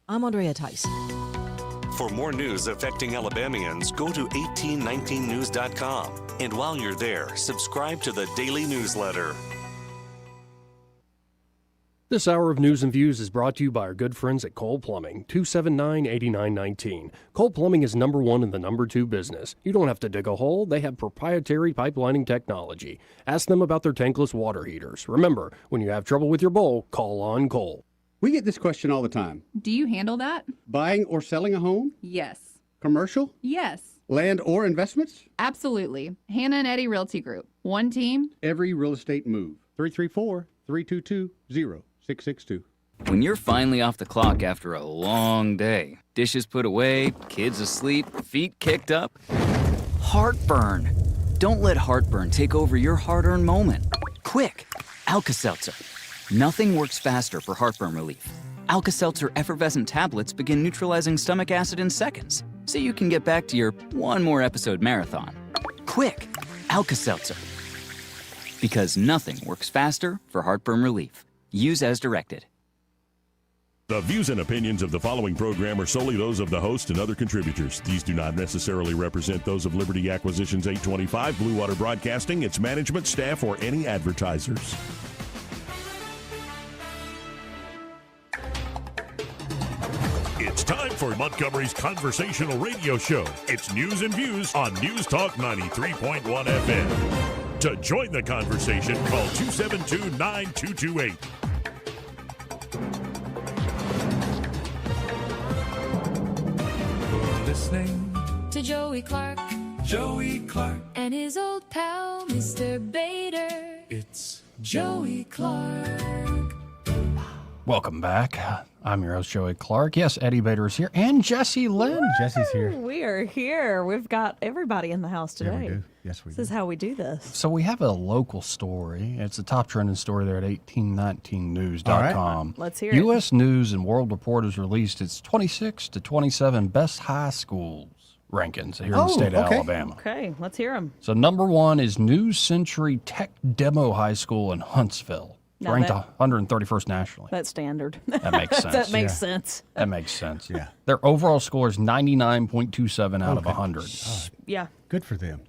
[SPEAKER 26] I'm Andrea Tice.
[SPEAKER 14] For more news affecting Alabamians, go to 1819news.com. And while you're there, subscribe to the daily newsletter.
[SPEAKER 24] This hour of News and Views is brought to you by our good friends at Cole Plumbing, 279-8919. Cole Plumbing is number one in the number two business. You don't have to dig a hole. They have proprietary pipelining technology. Ask them about their tankless water heaters. Remember, when you have trouble with your bowl, call on Cole.
[SPEAKER 29] We get this question all the time.
[SPEAKER 30] Do you handle that?
[SPEAKER 29] Buying or selling a home?
[SPEAKER 30] Yes.
[SPEAKER 29] Commercial?
[SPEAKER 30] Yes.
[SPEAKER 29] Land or investments?
[SPEAKER 30] Absolutely. Hannah and Eddie Realty Group. One team.
[SPEAKER 29] Every real estate move. 334-322-0662.
[SPEAKER 31] When you're finally off the clock after a long day, dishes put away, kids asleep, feet kicked up, heartburn. Don't let heartburn take over your hard-earned moment. Quick, Alka-Seltzer. Nothing works faster for heartburn relief. Alka-Seltzer effervescent tablets begin neutralizing stomach acid in seconds, so you can get back to your one more episode marathon. Quick, Alka-Seltzer. Because nothing works faster for heartburn relief. Use as directed.
[SPEAKER 2] The views and opinions of the following program are solely those of the host and other contributors. These do not necessarily represent those of Liberty Acquisitions 825, Blue Water Broadcasting, its management, staff, or any advertisers. It's time for Montgomery's conversational radio show. It's news and views on News Talk 93.1 FM. To join the conversation, call 272-9228.
[SPEAKER 3] Listening
[SPEAKER 1] to Joey Clark.
[SPEAKER 3] Joey Clark.
[SPEAKER 1] And his old pal, Mr. Bader.
[SPEAKER 3] It's Joey Clark.
[SPEAKER 5] Welcome back. I'm your host, Joey Clark. Yes, Eddie Bader is here, and Jesse Lynn.
[SPEAKER 17] Jesse's here.
[SPEAKER 25] We are here. We've got everybody in the house today.
[SPEAKER 17] Yeah, we do. Yes, we do.
[SPEAKER 25] This is how we do this.
[SPEAKER 5] So we have a local story. It's a top trending story there at 1819news.com.
[SPEAKER 25] Right. Let's hear it.
[SPEAKER 5] U.S. News and World Report has released its 26 to 27 best high schools rankings here in the state of Alabama.
[SPEAKER 25] Okay, let's hear them.
[SPEAKER 5] So number one is New Century Tech Demo High School in Huntsville. It's ranked 131st nationally.
[SPEAKER 25] That's standard.
[SPEAKER 5] That makes sense.
[SPEAKER 25] That makes sense.
[SPEAKER 5] That makes sense.
[SPEAKER 17] Yeah.
[SPEAKER 5] Their overall score is 99.27 out of 100.
[SPEAKER 25] Yeah.
[SPEAKER 17] Good for them.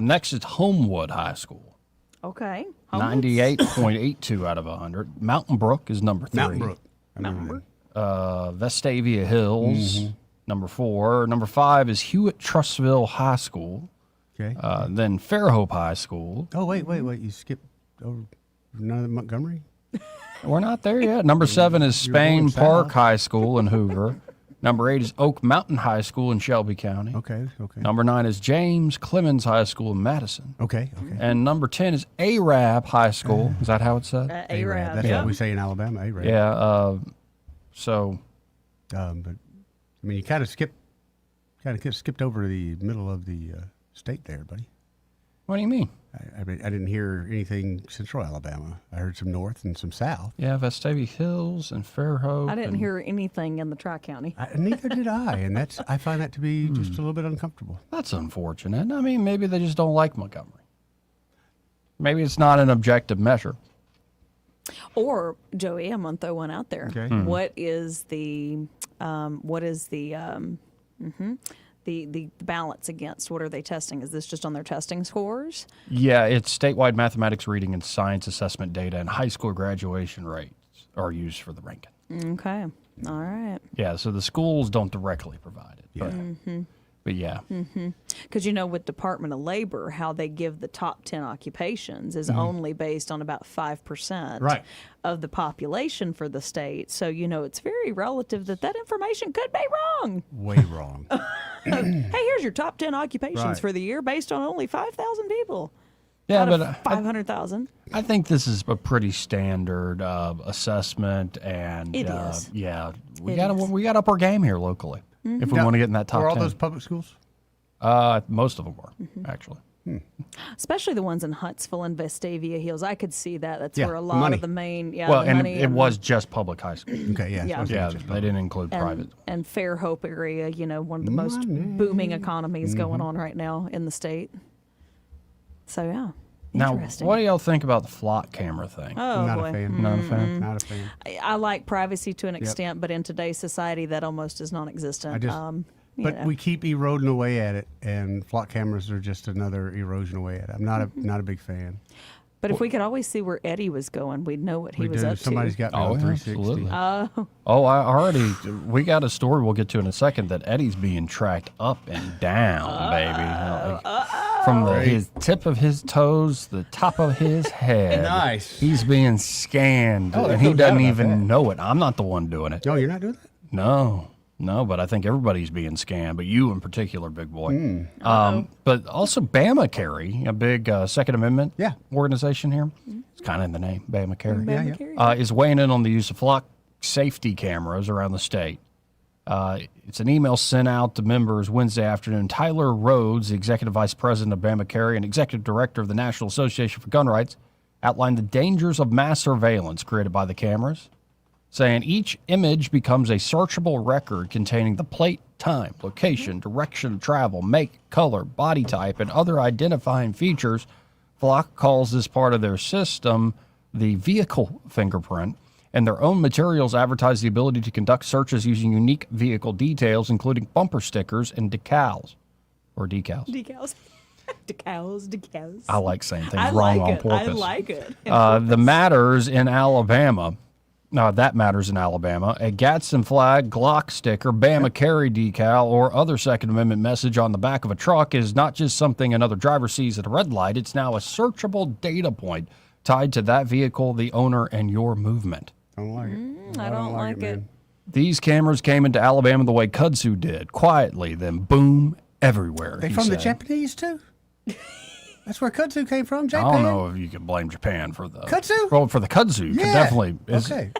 [SPEAKER 5] Next is Homewood High School.
[SPEAKER 25] Okay.
[SPEAKER 5] 98.82 out of 100. Mountain Brook is number 3.
[SPEAKER 17] Mountain Brook.
[SPEAKER 5] Vestavia Hills, number 4. Number 5 is Hewitt Trussville High School.
[SPEAKER 17] Okay.
[SPEAKER 5] Then Fairhope High School.
[SPEAKER 17] Oh, wait. You skipped over none of Montgomery?
[SPEAKER 5] We're not there yet. Number 7 is Spain Park High School in Hoover. Number 8 is Oak Mountain High School in Shelby County.
[SPEAKER 17] Okay.
[SPEAKER 5] Number 9 is James Clemens High School in Madison.
[SPEAKER 17] Okay.
[SPEAKER 5] And number 10 is Arab High School. Is that how it's said?
[SPEAKER 25] Arab.
[SPEAKER 17] That's what we say in Alabama, Arab.
[SPEAKER 5] Yeah.
[SPEAKER 17] But I mean, you kind of skipped over the middle of the state there, buddy.
[SPEAKER 5] What do you mean?
[SPEAKER 17] I didn't hear anything central Alabama. I heard some north and some south.
[SPEAKER 5] Yeah, Vestavia Hills and Fairhope.
[SPEAKER 25] I didn't hear anything in the Tri-County.
[SPEAKER 17] Neither did I, and I find that to be just a little bit uncomfortable.
[SPEAKER 5] That's unfortunate. I mean, maybe they just don't like Montgomery. Maybe it's not an objective measure.
[SPEAKER 25] Or Joey, I'm gonna throw one out there.
[SPEAKER 17] Okay.
[SPEAKER 25] What is the balance against? What are they testing? Is this just on their testing scores?
[SPEAKER 5] Yeah, it's statewide mathematics, reading, and science assessment data, and high school graduation rates are used for the ranking.
[SPEAKER 25] Okay. All right.
[SPEAKER 5] Yeah, so the schools don't directly provide it.
[SPEAKER 17] Yeah.
[SPEAKER 5] But yeah.
[SPEAKER 25] Because with Department of Labor, how they give the top 10 occupations is only based on about 5% of the population for the state. So, it's very relative that information could be wrong.
[SPEAKER 17] Way wrong.
[SPEAKER 25] Hey, here's your top 10 occupations for the year based on only 5,000 people.
[SPEAKER 5] Yeah,
[SPEAKER 25] out
[SPEAKER 5] but
[SPEAKER 25] of 500,000.
[SPEAKER 5] I think this is a pretty standard assessment, and
[SPEAKER 25] it is.
[SPEAKER 5] Yeah, we got up our game here locally if we want to get in that top 10.
[SPEAKER 17] Are all those public schools?
[SPEAKER 5] Most of them are actually.
[SPEAKER 25] Especially the ones in Huntsville and Vestavia Hills. I could see that. That's where a lot
[SPEAKER 17] money.
[SPEAKER 25] of the main,
[SPEAKER 5] Well,
[SPEAKER 25] the
[SPEAKER 5] and
[SPEAKER 25] money
[SPEAKER 5] it was just public high school.
[SPEAKER 17] Okay,
[SPEAKER 25] Yeah.
[SPEAKER 5] They didn't include private.
[SPEAKER 25] And Fairhope area, one of the most booming economies going on right now in the state. So, yeah.
[SPEAKER 5] Now,
[SPEAKER 25] Interesting.
[SPEAKER 5] what do y'all think about the flock camera thing?
[SPEAKER 25] Oh,
[SPEAKER 17] Not
[SPEAKER 25] boy.
[SPEAKER 17] a fan.
[SPEAKER 5] Not a fan?
[SPEAKER 17] Not a fan.
[SPEAKER 25] I like privacy to an extent, but in today's society, that almost is non-existent.
[SPEAKER 17] But we keep eroding away at it, and flock cameras are just another erosion away at it. I'm not a big fan.
[SPEAKER 25] But if we could always see where Eddie was going, we'd know what he was up
[SPEAKER 17] Somebody's
[SPEAKER 25] to.
[SPEAKER 17] got me on 360.
[SPEAKER 5] Absolutely. We got a story we'll get to in a second that Eddie's being tracked up and down, baby. From his tip of his toes, the top of his head.
[SPEAKER 17] Nice.
[SPEAKER 5] He's being scanned, and he doesn't even know it. I'm not the one doing it.
[SPEAKER 17] No, you're not doing that?
[SPEAKER 5] No, but I think everybody's being scanned, but you in particular, big boy. But also Bama Carry, a big Second Amendment organization here. It's kind of in the name, Bama Carry. Is weighing in on the use of flock safety cameras around the state. It's an email sent out to members Wednesday afternoon. Tyler Rhodes, the executive vice president of Bama Carry and executive director of the National Association for Gun Rights, outlined the dangers of mass surveillance created by the cameras. saying each image becomes a searchable record containing the plate, time, location, direction of travel, make, color, body type, and other identifying features. Flock calls this part of their system the vehicle fingerprint, and their own materials advertise the ability to conduct searches using unique vehicle details, including bumper stickers and decals. Or decals.
[SPEAKER 25] Decals. Decals.
[SPEAKER 5] I like saying things wrong on purpose.
[SPEAKER 25] I like it.
[SPEAKER 5] That matters in Alabama. A Gadsden flag, Glock sticker, Bama carry decal, or other Second Amendment message on the back of a truck is not just something another driver sees at a red light. It's now a searchable data point tied to that vehicle, the owner, and your movement.
[SPEAKER 17] I don't like it.
[SPEAKER 25] I don't like it.
[SPEAKER 5] These cameras came into Alabama the way kudzu did, quietly, then boom, everywhere.
[SPEAKER 17] They from the Japanese, too? That's where kudzu came from,
[SPEAKER 5] I
[SPEAKER 17] Japan?
[SPEAKER 5] don't know if you can blame Japan for the...
[SPEAKER 17] Kudzu?
[SPEAKER 5] Well, for the kudzu, you
[SPEAKER 17] Yeah.
[SPEAKER 5] can definitely...
[SPEAKER 17] Okay.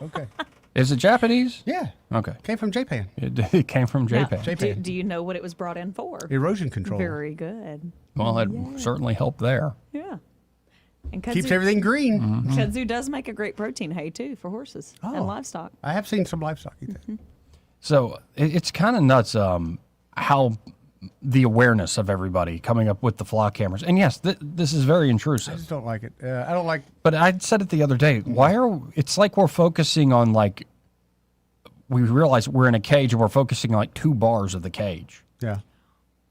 [SPEAKER 5] Is it Japanese?
[SPEAKER 17] Yeah.
[SPEAKER 5] Okay.
[SPEAKER 17] Came from Japan.
[SPEAKER 5] It came from
[SPEAKER 25] Now,
[SPEAKER 5] Japan.
[SPEAKER 25] do you know what it was brought in for?
[SPEAKER 17] Erosion control.
[SPEAKER 25] Very good.
[SPEAKER 5] Well, it certainly helped there.
[SPEAKER 25] Yeah. And
[SPEAKER 17] Keeps everything green.
[SPEAKER 5] Mm-hmm.
[SPEAKER 25] Kudzu does make a great protein hay, too, for horses and livestock.
[SPEAKER 17] I have seen some livestock eat that.
[SPEAKER 5] So it's kind of nuts how the awareness of everybody coming up with the flock cameras. And yes, this is very intrusive.
[SPEAKER 17] I just don't like it. I don't like...
[SPEAKER 5] But I said it the other day. It's like we're focusing on we realize we're in a cage and we're focusing on 2 bars of the cage.
[SPEAKER 17] Yeah.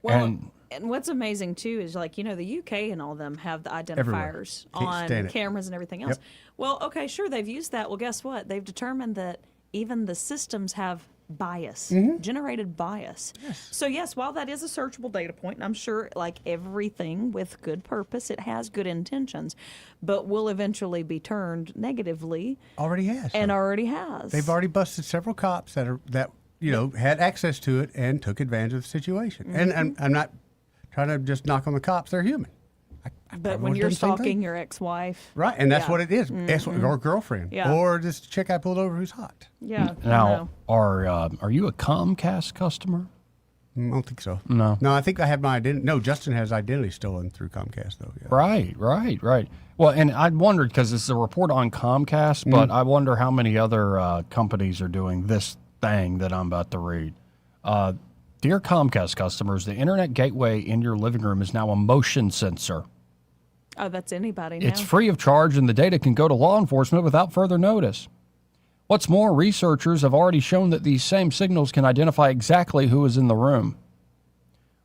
[SPEAKER 25] Well, and what's amazing, too, is the UK and all of them have the identifiers on cameras and everything else.
[SPEAKER 17] Yep.
[SPEAKER 25] Well, okay, sure, they've used that. Well, guess what? They've determined that even the systems have bias, generated bias. Yes. So, yes, while that is a searchable data point, and I'm sure, like everything with good purpose, it has good intentions, but will eventually be turned negatively.
[SPEAKER 17] Already has.
[SPEAKER 25] And already has.
[SPEAKER 17] They've already busted several cops that had access to it and took advantage of the situation. And I'm not trying to just knock on the cops. They're human.
[SPEAKER 25] But when you're stalking your ex-wife.
[SPEAKER 17] Right, and that's what it is. Or girlfriend.
[SPEAKER 25] Yeah.
[SPEAKER 17] Or this chick I pulled over who's hot.
[SPEAKER 25] Yeah.
[SPEAKER 5] Now, are you a Comcast customer?
[SPEAKER 17] I don't think so.
[SPEAKER 5] No.
[SPEAKER 17] No, I think I have my identity. No, Justin has identity stolen through Comcast, though. Yeah.
[SPEAKER 5] Right. Well, and I wondered, because it's a report on Comcast, but I wonder how many other companies are doing this thing that I'm about to read. Dear Comcast customers, the internet gateway in your living room is now a motion sensor.
[SPEAKER 25] Oh, that's anybody now.
[SPEAKER 5] It's free of charge, and the data can go to law enforcement without further notice. What's more, researchers have already shown that these same signals can identify exactly who is in the room.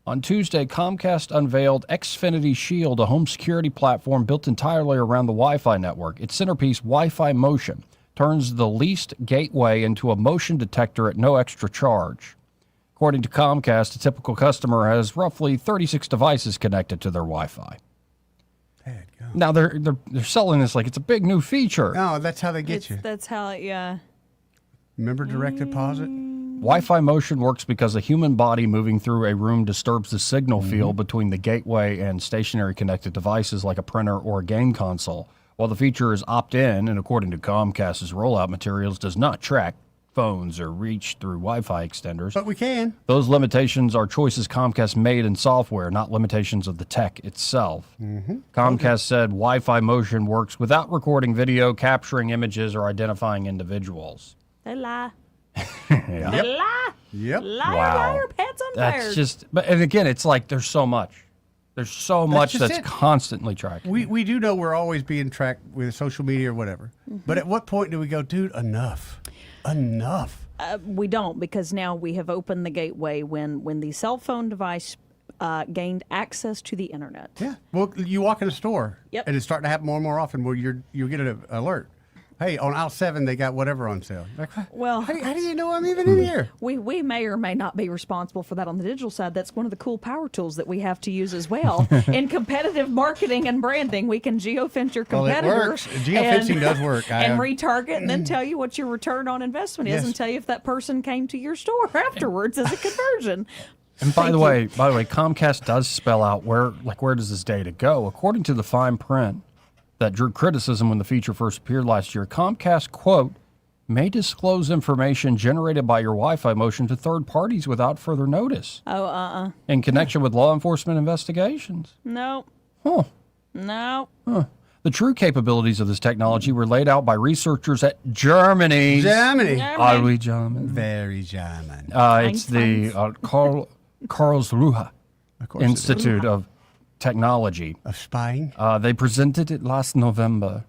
[SPEAKER 5] On Tuesday, Comcast unveiled Xfinity Shield, a home security platform built entirely around the Wi-Fi network. Its centerpiece, Wi-Fi Motion, turns the leased gateway into a motion detector at no extra charge. According to Comcast, a typical customer has roughly 36 devices connected to their Wi-Fi. Now they're selling this like it's a big new feature.
[SPEAKER 17] No, that's how they get you.
[SPEAKER 25] That's how, yeah.
[SPEAKER 17] Remember direct deposit?
[SPEAKER 5] Wi-Fi Motion works because a human body moving through a room disturbs the signal field between the gateway and stationary connected devices like a printer or a game console. While the feature is opt-in, and according to Comcast's rollout materials, does not track phones or reach through Wi-Fi extenders.
[SPEAKER 17] But we can.
[SPEAKER 5] Those limitations are choices Comcast made in software, not limitations of the tech itself. Comcast said Wi-Fi Motion works without recording video, capturing images, or identifying individuals.
[SPEAKER 25] They lie.
[SPEAKER 5] Yeah.
[SPEAKER 25] They lie.
[SPEAKER 17] Yep.
[SPEAKER 25] Liar, pants on fire.
[SPEAKER 5] That's just, and again, it's like there's so much. There's so much
[SPEAKER 17] just
[SPEAKER 5] that's
[SPEAKER 17] it.
[SPEAKER 5] constantly tracked.
[SPEAKER 17] We do know we're always being tracked with social media or whatever. But at what point do we go, dude, enough? Enough.
[SPEAKER 25] We don't, because now we have opened the gateway when the cell phone device gained access to the internet.
[SPEAKER 17] Yeah. Well, you walk in a store,
[SPEAKER 25] Yep.
[SPEAKER 17] and it's starting to happen more and more often where you get an alert. Hey, on aisle 7, they got whatever on sale. Like,
[SPEAKER 25] well,
[SPEAKER 17] how do you know I'm even in here?
[SPEAKER 25] We may or may not be responsible for that on the digital side. That's one of the cool power tools that we have to use as well. In competitive marketing and branding, we can geofence your competitor.
[SPEAKER 17] Well, it works. Geofencing does work.
[SPEAKER 25] And retarget and then tell you what your return on investment is
[SPEAKER 17] Yes.
[SPEAKER 25] and tell you if that person came to your store afterwards as a conversion.
[SPEAKER 5] And by the way, Comcast does spell out where does this data go? According to the fine print that drew criticism when the feature first appeared last year, Comcast, quote, may disclose information generated by your Wi-Fi motion to third parties without further notice.
[SPEAKER 25] Oh,
[SPEAKER 5] in connection with law enforcement investigations.
[SPEAKER 25] No.
[SPEAKER 5] Huh.
[SPEAKER 25] No.
[SPEAKER 5] Huh. The true capabilities of this technology were laid out by researchers at Germany.
[SPEAKER 17] Germany.
[SPEAKER 5] Are we German?
[SPEAKER 17] Very German.
[SPEAKER 5] It's the Karlsruhe Institute of Technology.
[SPEAKER 17] Of Spying?
[SPEAKER 5] They presented it last November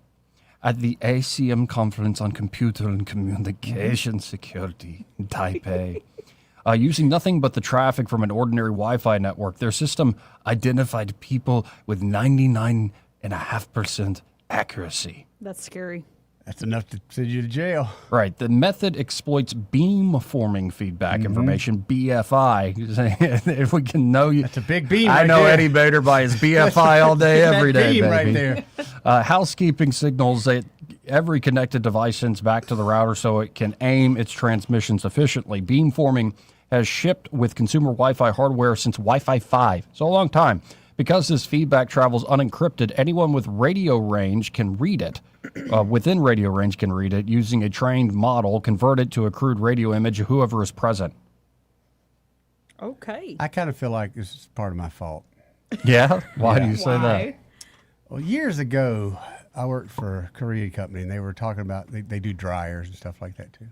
[SPEAKER 5] at the ACM Conference on Computer and Communication Security in Taipei. Using nothing but the traffic from an ordinary Wi-Fi network, their system identified people with 99.5% accuracy.
[SPEAKER 25] That's scary.
[SPEAKER 17] That's enough to send you to jail.
[SPEAKER 5] Right. The method exploits beam-forming feedback information, BFI. If we can know you.
[SPEAKER 17] That's a big beam
[SPEAKER 5] I
[SPEAKER 17] right
[SPEAKER 5] know
[SPEAKER 17] there.
[SPEAKER 5] Eddie Bader by his BFI all day, every day,
[SPEAKER 17] beam
[SPEAKER 5] baby.
[SPEAKER 17] right there.
[SPEAKER 5] Housekeeping signals that every connected device sends back to the router so it can aim its transmissions efficiently. Beamforming has shipped with consumer Wi-Fi hardware since Wi-Fi 5, so a long time. Because this feedback travels unencrypted, anyone with radio range can read it. Within radio range can read it using a trained model, convert it to a crude radio image of whoever is present.
[SPEAKER 25] Okay.
[SPEAKER 17] I kind of feel like this is part of my fault.
[SPEAKER 5] Yeah? Why do you say that?
[SPEAKER 17] Well, years ago, I worked for a Korean company, and they were talking about, they do dryers and stuff like that, too.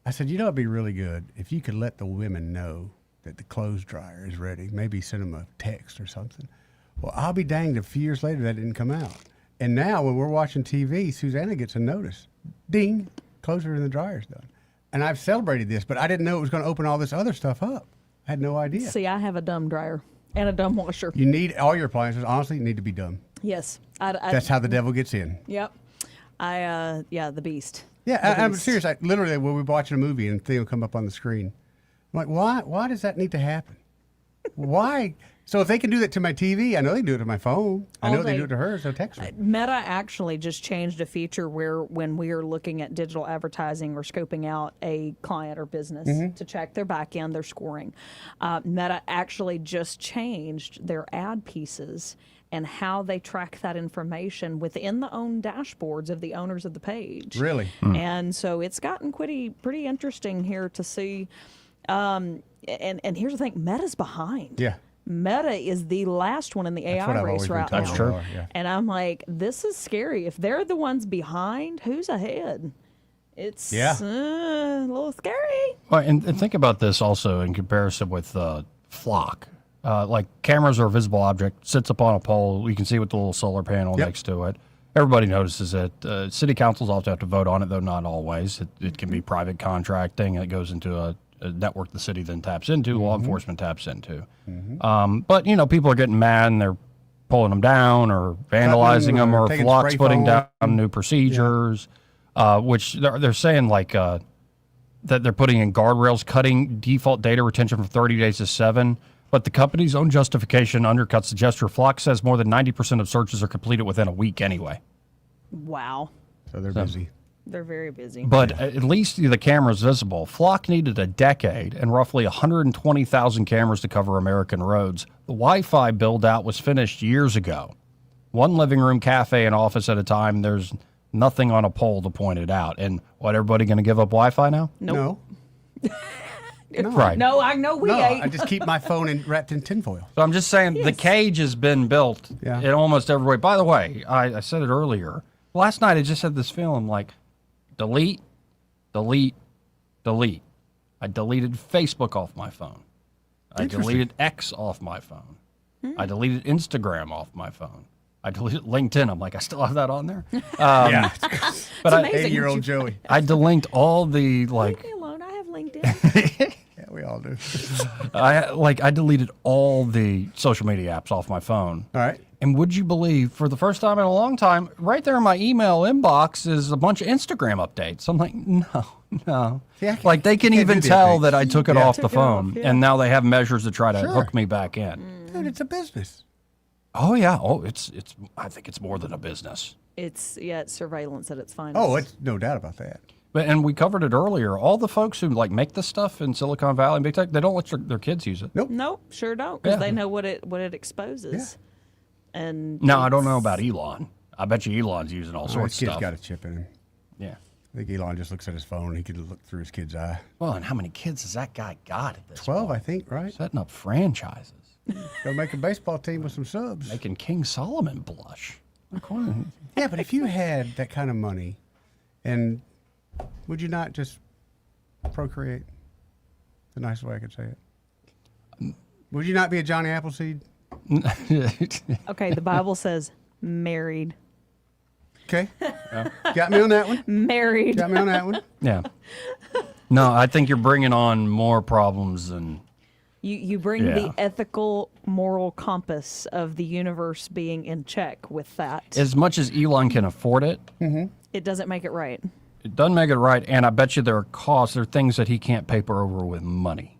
[SPEAKER 17] I said, you know, it'd be really good if you could let the women know that the clothes dryer is ready. Maybe send them a text or something. Well, I'll be danged, a few years later that didn't come out. And now when we're watching TV, Susanna gets a notice. Ding, clothes are in the dryer's done. And I've celebrated this, but I didn't know it was going to open all this other stuff up. I had no idea.
[SPEAKER 25] See, I have a dumb dryer and a dumb washer.
[SPEAKER 17] You need all your appliances, honestly, need to be dumb.
[SPEAKER 25] Yes.
[SPEAKER 17] That's how the devil gets in.
[SPEAKER 25] Yep. The beast.
[SPEAKER 17] Yeah,
[SPEAKER 25] The
[SPEAKER 17] I'm
[SPEAKER 25] beast.
[SPEAKER 17] serious. Literally, when we're watching a movie and thing will come up on the screen, I'm like, why does that need to happen? Why? So if they can do that to my TV, I know they can do it to my phone. I know they do it to hers. They'll text her.
[SPEAKER 25] Meta actually just changed a feature where when we are looking at digital advertising or scoping out a client or business to check their back end, their scoring, Meta actually just changed their ad pieces and how they track that information within the own dashboards of the owners of the page.
[SPEAKER 17] Really?
[SPEAKER 25] And so it's gotten pretty interesting here to see. And here's the thing, Meta's behind.
[SPEAKER 17] Yeah.
[SPEAKER 25] Meta is the last one in the
[SPEAKER 17] That's what
[SPEAKER 25] AI
[SPEAKER 17] I've
[SPEAKER 25] race
[SPEAKER 17] always been
[SPEAKER 25] right
[SPEAKER 17] told.
[SPEAKER 25] now.
[SPEAKER 17] That's true. Yeah.
[SPEAKER 25] And I'm like, this is scary. If they're the ones behind, who's ahead? It's a little scary.
[SPEAKER 5] Well, and think about this also in comparison with Flock. Like cameras are a visible object, sits up on a pole. You can see with the little solar panel next to it. Everybody notices it. City councils also have to vote on it, though not always. It can be private contracting. It goes into a network the city then taps into, law enforcement taps into. But, you know, people are getting mad and they're pulling them down or vandalizing them or
[SPEAKER 17] taking
[SPEAKER 5] Flock's
[SPEAKER 17] spray
[SPEAKER 5] putting
[SPEAKER 17] foam.
[SPEAKER 5] down new procedures, which they're saying like that they're putting in guardrails, cutting default data retention from 30 days to 7. But the company's own justification undercuts the gesture. Flock says more than 90% of searches are completed within a week anyway.
[SPEAKER 25] Wow.
[SPEAKER 17] So they're busy.
[SPEAKER 25] They're very busy.
[SPEAKER 5] But at least the camera's visible. Flock needed a decade and roughly 120,000 cameras to cover American roads. The Wi-Fi build-out was finished years ago. One living room, cafe, and office at a time. There's nothing on a pole to point it out. And what, everybody going to give up Wi-Fi now?
[SPEAKER 25] Nope.
[SPEAKER 17] No.
[SPEAKER 5] Right.
[SPEAKER 25] No, I know we ain't.
[SPEAKER 17] I just keep my phone wrapped in tinfoil.
[SPEAKER 5] So I'm just saying the cage has been built in almost every way. By the way, I said it earlier. Last night I just had this feeling like delete, delete, delete. I deleted Facebook off my phone. I deleted X off my phone. I deleted Instagram off my phone. I deleted LinkedIn. I'm like, I still have that on there. But
[SPEAKER 25] amazing.
[SPEAKER 17] 80-year-old Joey.
[SPEAKER 5] I delinked all the
[SPEAKER 25] Leave me alone. I have LinkedIn.
[SPEAKER 17] Yeah, we all do.
[SPEAKER 5] I deleted all the social media apps off my phone.
[SPEAKER 17] All right.
[SPEAKER 5] And would you believe, for the first time in a long time, right there in my email inbox is a bunch of Instagram updates. I'm like, no.
[SPEAKER 17] See,
[SPEAKER 5] Like they can
[SPEAKER 17] can't
[SPEAKER 5] even
[SPEAKER 17] do the
[SPEAKER 5] tell
[SPEAKER 17] updates.
[SPEAKER 5] that I took it off the
[SPEAKER 25] Took it off,
[SPEAKER 5] phone,
[SPEAKER 25] yeah.
[SPEAKER 5] and now they have measures to try to
[SPEAKER 17] Sure.
[SPEAKER 5] hook me back in.
[SPEAKER 17] Dude, it's a business.
[SPEAKER 5] Oh yeah. Oh, it's. I think it's more than a business.
[SPEAKER 25] It's surveillance at its finest.
[SPEAKER 17] Oh, it's no doubt about that.
[SPEAKER 5] And we covered it earlier. All the folks who like make this stuff in Silicon Valley and big tech, they don't let their kids use it.
[SPEAKER 25] Nope, sure don't, because
[SPEAKER 5] Yeah.
[SPEAKER 25] they know what it exposes. And
[SPEAKER 5] Now I don't know about Elon. I bet you Elon's using all
[SPEAKER 17] His
[SPEAKER 5] sorts of
[SPEAKER 17] kid's
[SPEAKER 5] stuff.
[SPEAKER 17] got a chip in him.
[SPEAKER 5] Yeah.
[SPEAKER 17] I think Elon just looks at his phone and he could look through his kid's eye.
[SPEAKER 5] Well, and how many kids has that guy got at this
[SPEAKER 17] 12,
[SPEAKER 5] point?
[SPEAKER 17] I think, right?
[SPEAKER 5] Setting up franchises.
[SPEAKER 17] Go make a baseball team with some subs.
[SPEAKER 5] Making King Solomon blush.
[SPEAKER 17] Yeah, but if you had that kind of money, and would you not just procreate? The nicest way I could say it. Would you not be a Johnny Appleseed?
[SPEAKER 25] Okay, the Bible says married.
[SPEAKER 17] Okay. Got me on that one.
[SPEAKER 25] Married.
[SPEAKER 17] Got me on that one.
[SPEAKER 5] Yeah. No, I think you're bringing on more problems than.
[SPEAKER 25] You bring the ethical, moral compass of the universe being in check with that.
[SPEAKER 5] As much as Elon can afford it,
[SPEAKER 25] It doesn't make it right.
[SPEAKER 5] it doesn't make it right. And I bet you there are costs, there are things that he can't paper over with money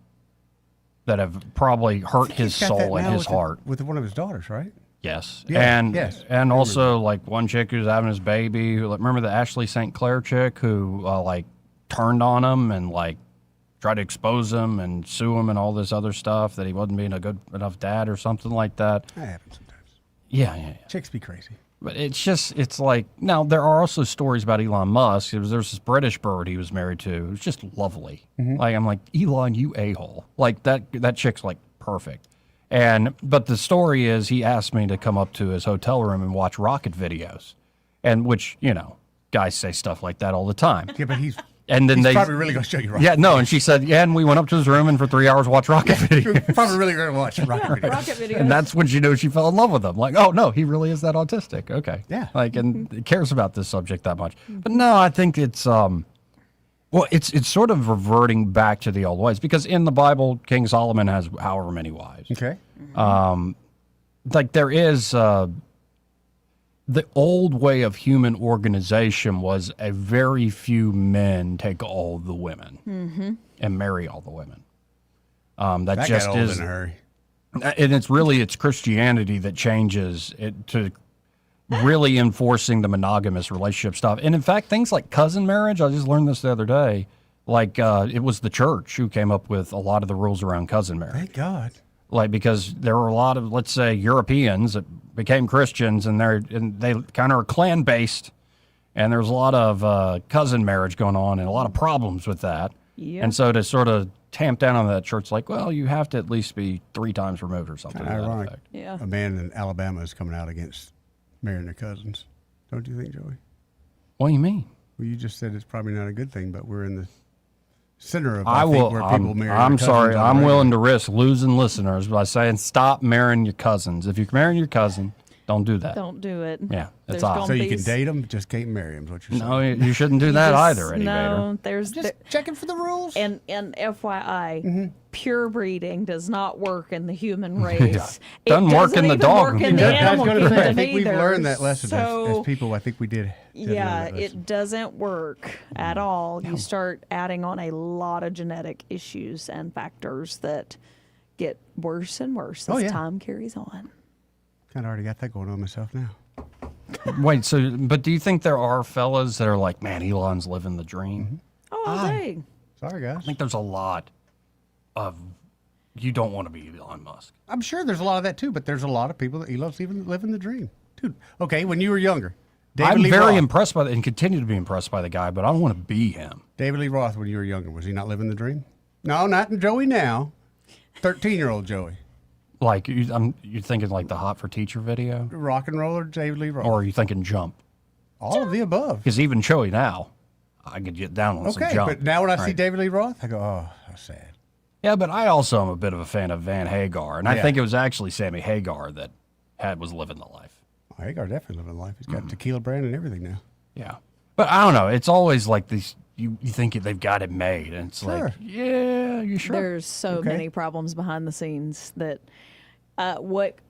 [SPEAKER 5] that have probably hurt his
[SPEAKER 17] He's got that
[SPEAKER 5] soul and
[SPEAKER 17] now
[SPEAKER 5] his heart.
[SPEAKER 17] with one of his daughters, right?
[SPEAKER 5] Yes.
[SPEAKER 17] Yeah,
[SPEAKER 5] And
[SPEAKER 17] yes.
[SPEAKER 5] and also like one chick who's having his baby. Remember the Ashley St. Clair chick who like turned on him and like tried to expose him and sue him and all this other stuff that he wasn't being a good enough dad or something like that.
[SPEAKER 17] That happens sometimes.
[SPEAKER 5] Yeah.
[SPEAKER 17] Chicks be crazy.
[SPEAKER 5] But it's like, now there are also stories about Elon Musk. There's this British bird he was married to. It was just lovely. Like, I'm like, Elon, you a-hole. Like that chick's like perfect. But the story is he asked me to come up to his hotel room and watch rocket videos. And which, guys say stuff like that all the time.
[SPEAKER 17] Yeah, but he's
[SPEAKER 5] probably
[SPEAKER 17] really going to show you rocket.
[SPEAKER 5] Yeah, no, and she said, and we went up to his room and for 3 hours watched rocket videos.
[SPEAKER 17] Probably really going to watch rocket videos.
[SPEAKER 25] Rocket videos.
[SPEAKER 5] And that's when she knew she fell in love with him. Like, oh no, he really is that autistic. Okay.
[SPEAKER 17] Yeah.
[SPEAKER 5] Like, and cares about this subject that much. But no, I think it's it's sort of reverting back to the old ways because in the Bible, King Solomon has however many wives.
[SPEAKER 17] Okay.
[SPEAKER 5] Like there is the old way of human organization was a very few men take all the women and marry all the women. That just
[SPEAKER 17] got old
[SPEAKER 5] is
[SPEAKER 17] in a hurry.
[SPEAKER 5] And it's Christianity that changes it to really enforcing the monogamous relationship stuff. And in fact, things like cousin marriage, I just learned this the other day, like it was the church who came up with a lot of the rules around cousin marriage.
[SPEAKER 17] Thank God.
[SPEAKER 5] Like, because there were a lot of, let's say, Europeans that became Christians and they kind of are clan-based. And there's a lot of cousin marriage going on and a lot of problems with that.
[SPEAKER 25] Yep.
[SPEAKER 5] And so to sort of tamp down on that, church like, well, you have to at least be 3 times removed or something.
[SPEAKER 17] Kind of
[SPEAKER 5] to that
[SPEAKER 17] ironic.
[SPEAKER 5] effect.
[SPEAKER 25] Yeah.
[SPEAKER 17] A man in Alabama is coming out against marrying their cousins. Don't you think, Joey?
[SPEAKER 5] What do you mean?
[SPEAKER 17] Well, you just said it's probably not a good thing, but we're in the center of
[SPEAKER 5] I
[SPEAKER 17] think,
[SPEAKER 5] will.
[SPEAKER 17] where people marry.
[SPEAKER 5] I'm
[SPEAKER 17] their
[SPEAKER 5] sorry.
[SPEAKER 17] cousins on
[SPEAKER 5] I'm
[SPEAKER 17] the
[SPEAKER 5] willing to
[SPEAKER 17] regular.
[SPEAKER 5] risk losing listeners by saying stop marrying your cousins. If you're marrying your cousin, don't do that.
[SPEAKER 25] Don't do it.
[SPEAKER 5] Yeah,
[SPEAKER 25] There's
[SPEAKER 5] it's odd.
[SPEAKER 25] gonna
[SPEAKER 17] So you
[SPEAKER 25] be
[SPEAKER 17] can date them, just can't marry them. Is what you're saying?
[SPEAKER 5] No, you shouldn't do that either, Eddie
[SPEAKER 25] No,
[SPEAKER 5] Vader.
[SPEAKER 25] there's
[SPEAKER 17] Just checking for the rules.
[SPEAKER 25] and FYI, pure breeding does not work in the human
[SPEAKER 5] Yeah.
[SPEAKER 25] race. It
[SPEAKER 5] Doesn't work in the
[SPEAKER 25] even
[SPEAKER 5] dog.
[SPEAKER 25] work in the
[SPEAKER 17] I was
[SPEAKER 25] animal
[SPEAKER 17] going to say, I
[SPEAKER 25] kingdom
[SPEAKER 17] think we've
[SPEAKER 25] either.
[SPEAKER 17] learned that lesson
[SPEAKER 25] So,
[SPEAKER 17] as people. I think we did. learn
[SPEAKER 25] yeah,
[SPEAKER 17] that lesson.
[SPEAKER 25] it doesn't work at all. You start adding on a lot of genetic issues and factors that get worse and worse as
[SPEAKER 17] Oh, yeah.
[SPEAKER 25] time carries on.
[SPEAKER 17] Kind of already got that going on myself now.
[SPEAKER 5] Wait, but do you think there are fellas that are like, man, Elon's living the dream?
[SPEAKER 25] Oh, dang.
[SPEAKER 17] Sorry, guys.
[SPEAKER 5] I think there's a lot of you don't want to be Elon Musk.
[SPEAKER 17] I'm sure there's a lot of that too, but there's a lot of people that Elon's even living the dream, dude. Okay, when you were younger, David
[SPEAKER 5] I'm
[SPEAKER 17] Lee
[SPEAKER 5] very
[SPEAKER 17] Roth.
[SPEAKER 5] impressed by that and continue to be impressed by the guy, but I don't want to be him.
[SPEAKER 17] David Lee Roth, when you were younger, was he not living the dream? No, not in Joey now. 13-year-old Joey.
[SPEAKER 5] Like you're thinking like the Hot for Teacher video,
[SPEAKER 17] Rock and roller David Lee Roth.
[SPEAKER 5] or are you thinking Jump?
[SPEAKER 17] All of the above.
[SPEAKER 5] Because even Joey now, I could get down on some
[SPEAKER 17] Okay,
[SPEAKER 5] Jump.
[SPEAKER 17] but now when I see
[SPEAKER 5] Right.
[SPEAKER 17] David Lee Roth, I go, oh, how sad.
[SPEAKER 5] Yeah, but I also am a bit of a fan of Van Hagar, and I
[SPEAKER 17] Yeah.
[SPEAKER 5] think it was actually Sammy Hagar that was living the life.
[SPEAKER 17] Oh, Hagar definitely living life. He's got
[SPEAKER 5] Mm.
[SPEAKER 17] tequila brand and everything now.
[SPEAKER 5] Yeah, but I don't know. It's always like these. You think they've got it made, and it's
[SPEAKER 17] Sure.
[SPEAKER 5] like, yeah, you sure?
[SPEAKER 25] There's so
[SPEAKER 17] Okay.
[SPEAKER 25] many problems behind the scenes that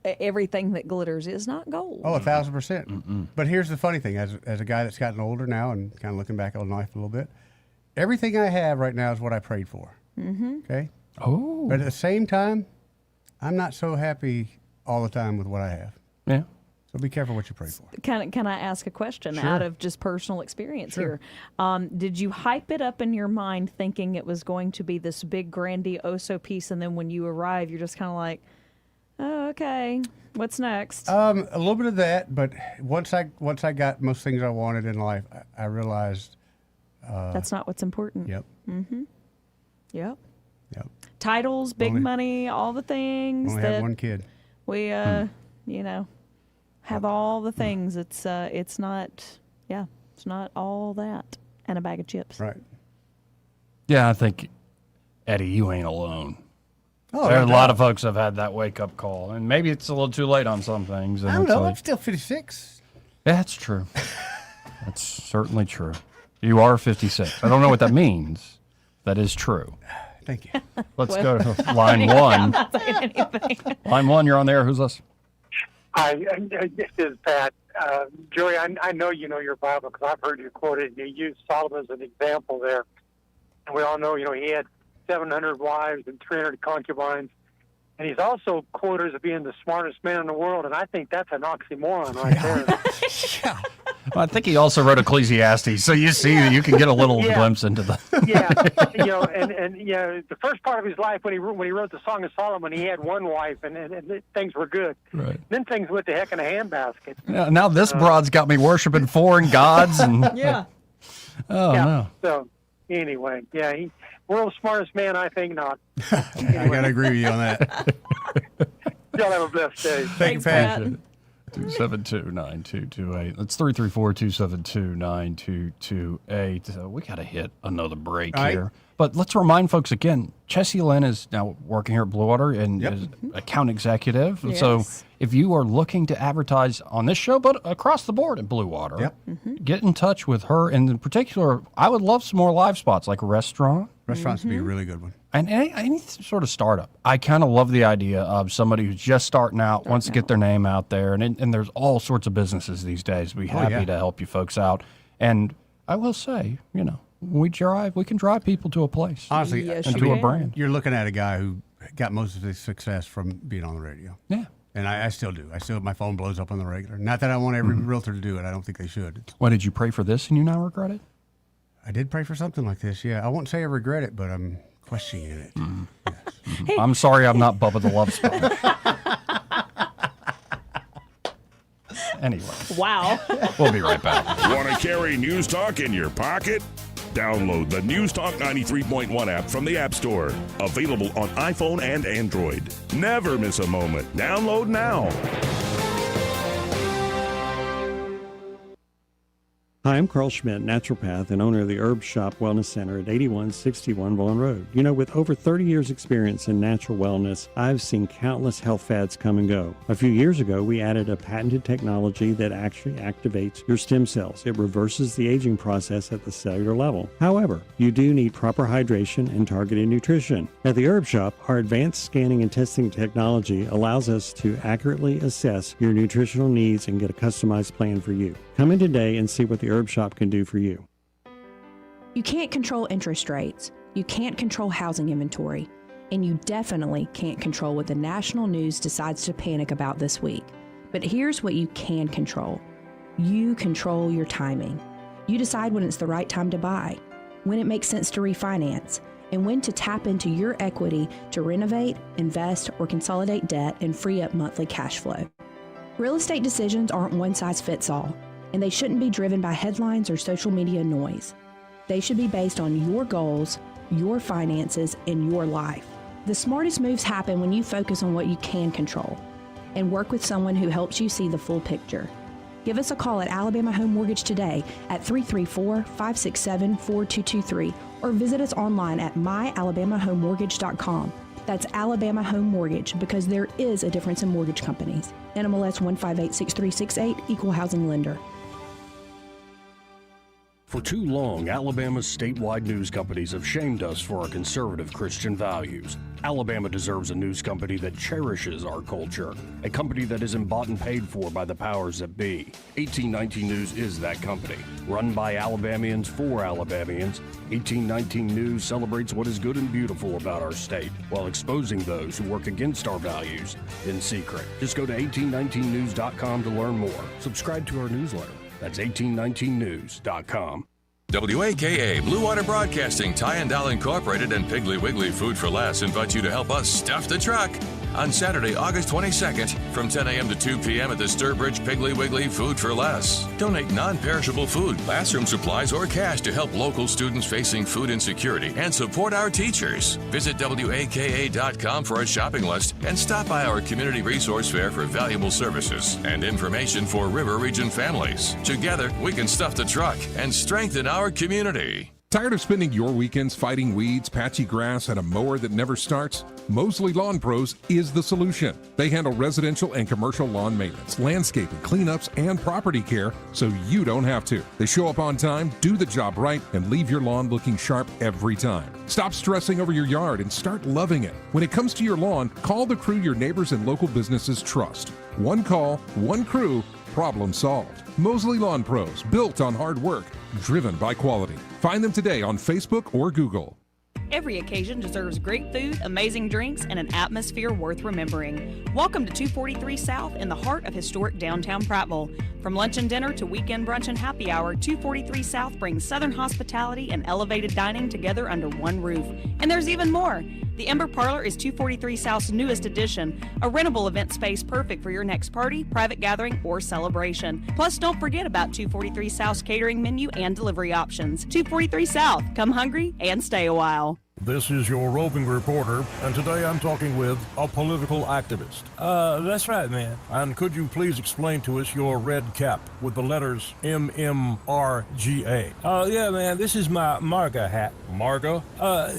[SPEAKER 25] everything that glitters is not gold.
[SPEAKER 17] Oh, 1,000%. But here's the funny thing: as a guy that's gotten older now and kind of looking back on life a little bit, everything I have right now is what I prayed for.
[SPEAKER 25] Mm-hmm.
[SPEAKER 17] Okay.
[SPEAKER 5] Oh,
[SPEAKER 17] But at the same time, I'm not so happy all the time with what I have.
[SPEAKER 5] yeah.
[SPEAKER 17] So be careful what you pray for.
[SPEAKER 25] Can I ask a question
[SPEAKER 17] Sure.
[SPEAKER 25] out of just personal experience
[SPEAKER 17] Sure.
[SPEAKER 25] here? Did you hype it up in your mind thinking it was going to be this big grandioso piece, and then when you arrive, you're just kind of like, oh, okay, what's next?
[SPEAKER 17] A little bit of that, but once I got most things I wanted in life, I realized.
[SPEAKER 25] That's not what's important.
[SPEAKER 17] Yep.
[SPEAKER 25] Mm-hmm. Yep.
[SPEAKER 17] Yep.
[SPEAKER 25] Titles, big
[SPEAKER 17] Only-
[SPEAKER 25] money, all the things
[SPEAKER 17] Only
[SPEAKER 25] that
[SPEAKER 17] have one kid.
[SPEAKER 25] we, you know. have all the things. It's not all that and a bag of chips.
[SPEAKER 17] Right.
[SPEAKER 5] Yeah, I think, Eddie, you ain't alone.
[SPEAKER 17] Oh,
[SPEAKER 5] There are
[SPEAKER 17] no
[SPEAKER 5] a lot
[SPEAKER 17] doubt.
[SPEAKER 5] of folks have had that wake-up call, and maybe it's a little too late on some things. And
[SPEAKER 17] I don't
[SPEAKER 5] it's
[SPEAKER 17] know.
[SPEAKER 5] like-
[SPEAKER 17] I'm still 56.
[SPEAKER 5] Yeah, that's true. That's certainly true. You are 56. I don't know what that means. That is true.
[SPEAKER 17] Thank you.
[SPEAKER 5] Let's go to line one.
[SPEAKER 25] I'm not saying anything.
[SPEAKER 5] Line one, you're on there. Who's this?
[SPEAKER 6] Hi, this is Pat. Joey, I know you know your Bible because I've heard you quote it. You use Solomon as an example there. And we all know, he had 700 wives and 300 concubines. And he's also quoted as being the smartest man in the world, and I think that's an oxymoron right there.
[SPEAKER 5] Well, I think he also wrote Ecclesiastes, so you see that you can get a little
[SPEAKER 6] Yeah.
[SPEAKER 5] glimpse into the.
[SPEAKER 6] The first part of his life when he wrote the Song of Solomon, he had one wife, and things were good.
[SPEAKER 5] Right.
[SPEAKER 6] Then things went to heck in a handbasket.
[SPEAKER 5] Yeah, now this broad's got me worshiping foreign gods and.
[SPEAKER 6] Yeah.
[SPEAKER 5] Oh no.
[SPEAKER 6] So anyway, world's smartest man, I think not.
[SPEAKER 17] I got to agree with you on that.
[SPEAKER 6] Y'all have a blessed day.
[SPEAKER 17] Thank you, Pat.
[SPEAKER 5] 272-9228. That's 334-272-9228. We got to hit another break
[SPEAKER 17] All right.
[SPEAKER 5] here. But let's remind folks again, Chessie Lynn is now working here at Blue Water and is account executive.
[SPEAKER 25] Yes.
[SPEAKER 5] So if you are looking to advertise on this show, but across the board at Blue Water, get in touch with her. And in particular, I would love some more live spots like a restaurant.
[SPEAKER 17] Restaurants would be a really good one.
[SPEAKER 5] And any sort of startup. I kind of love the idea of somebody who's just starting out, wants to get their name out there. And there's all sorts of businesses these days. We'd be happy to help you folks out. And I will say, we can drive people to a place.
[SPEAKER 17] Honestly,
[SPEAKER 5] and to a brand.
[SPEAKER 17] You're looking at a guy who got most of his success from being on the radio.
[SPEAKER 5] Yeah.
[SPEAKER 17] And I still do. My phone blows up on the regular. Not that I want every realtor to do it. I don't think they should.
[SPEAKER 5] Why did you pray for this and you now regret it?
[SPEAKER 17] I did pray for something like this, yeah. I won't say I regret it, but I'm questioning it.
[SPEAKER 5] Yes. I'm sorry I'm not Bubba the Love Sponge. Anyway.
[SPEAKER 25] Wow.
[SPEAKER 5] We'll be right back.
[SPEAKER 2] Want to carry News Talk in your pocket? Download the News Talk 93.1 app from the App Store. Available on iPhone and Android. Never miss a moment. Download now.
[SPEAKER 7] Hi, I'm Carl Schmidt, naturopath and owner of the Herb Shop Wellness Center at 8161 Vaughan Road. With over 30 years experience in natural wellness, I've seen countless health fads come and go. A few years ago, we added a patented technology that actually activates your stem cells. It reverses the aging process at the cellular level. However, you do need proper hydration and targeted nutrition. At the Herb Shop, our advanced scanning and testing technology allows us to accurately assess your nutritional needs and get a customized plan for you. Come in today and see what the Herb Shop can do for you.
[SPEAKER 12] You can't control interest rates. You can't control housing inventory. And you definitely can't control what the national news decides to panic about this week. But here's what you can control. You control your timing. You decide when it's the right time to buy, when it makes sense to refinance, and when to tap into your equity to renovate, invest, or consolidate debt and free up monthly cash flow. Real estate decisions aren't one size fits all, and they shouldn't be driven by headlines or social media noise. They should be based on your goals, your finances, and your life. The smartest moves happen when you focus on what you can control and work with someone who helps you see the full picture. Give us a call at Alabama Home Mortgage today at 334-567-4223 or visit us online at myalabamahomemortgage.com. That's Alabama Home Mortgage, because there is a difference in mortgage companies. NMLS 1586368, Equal Housing Lender.
[SPEAKER 24] For too long, Alabama's statewide news companies have shamed us for our conservative Christian values. Alabama deserves a news company that cherishes our culture, a company that isn't bought and paid for by the powers that be. 1819 News is that company. Run by Alabamians for Alabamians, 1819 News celebrates what is good and beautiful about our state, while exposing those who work against our values in secret. Just go to 1819news.com to learn more. Subscribe to our newsletter. That's 1819news.com.
[SPEAKER 13] WAKA Blue Water Broadcasting, Ty and Doll Incorporated, and Piggly Wiggly Food for Less invite you to help us stuff the truck. on Saturday, August 22nd from 10 a.m. to 2 p.m. at the Sturbridge Piggly Wiggly Food for Less. Donate non-perishable food, classroom supplies, or cash to help local students facing food insecurity and support our teachers. Visit WAKA.com for a shopping list and stop by our community resource fair for valuable services and information for River Region families. Together, we can stuff the truck and strengthen our community.
[SPEAKER 4] Tired of spending your weekends fighting weeds, patchy grass, and a mower that never starts? Mosley Lawn Pros is the solution. They handle residential and commercial lawn maintenance, landscaping, cleanups, and property care so you don't have to. They show up on time, do the job right, and leave your lawn looking sharp every time. Stop stressing over your yard and start loving it. When it comes to your lawn, call the crew your neighbors and local businesses trust. One call, one crew, problem solved. Mosley Lawn Pros, built on hard work, driven by quality. Find them today on Facebook or Google.
[SPEAKER 25] Every occasion deserves great food, amazing drinks, and an atmosphere worth remembering. Welcome to 243 South in the heart of historic downtown Prattville. From lunch and dinner to weekend brunch and happy hour, 243 South brings Southern hospitality and elevated dining together under one roof. And there's even more. The Ember Parlor is 243 South's newest addition, a rentable event space perfect for your next party, private gathering, or celebration. Plus, don't forget about 243 South's catering menu and delivery options. 243 South, come hungry and stay a while.
[SPEAKER 8] This is your roving reporter, and today I'm talking with a political activist.
[SPEAKER 9] That's right, man.
[SPEAKER 8] And could you please explain to us your red cap with the letters MMRGA?
[SPEAKER 9] Yeah, man, this is my MARGA hat.
[SPEAKER 8] MARGA?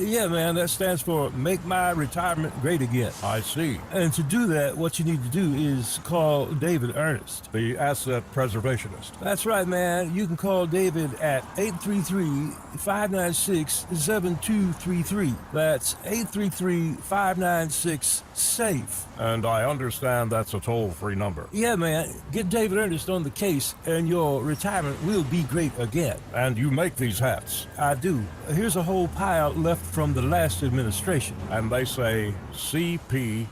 [SPEAKER 9] Yeah, man, that stands for Make My Retirement Great Again.
[SPEAKER 8] I see.
[SPEAKER 9] And to do that, what you need to do is call David Ernest,
[SPEAKER 8] the asset preservationist.
[SPEAKER 9] That's right, man. You can call David at 833-596-7233. That's 833-596-SAFE.
[SPEAKER 8] And I understand that's a toll-free number.
[SPEAKER 9] Yeah, man. Get David Ernest on the case, and your retirement will be great again.
[SPEAKER 8] And you make these hats?
[SPEAKER 9] I do. Here's a whole pile left from the last administration.
[SPEAKER 8] And they say CPWABD.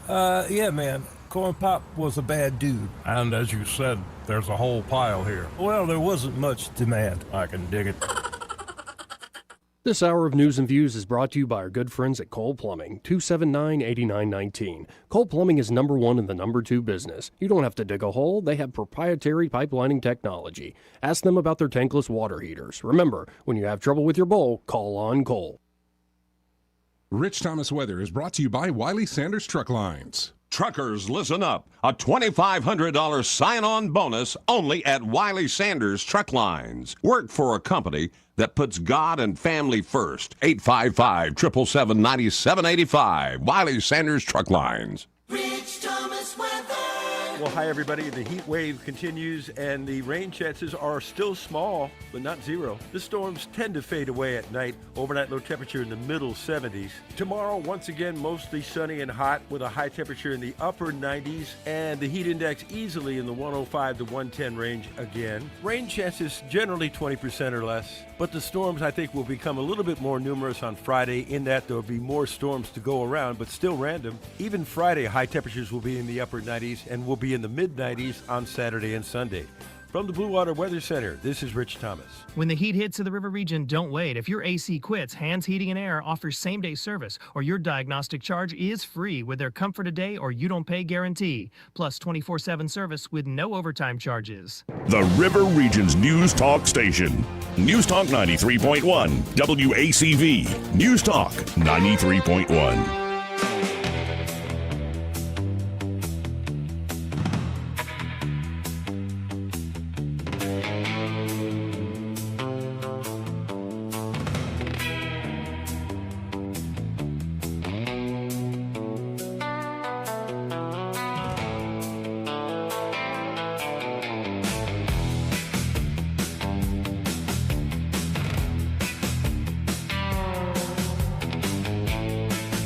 [SPEAKER 9] Yeah, man. Corn Pop was a bad dude.
[SPEAKER 8] And as you said, there's a whole pile here.
[SPEAKER 9] Well, there wasn't much demand.
[SPEAKER 8] I can dig it.
[SPEAKER 24] This hour of News and Views is brought to you by our good friends at Cole Plumbing, 279-8919. Cole Plumbing is number one in the number two business. You don't have to dig a hole. They have proprietary pipelining technology. Ask them about their tankless water heaters. Remember, when you have trouble with your bowl, call on Cole.
[SPEAKER 10] Rich Thomas Weather is brought to you by Wiley Sanders Truck Lines.
[SPEAKER 16] Truckers, listen up. A $2,500 sign-on bonus only at Wiley Sanders Truck Lines. Work for a company that puts God and family first. 855-777-9785. Wiley Sanders Truck Lines.
[SPEAKER 18] Rich Thomas Weather.
[SPEAKER 15] Well, hi, everybody. The heat wave continues, and the rain chances are still small, but not zero. The storms tend to fade away at night. Overnight low temperature in the middle 70s. Tomorrow, once again, mostly sunny and hot with a high temperature in the upper 90s, and the heat index easily in the 105 to 110 range again. Rain chances generally 20% or less, but the storms, I think, will become a little bit more numerous on Friday in that there will be more storms to go around, but still random. Even Friday, high temperatures will be in the upper 90s and will be in the mid-90s on Saturday and Sunday. From the Blue Water Weather Center, this is Rich Thomas.
[SPEAKER 19] When the heat hits to the river region, don't wait. If your AC quits, Hands Heating and Air offers same-day service, or your diagnostic charge is free with their Comfort a Day or You Don't Pay guarantee, plus 24/7 service with no overtime charges.
[SPEAKER 2] The River Region's News Talk Station. News Talk 93.1, WACV. News Talk 93.1.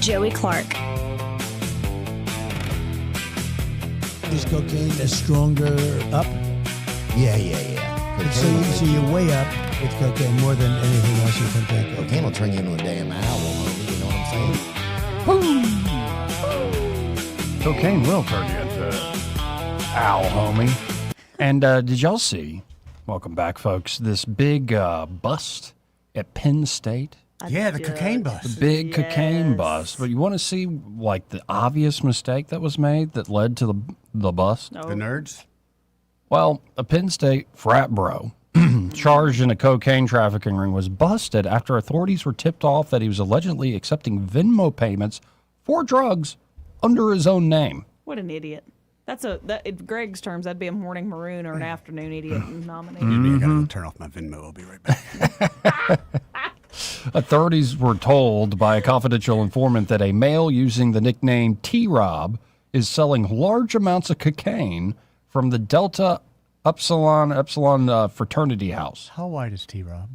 [SPEAKER 20] Joey Clark.
[SPEAKER 21] Is cocaine a stronger up?
[SPEAKER 22] Yeah.
[SPEAKER 21] So you're way up with cocaine more than anything else you can think of.
[SPEAKER 22] Cocaine will turn you into a damn owl, homie. You know what I'm
[SPEAKER 5] saying? Cocaine will turn you into an owl, homie. And did y'all see, welcome back, folks, this big bust at Penn State
[SPEAKER 17] Yeah, the cocaine bust.
[SPEAKER 5] The big cocaine bust. But you want to see, like, the obvious mistake that was made that led to the bust?
[SPEAKER 17] The nerds?
[SPEAKER 5] Well, a Penn State frat bro charged in a cocaine trafficking ring was busted after authorities were tipped off that he was allegedly accepting Venmo payments for drugs under his own name.
[SPEAKER 25] What an idiot. In Greg's terms, that'd be a morning maroon or an afternoon idiot nominee.
[SPEAKER 17] I gotta turn off my Venmo. I'll be right back.
[SPEAKER 5] Authorities were told by a confidential informant that a male using the nickname T-Rob is selling large amounts of cocaine from the Delta Epsilon fraternity house.
[SPEAKER 17] How wide is T-Rob?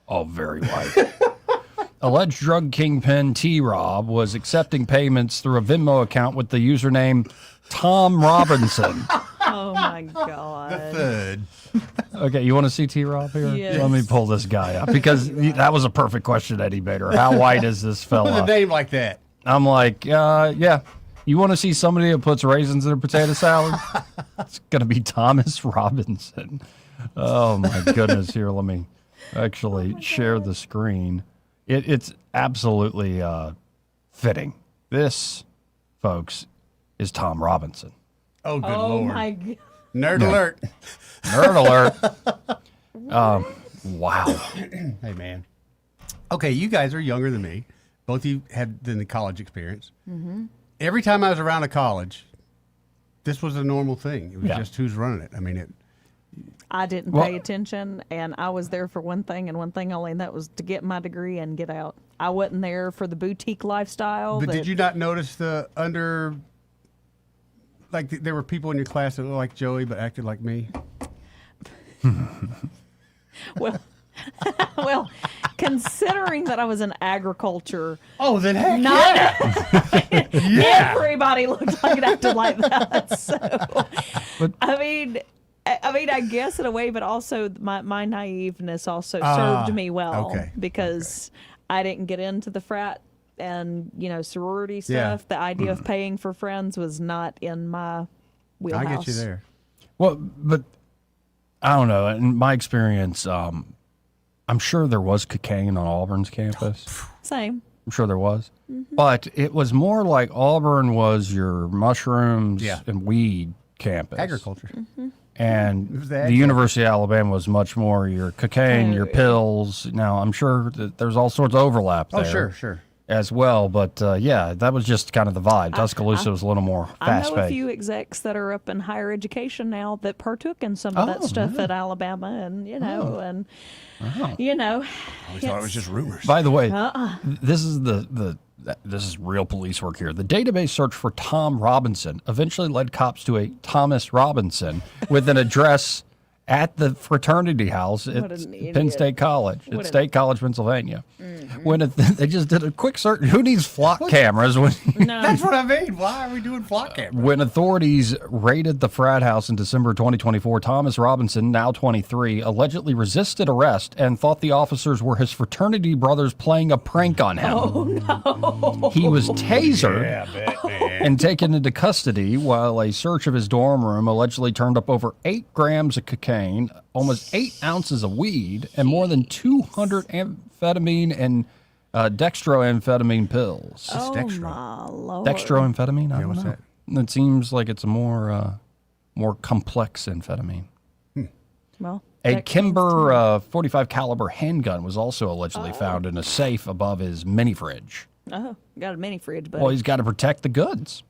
[SPEAKER 5] Oh, very wide. Alleged drug kingpin T-Rob was accepting payments through a Venmo account with the username Tom Robinson.
[SPEAKER 25] Oh, my God.
[SPEAKER 17] The third.
[SPEAKER 5] Okay, you want to see T-Rob here?
[SPEAKER 25] Yes.
[SPEAKER 5] Let me pull this guy up because that was a perfect question, Eddie Bader. How white is this fella?
[SPEAKER 17] With a name like that.
[SPEAKER 5] I'm like, yeah. You want to see somebody that puts raisins in a potato salad? It's going to be Thomas Robinson. Oh, my goodness. Here, let me actually share the screen. It's absolutely fitting. This, folks, is Tom Robinson.
[SPEAKER 17] Oh, good Lord.
[SPEAKER 25] My God.
[SPEAKER 17] Nerd alert.
[SPEAKER 5] Nerd alert. Wow.
[SPEAKER 17] Hey, man. Okay, you guys are younger than me. Both of you had the college experience.
[SPEAKER 25] Mm-hmm.
[SPEAKER 17] Every time I was around a college, this was a normal thing. It was just who's running it. I mean,
[SPEAKER 25] I didn't pay attention, and I was there for one thing and one thing only, and that was to get my degree and get out. I wasn't there for the boutique lifestyle.
[SPEAKER 17] But did you not notice there were people in your class that looked like Joey but acted like me?
[SPEAKER 25] Well, considering that I was in agriculture.
[SPEAKER 17] Oh, then heck yeah.
[SPEAKER 25] Everybody looked like it acted like that. So, I mean, I guess in a way, but also my naiveness also served me well because I didn't get into the frat and sorority stuff. The idea of paying for friends was not in my wheelhouse.
[SPEAKER 17] I get you there.
[SPEAKER 5] Well, but I don't know. In my experience, I'm sure there was cocaine on Auburn's campus.
[SPEAKER 25] Same.
[SPEAKER 5] I'm sure there was.
[SPEAKER 25] Mm-hmm.
[SPEAKER 5] But it was more like Auburn was your mushrooms and weed campus.
[SPEAKER 17] Agriculture.
[SPEAKER 25] Mm-hmm.
[SPEAKER 5] And the University of Alabama was much more your cocaine, your pills. Now, I'm sure that there's all sorts of overlap there.
[SPEAKER 17] Oh, sure.
[SPEAKER 5] As well. But, that was just kind of the vibe. Tuscaloosa was a little more fast-paced.
[SPEAKER 25] I know a few execs that are up in higher education now that partook in some of that stuff at Alabama and, I always thought it was
[SPEAKER 17] just rumors.
[SPEAKER 5] By the way, this is this is real police work here. The database search for Tom Robinson eventually led cops to a Thomas Robinson with an address at the fraternity house at Penn State College, at State College, Pennsylvania. Mm-hmm. When they just did a quick search. Who needs flock cameras?
[SPEAKER 17] That's what I mean. Why are we doing flock cameras?
[SPEAKER 5] When authorities raided the frat house in December 2024, Thomas Robinson, now 23, allegedly resisted arrest and thought the officers were his fraternity brothers playing a prank on him.
[SPEAKER 25] Oh, no.
[SPEAKER 5] He was tasered and taken into custody while a search of his dorm room allegedly turned up over 8 grams of cocaine, almost 8 ounces of weed, and more than 200 amphetamine and dextroamphetamine pills.
[SPEAKER 25] Oh, my Lord.
[SPEAKER 5] Dextroamphetamine? I don't
[SPEAKER 17] what's
[SPEAKER 5] know.
[SPEAKER 17] that?
[SPEAKER 5] It seems like it's a more complex amphetamine.
[SPEAKER 25] Well,
[SPEAKER 5] a Kimber 45 caliber handgun was also allegedly found in a safe above his mini fridge.
[SPEAKER 25] Oh, got a mini fridge, but
[SPEAKER 5] Well, he's got to protect the goods.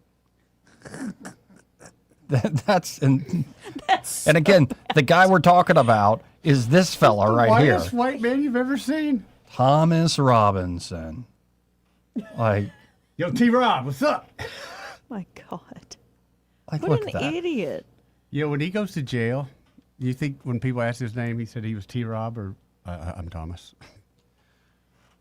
[SPEAKER 5] And again, the guy we're talking about is this fella right here.
[SPEAKER 17] Whitest white man you've ever seen.
[SPEAKER 5] Thomas Robinson. Like,
[SPEAKER 17] yo, T-Rob, what's up?
[SPEAKER 25] My God.
[SPEAKER 5] Like,
[SPEAKER 25] what
[SPEAKER 5] look
[SPEAKER 25] an
[SPEAKER 5] at that.
[SPEAKER 25] idiot.
[SPEAKER 17] Yo, when he goes to jail, do you think when people ask his name, he said he was T-Rob or I'm Thomas?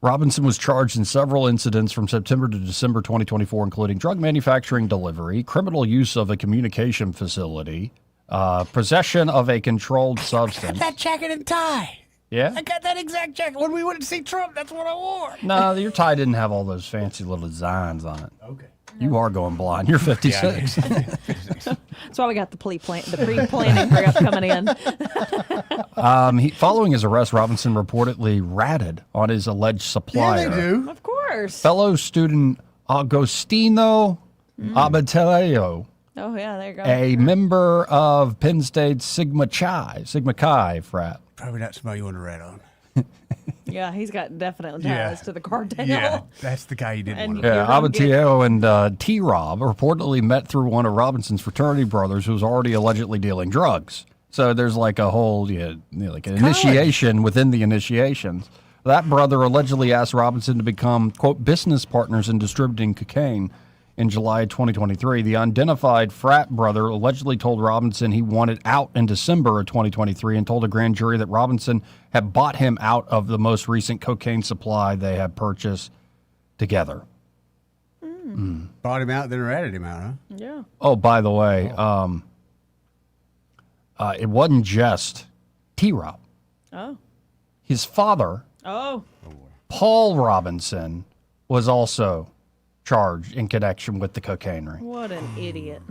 [SPEAKER 5] Robinson was charged in several incidents from September to December 2024, including drug manufacturing delivery, criminal use of a communication facility, possession of a controlled substance.
[SPEAKER 17] That jacket and tie.
[SPEAKER 5] Yeah?
[SPEAKER 17] I got that exact jacket. When we went to see Trump, that's what I wore.
[SPEAKER 5] No, your tie didn't have all those fancy little designs on it.
[SPEAKER 17] Okay.
[SPEAKER 5] You are going blind. You're 56.
[SPEAKER 25] That's why we got the pre-planning for coming in.
[SPEAKER 5] Following his arrest, Robinson reportedly ratted on his alleged supplier.
[SPEAKER 17] Yeah, they do.
[SPEAKER 25] Of course.
[SPEAKER 5] Fellow student Agostino Abatelio,
[SPEAKER 25] Oh, yeah, there you go.
[SPEAKER 5] a member of Penn State's Sigma Chi frat.
[SPEAKER 17] Probably not somebody you want to rat on.
[SPEAKER 25] Yeah, he's got definite
[SPEAKER 17] Yeah.
[SPEAKER 25] ties to the cartel.
[SPEAKER 17] Yeah, that's the guy you didn't
[SPEAKER 25] And
[SPEAKER 17] want to
[SPEAKER 5] Yeah,
[SPEAKER 25] You're gonna
[SPEAKER 5] Abatelio and T-Rob reportedly met through one of Robinson's fraternity brothers who was already allegedly dealing drugs. So there's like a whole, like an initiation within the initiations. That brother allegedly asked Robinson to become, quote, business partners in distributing cocaine in July 2023. The unidentified frat brother allegedly told Robinson he wanted out in December of 2023 and told a grand jury that Robinson had bought him out of the most recent cocaine supply they had purchased together.
[SPEAKER 17] Bought him out, then ratted him out, huh?
[SPEAKER 25] Yeah.
[SPEAKER 5] Oh, by the way, it wasn't just T-Rob.
[SPEAKER 25] Oh.
[SPEAKER 5] His father,
[SPEAKER 25] Oh.
[SPEAKER 5] Paul Robinson, was also charged in connection with the cocaine ring.
[SPEAKER 25] What an idiot.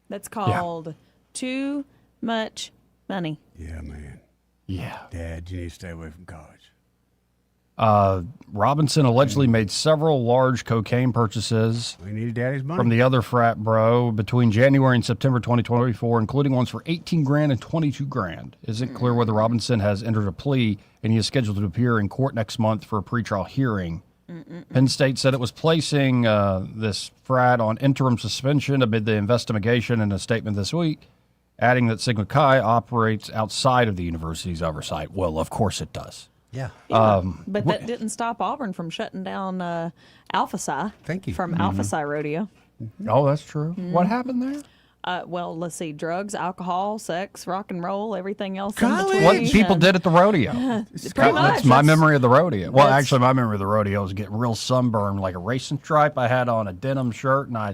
[SPEAKER 25] That's called too much money.
[SPEAKER 17] Yeah, man.
[SPEAKER 5] Yeah.
[SPEAKER 17] Dad, you need to stay away from college.
[SPEAKER 5] Robinson allegedly made several large cocaine purchases
[SPEAKER 17] We needed Daddy's money.
[SPEAKER 5] from the other frat bro between January and September 2024, including ones for 18 grand and 22 grand. Isn't clear whether Robinson has entered a plea, and he is scheduled to appear in court next month for a pretrial hearing. Penn State said it was placing this frat on interim suspension amid the investigation in a statement this week, adding that Sigma Chi operates outside of the university's oversight. Well, of course it does.
[SPEAKER 17] Yeah.
[SPEAKER 25] But that didn't stop Auburn from shutting down Alpha Psi.
[SPEAKER 17] Thank you.
[SPEAKER 25] From Alpha Psi Rodeo.
[SPEAKER 5] Oh, that's true. What happened there?
[SPEAKER 25] Well, let's see. Drugs, alcohol, sex, rock and roll, everything else
[SPEAKER 17] Golly.
[SPEAKER 25] in between.
[SPEAKER 5] What people did at the rodeo.
[SPEAKER 25] Pretty much.
[SPEAKER 5] That's my memory of the rodeo. Well,
[SPEAKER 25] that's-
[SPEAKER 5] actually, my memory of the rodeo was getting real sunburned, like a racing stripe. I had on a denim shirt, and I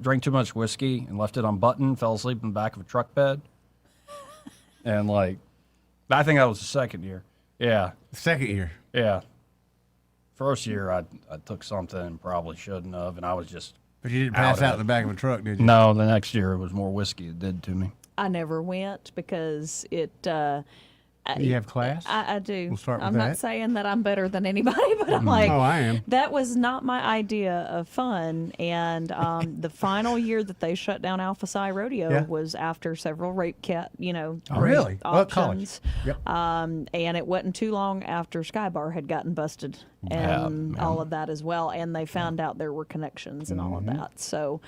[SPEAKER 5] drank too much whiskey and left it unbuttoned, fell asleep in the back of a truck bed. And, I think that was the second year. Yeah.
[SPEAKER 17] Second year.
[SPEAKER 5] Yeah. First year, I took something and probably shouldn't have, and I was just
[SPEAKER 17] But you didn't pass
[SPEAKER 5] of
[SPEAKER 17] out
[SPEAKER 5] it.
[SPEAKER 17] in the back of a truck, did you?
[SPEAKER 5] No, the next year it was more whiskey it did to me.
[SPEAKER 25] I never went because it.
[SPEAKER 17] You have class?
[SPEAKER 25] I do.
[SPEAKER 17] We'll start with
[SPEAKER 25] I'm not
[SPEAKER 17] that.
[SPEAKER 25] saying that I'm better than anybody, but I'm like,
[SPEAKER 17] Oh, I am.
[SPEAKER 25] that was not my idea of fun. And the final year that they shut down Alpha Psi Rodeo
[SPEAKER 17] Yeah.
[SPEAKER 25] was after several rape
[SPEAKER 17] Oh, really?
[SPEAKER 25] options.
[SPEAKER 17] Well, college. Yep.
[SPEAKER 25] And it wasn't too long after Skybar had gotten busted and all of that as well. And they found out there were connections and all of that. So,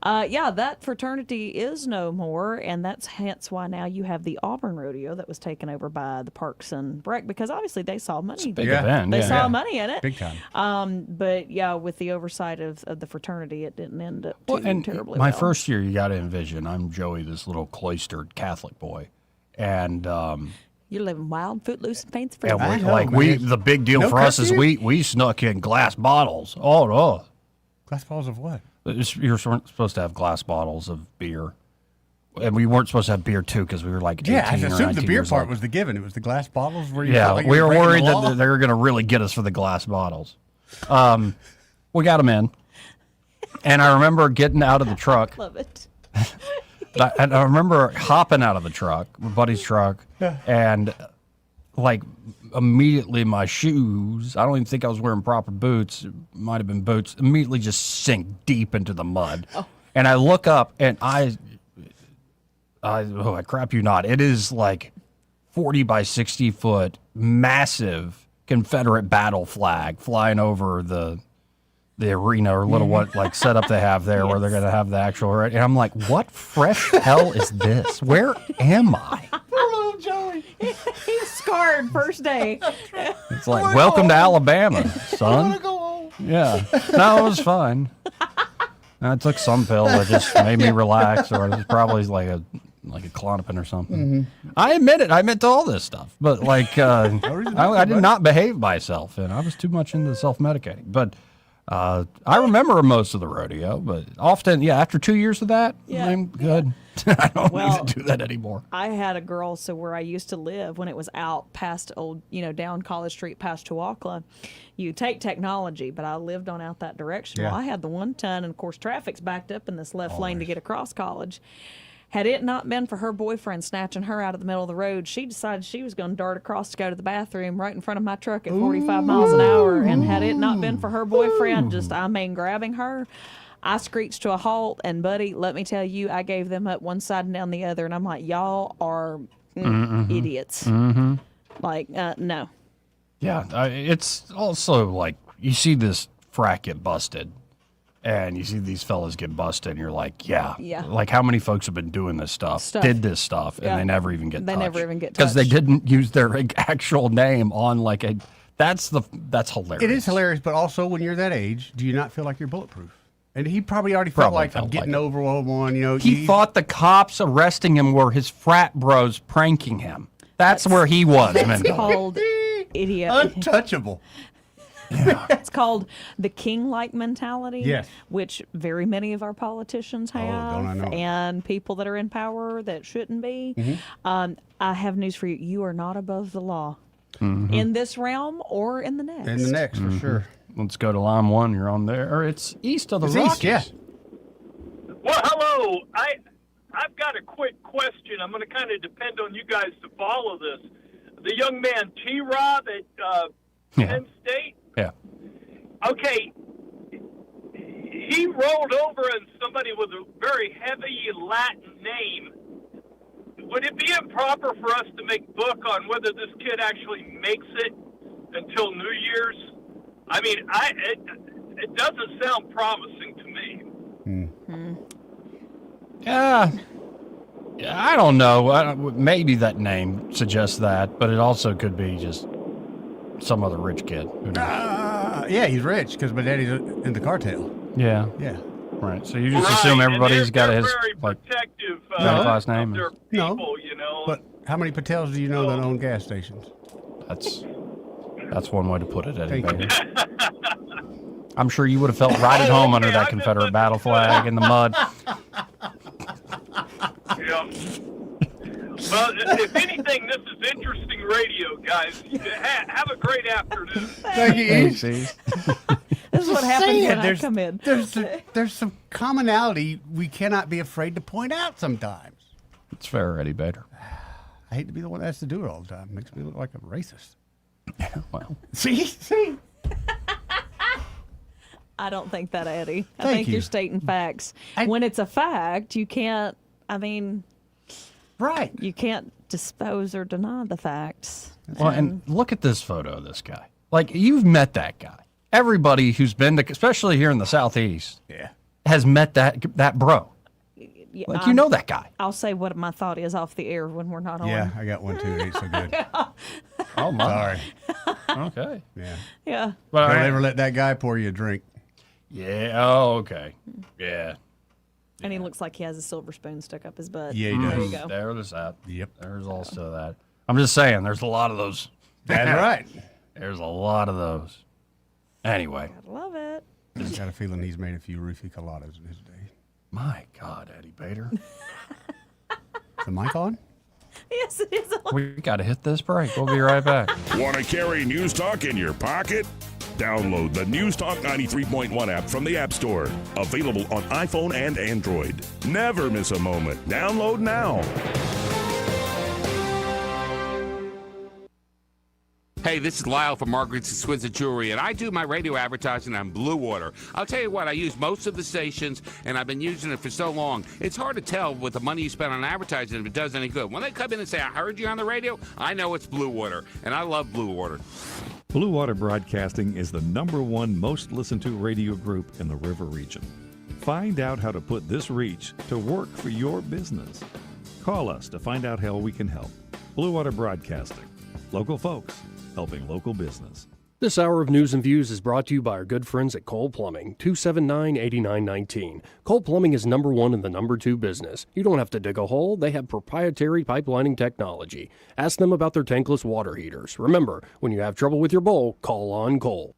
[SPEAKER 25] that fraternity is no more. And that's hence why now you have the Auburn Rodeo that was taken over by the Parks and Rec, because obviously they saw money.
[SPEAKER 5] Big event.
[SPEAKER 25] They
[SPEAKER 5] yeah.
[SPEAKER 25] saw money in it.
[SPEAKER 17] Big time.
[SPEAKER 25] But with the oversight of the fraternity, it didn't end up too
[SPEAKER 5] And
[SPEAKER 25] terribly
[SPEAKER 5] my
[SPEAKER 25] well.
[SPEAKER 5] first year, you got to envision, I'm Joey, this little cloistered Catholic boy. And
[SPEAKER 25] You're living wild, footloose, and fancy free.
[SPEAKER 5] and
[SPEAKER 17] I
[SPEAKER 5] we,
[SPEAKER 17] know,
[SPEAKER 5] like
[SPEAKER 17] man.
[SPEAKER 5] we, the big deal
[SPEAKER 17] No
[SPEAKER 5] for us is
[SPEAKER 17] curfew?
[SPEAKER 5] we snuck in glass bottles. Oh no,
[SPEAKER 17] Glass balls of what?
[SPEAKER 5] you're supposed to have glass bottles of beer, and we weren't supposed to have beer too because we were like 18
[SPEAKER 17] Yeah, I
[SPEAKER 5] or
[SPEAKER 17] assumed
[SPEAKER 5] 19
[SPEAKER 17] the beer
[SPEAKER 5] years
[SPEAKER 17] part
[SPEAKER 5] old.
[SPEAKER 17] was the given. It was the glass bottles where you
[SPEAKER 5] Yeah,
[SPEAKER 17] felt like you
[SPEAKER 5] we were
[SPEAKER 17] breaking the
[SPEAKER 5] worried
[SPEAKER 17] law.
[SPEAKER 5] that they were going to really get us for the glass bottles. We got them in, and I remember getting out of the truck.
[SPEAKER 25] Love it.
[SPEAKER 5] And I remember hopping out of the truck, my buddy's truck, and immediately my shoes, I don't even think I was wearing proper boots, it might have been boots, immediately just sink deep into the mud. And I look up and I crap you not, it is like 40 by 60 foot massive Confederate battle flag flying over the arena or little setup they have there where they're going to have the actual, and I'm like, what fresh hell is this? Where am I?
[SPEAKER 17] Poor little Joey.
[SPEAKER 25] He's scarred first day.
[SPEAKER 5] It's like, welcome to Alabama, son.
[SPEAKER 17] Go home.
[SPEAKER 5] Yeah. No, it was fine. I took some pill that just made me relax, or it was probably like a Klonopin or something. I admit it. I admit to all this stuff. But I did not behave myself, and I was too much into self-medicating. But I remember most of the rodeo, but often, after 2 years of that, I'm good. I don't
[SPEAKER 25] Well,
[SPEAKER 5] need to do that anymore.
[SPEAKER 25] I had a girl, so where I used to live, when it was out past old, down College Street past Chihuahua, you take technology, but I lived on out that direction.
[SPEAKER 17] Yeah.
[SPEAKER 25] Well, I had the 1-ton, and of course, traffic's backed up in this left lane to get across College. Had it not been for her boyfriend snatching her out of the middle of the road, she decided she was going to dart across to go to the bathroom right in front of my truck at 45 miles an hour. And had it not been for her boyfriend grabbing her, I screeched to a halt. And, buddy, let me tell you, I gave them up one side and down the other. And I'm like, y'all are idiots.
[SPEAKER 5] Mm-hmm.
[SPEAKER 25] Like, no.
[SPEAKER 5] Yeah, it's also like you see this frack get busted, and you see these fellas get busted, and you're like, yeah. Like, how many folks have been doing this stuff. Did this stuff, and they never even get touched.
[SPEAKER 25] They never even get touched.
[SPEAKER 5] Because they didn't use their actual name on, like, that's hilarious.
[SPEAKER 17] It is hilarious, but also when you're that age, do you not feel like you're bulletproof? And he probably already felt like I'm getting over one.
[SPEAKER 5] He thought the cops arresting him were his frat bros pranking him. That's where he was.
[SPEAKER 25] That's called idiot.
[SPEAKER 17] Untouchable.
[SPEAKER 25] It's called the king-like mentality,
[SPEAKER 17] yes,
[SPEAKER 25] which very many of our politicians have,
[SPEAKER 17] don't I know.
[SPEAKER 25] and people that are in power that shouldn't be.
[SPEAKER 17] Mm-hmm.
[SPEAKER 25] I have news for you. You are not above the law
[SPEAKER 5] Mm-hmm.
[SPEAKER 25] in this realm or in the next.
[SPEAKER 17] In the next, for sure.
[SPEAKER 5] Let's go to line 1. You're on there. Or it's east of the
[SPEAKER 17] It's
[SPEAKER 5] Rockies.
[SPEAKER 17] east, yeah.
[SPEAKER 1] Well, hello. I've got a quick question. I'm going to kind of depend on you guys to follow this. The young man T-Rob at Penn State.
[SPEAKER 5] Yeah.
[SPEAKER 1] Okay. He rolled over on somebody with a very heavy Latin name. Would it be improper for us to make book on whether this kid actually makes it until New Year's? I mean, it doesn't sound promising to me.
[SPEAKER 5] Yeah, I don't know. Maybe that name suggests that, but it also could be just some other rich kid. Who knows?
[SPEAKER 17] Yeah, he's rich because my daddy's in the cartel.
[SPEAKER 5] Yeah.
[SPEAKER 17] Yeah.
[SPEAKER 5] Right. So you just assume everybody's got his like middle class name.
[SPEAKER 1] People, you know.
[SPEAKER 17] But how many Patels do you know that own gas stations?
[SPEAKER 5] That's one way to put it, Eddie
[SPEAKER 17] Thank
[SPEAKER 5] Baker. I'm sure you would have felt right at home under that Confederate battle flag in the mud.
[SPEAKER 1] Yeah. Well, if anything, this is interesting radio, guys. Have a great afternoon.
[SPEAKER 17] Thank you.
[SPEAKER 25] This is what happens when I come in.
[SPEAKER 17] There's some commonality we cannot be afraid to point out sometimes.
[SPEAKER 5] It's fair, Eddie Bader.
[SPEAKER 17] I hate to be the one that has to do it all the time. It makes me look like a racist.
[SPEAKER 5] Well,
[SPEAKER 17] see.
[SPEAKER 25] I don't think that, Eddie. I
[SPEAKER 17] Thank
[SPEAKER 25] think
[SPEAKER 17] you.
[SPEAKER 25] you're stating facts. When it's a fact, you can't,
[SPEAKER 17] right.
[SPEAKER 25] You can't dispose or deny the facts.
[SPEAKER 5] Well, and look at this photo of this guy. Like, you've met that guy. Everybody who's been to, especially here in the Southeast, has met that bro.
[SPEAKER 25] Yeah,
[SPEAKER 5] Like, you know that guy.
[SPEAKER 25] I'll say what my thought is off the air when we're not on.
[SPEAKER 17] Yeah, I got one too. It ain't so good.
[SPEAKER 5] Oh, my.
[SPEAKER 17] Sorry.
[SPEAKER 5] Okay.
[SPEAKER 17] Yeah.
[SPEAKER 25] Yeah.
[SPEAKER 5] Well,
[SPEAKER 17] Don't ever let that guy pour you a drink.
[SPEAKER 5] Yeah. Oh, okay. Yeah.
[SPEAKER 25] And he looks like he has a silver spoon stuck up his butt.
[SPEAKER 17] Yeah, he
[SPEAKER 25] There
[SPEAKER 17] does.
[SPEAKER 25] you go.
[SPEAKER 5] There's that.
[SPEAKER 17] Yep.
[SPEAKER 5] There's also that. I'm just saying, there's a lot of those.
[SPEAKER 17] That's right.
[SPEAKER 5] There's a lot of those. Anyway.
[SPEAKER 25] I love it.
[SPEAKER 17] I got a feeling he's made a few roofie coladas in his day.
[SPEAKER 5] My God, Eddie Bader.
[SPEAKER 17] Is the mic on?
[SPEAKER 25] Yes, it is.
[SPEAKER 5] We got to hit this break. We'll be right back.
[SPEAKER 2] Want to carry News Talk in your pocket? Download the News Talk 93.1 app from the App Store. Available on iPhone and Android. Never miss a moment. Download now.
[SPEAKER 3] Hey, this is Lyle from Margaret's Exquisite Jewelry, and I do my radio advertising on Blue Water. I'll tell you what, I use most of the stations, and I've been using it for so long. It's hard to tell with the money you spend on advertising if it does any good. When they come in and say, I heard you on the radio, I know it's Blue Water, and I love Blue Water.
[SPEAKER 11] Blue Water Broadcasting is the #1 most listened to radio group in the River region. Find out how to put this reach to work for your business. Call us to find out how we can help. Blue Water Broadcasting. Local folks helping local business.
[SPEAKER 24] This hour of News and Views is brought to you by our good friends at Cole Plumbing, 279-8919. Cole Plumbing is #1 in the #2 business. You don't have to dig a hole. They have proprietary pipelining technology. Ask them about their tankless water heaters. Remember, when you have trouble with your bowl, call on Cole.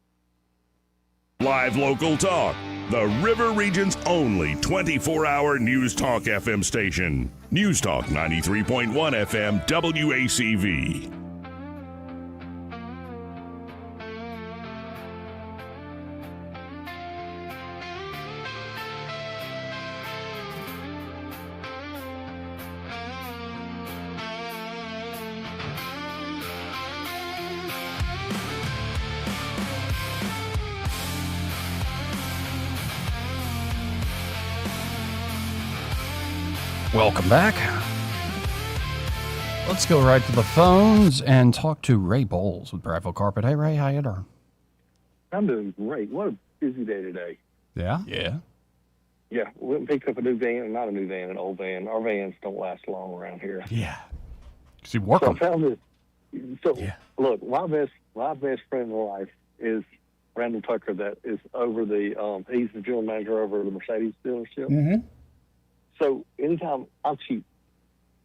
[SPEAKER 2] Live local talk. The River Region's only 24-hour News Talk FM station. News Talk 93.1 FM WACV.
[SPEAKER 5] Welcome back. Let's go right to the phones and talk to Ray Bowles with Bradville Carpet. Hey, Ray, how you doing?
[SPEAKER 6] I'm doing great. What a busy day today.
[SPEAKER 5] Yeah? Yeah.
[SPEAKER 6] Yeah, we went and picked up a new van, not a new van, an old van. Our vans don't last long around here.
[SPEAKER 5] Yeah. See, work
[SPEAKER 6] So I
[SPEAKER 5] 'em.
[SPEAKER 6] found this. So, look, my best friend in life is Randall Tucker, that is over the, he's the general manager over the Mercedes dealership.
[SPEAKER 17] Mm-hmm.
[SPEAKER 6] So anytime I'm cheap,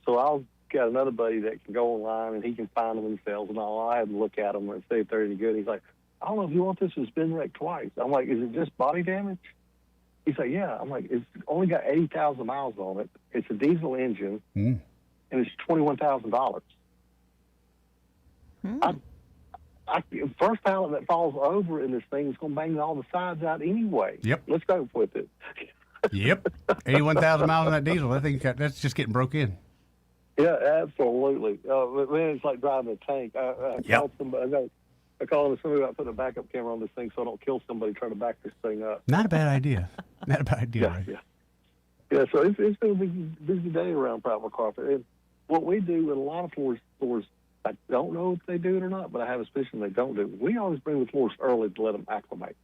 [SPEAKER 6] so I've got another buddy that can go online and he can find them themselves and all. I have to look at them and see if they're any good. He's like, I don't know if you want this. It's been wrecked twice. I'm like, is it just body damage? He's like, yeah. I'm like, it's only got 80,000 miles on it. It's a diesel engine, and it's $21,000. First pallet that falls over in this thing is going to bang all the sides out anyway.
[SPEAKER 17] Yep.
[SPEAKER 6] Let's go with it.
[SPEAKER 17] Yep. 81,000 miles on that diesel. I think that's just getting broke in.
[SPEAKER 6] Yeah, absolutely. But man, it's like driving a tank. I called somebody. I called somebody about putting a backup camera on this thing so I don't kill somebody trying to back this thing up.
[SPEAKER 17] Not a bad idea. Not a bad idea, right?
[SPEAKER 6] Yeah, so it's been a busy day around Prattville Carpet. And what we do in a lot of floors, I don't know if they do it or not, but I have a suspicion they don't do it. We always bring the floors early to let them acclimate.